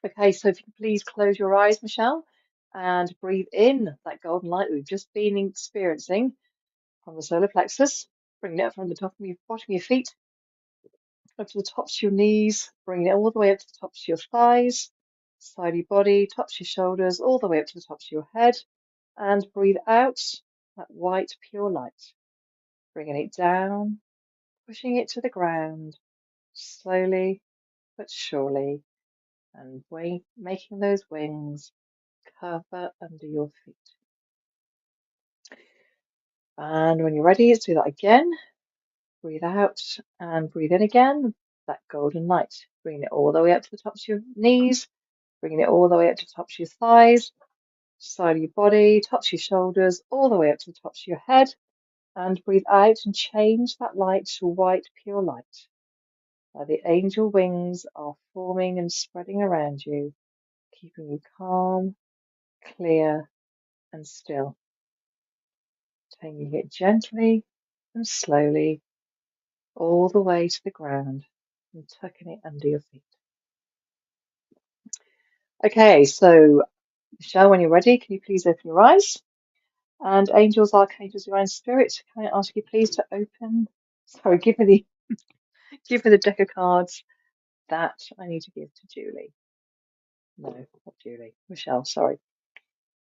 Okay, so if you could please close your eyes, Michelle, and breathe in that golden light we've just been experiencing from the solar plexus, bringing it up from the top of your bottom of your feet up to the tops of your knees, bringing it all the way up to the tops of your thighs, side of your body, tops of your shoulders, all the way up to the tops of your head, and breathe out that white, pure light, bringing it down, pushing it to the ground, slowly but surely, and making those wings cover under your feet. And when you're ready, let's do that again. Breathe out and breathe in again. That golden light, bringing it all the way up to the tops of your knees, bringing it all the way up to the tops of your thighs, side of your body, tops of your shoulders, all the way up to the tops of your head. And breathe out and change that light to white, pure light. The angel wings are forming and spreading around you, keeping you calm, clear, and still. Taking it gently and slowly all the way to the ground and tucking it under your feet. Okay, so Michelle, when you're ready, can you please open your eyes? And angels, archangels, divine spirits, can I ask you please to open? Sorry, give me the deck of cards that I need to give to Julie. No, not Julie. Michelle, sorry.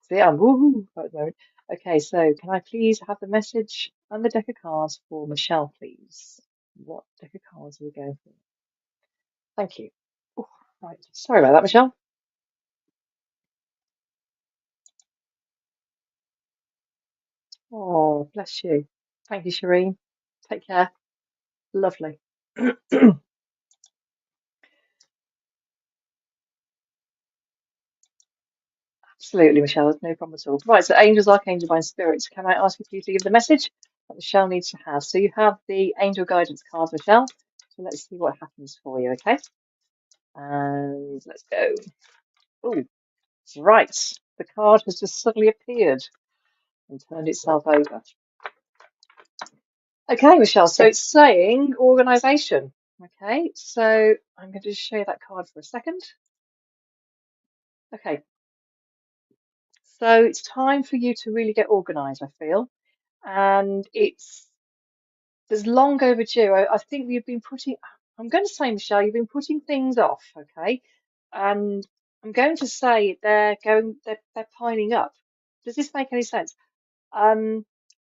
See, I'm woohoo at the moment. Okay, so can I please have the message and the deck of cards for Michelle, please? What deck of cards are we going for? Thank you. Oh, right, sorry about that, Michelle. Oh, bless you. Thank you, Shireen. Take care. Lovely. Absolutely, Michelle. No problem at all. Right, so angels, archangels, divine spirits, can I ask you please to give the message that Michelle needs to have? So you have the angel guidance card, Michelle. So let's see what happens for you, okay? And let's go. Oh, right. The card has just suddenly appeared and turned itself over. Okay, Michelle, so it's saying organization. Okay, so I'm going to just show you that card for a second. Okay, so it's time for you to really get organized, I feel. And there's long overdue. I think you've been I'm going to say, Michelle, you've been putting things off, okay? And I'm going to say they're piling up. Does this make any sense? Um,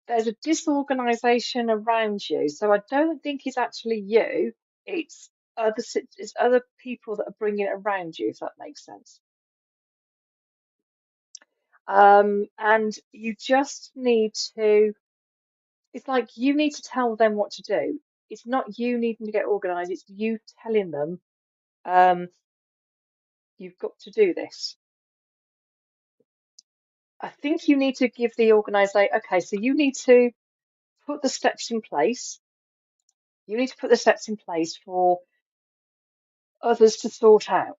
there's a disorganization around you, so I don't think it's actually you. It's it's other people that are bringing it around you, if that makes sense. And you just need to. It's like you need to tell them what to do. It's not you needing to get organized, it's you telling them, um, you've got to do this. I think you need to give the organization, okay, so you need to put the steps in place. You need to put the steps in place for others to sort out.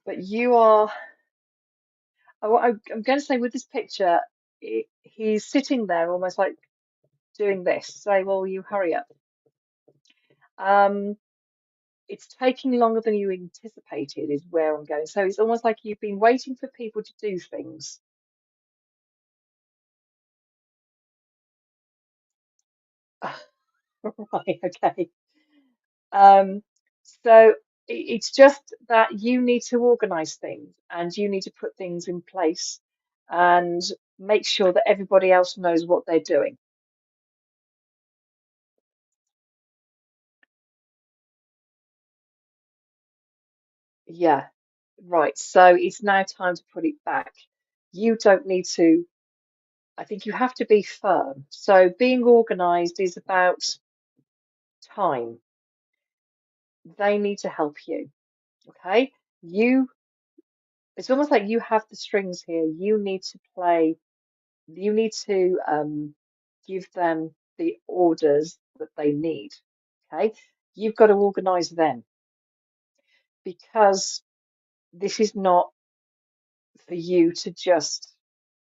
But you are, I'm going to say with this picture, he's sitting there almost like doing this. Say, well, you hurry up. Um, it's taking longer than you anticipated, is where I'm going. So it's almost like you've been waiting for people to do things. Right, okay. Um, so it's just that you need to organize things and you need to put things in place and make sure that everybody else knows what they're doing. Yeah, right. So it's now time to put it back. You don't need to, I think you have to be firm. So being organized is about time. They need to help you. Okay? You, it's almost like you have the strings here. You need to play, you need to give them the orders that they need. Okay, you've got to organize them because this is not for you to just,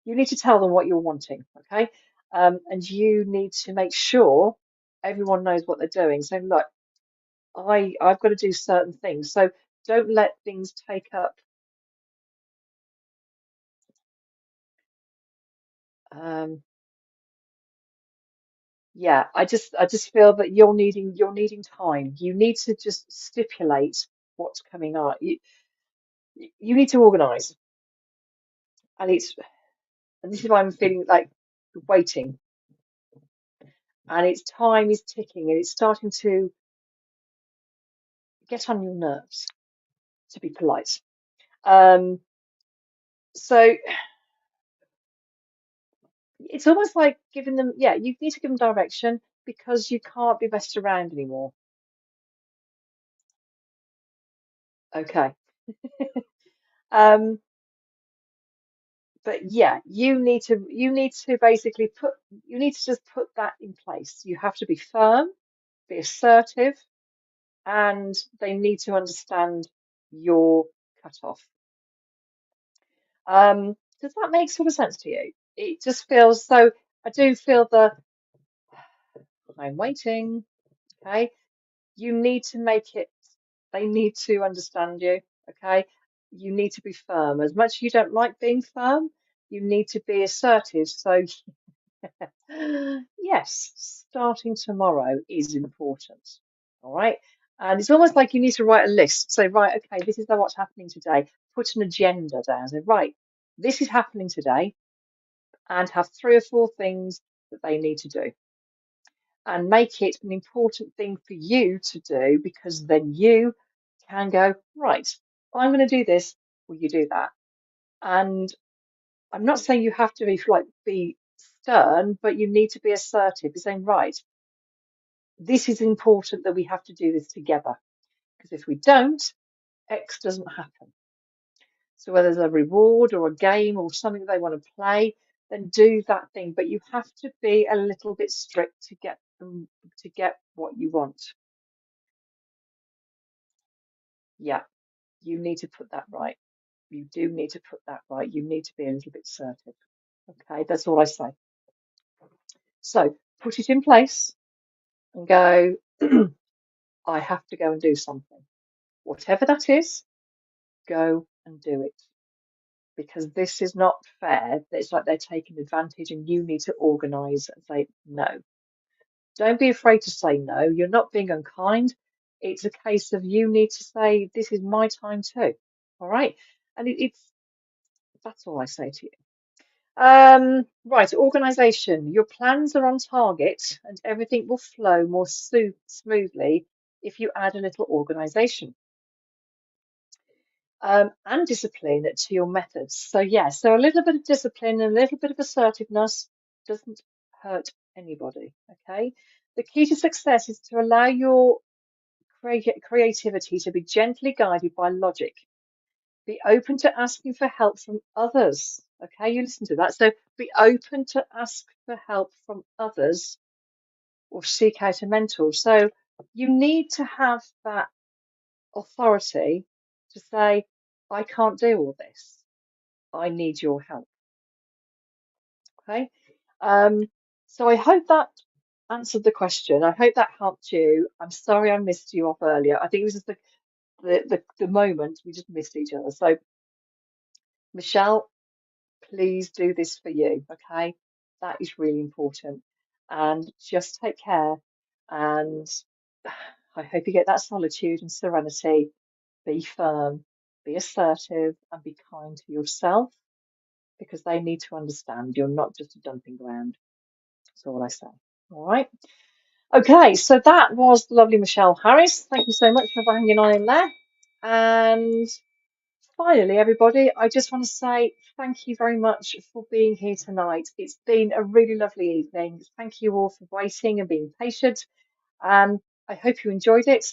you need to tell them what you're wanting, okay? And you need to make sure everyone knows what they're doing. So look, I've got to do certain things. So don't let things take up um yeah, I just feel that you're needing time. You need to just stipulate what's coming up. You need to organize. And this is why I'm feeling like waiting. And its time is ticking and it's starting to get on your nerves, to be polite. Um, so it's almost like giving them, yeah, you need to give them direction because you can't be messed around anymore. Okay. Um, but yeah, you need to basically you need to just put that in place. You have to be firm, be assertive, and they need to understand your cutoff. Does that make sort of sense to you? It just feels so. I do feel the I'm waiting. Okay. You need to make it, they need to understand you. Okay. You need to be firm. As much as you don't like being firm, you need to be assertive. So, yes, starting tomorrow is important. All right. And it's almost like you need to write a list. Say, right, okay, this is what's happening today. Put an agenda down. Say, right, this is happening today, and have 3 or 4 things that they need to do. And make it an important thing for you to do because then you can go, right, I'm going to do this. Will you do that? And I'm not saying you have to be stern, but you need to be assertive. You're saying, right, this is important that we have to do this together. Because if we don't, X doesn't happen. So whether there's a reward or a game or something they want to play, then do that thing. But you have to be a little bit strict to get them to get what you want. Yeah, you need to put that right. You do need to put that right. You need to be a little bit assertive. Okay, that's all I say. So put it in place and go, I have to go and do something. Whatever that is, go and do it. Because this is not fair. It's like they're taking advantage and you need to organise and say no. Don't be afraid to say no. You're not being unkind. It's a case of you need to say, this is my time too. All right. And that's all I say to you. Right, organisation. Your plans are on target and everything will flow more smoothly if you add a little organisation and discipline to your methods. So, yeah, so a little bit of discipline and a little bit of assertiveness doesn't hurt anybody. Okay. The key to success is to allow your creativity to be gently guided by logic. Be open to asking for help from others. Okay, you listen to that. So be open to ask for help from others or seek out a mentor. So you need to have that authority to say, I can't do all this. I need your help. Okay. Um, so I hope that answered the question. I hope that helped you. I'm sorry I missed you off earlier. I think it was just the moment we just missed each other. So Michelle, please do this for you, okay? That is really important. And just take care. And I hope you get that solitude and serenity. Be firm, be assertive, and be kind to yourself because they need to understand you're not just a dumping ground. That's all I say. All right. Okay, so that was the lovely Michelle Harris. Thank you so much for hanging on in there. And finally, everybody, I just want to say thank you very much for being here tonight. It's been a really lovely evening. Thank you all for waiting and being patient. I hope you enjoyed it.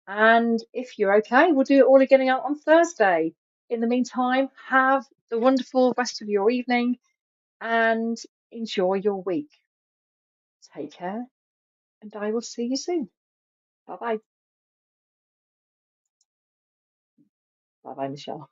And if you're okay, we'll do it all again out on Thursday. In the meantime, have the wonderful rest of your evening and enjoy your week. Take care, and I will see you soon. Bye bye. Bye bye, Michelle.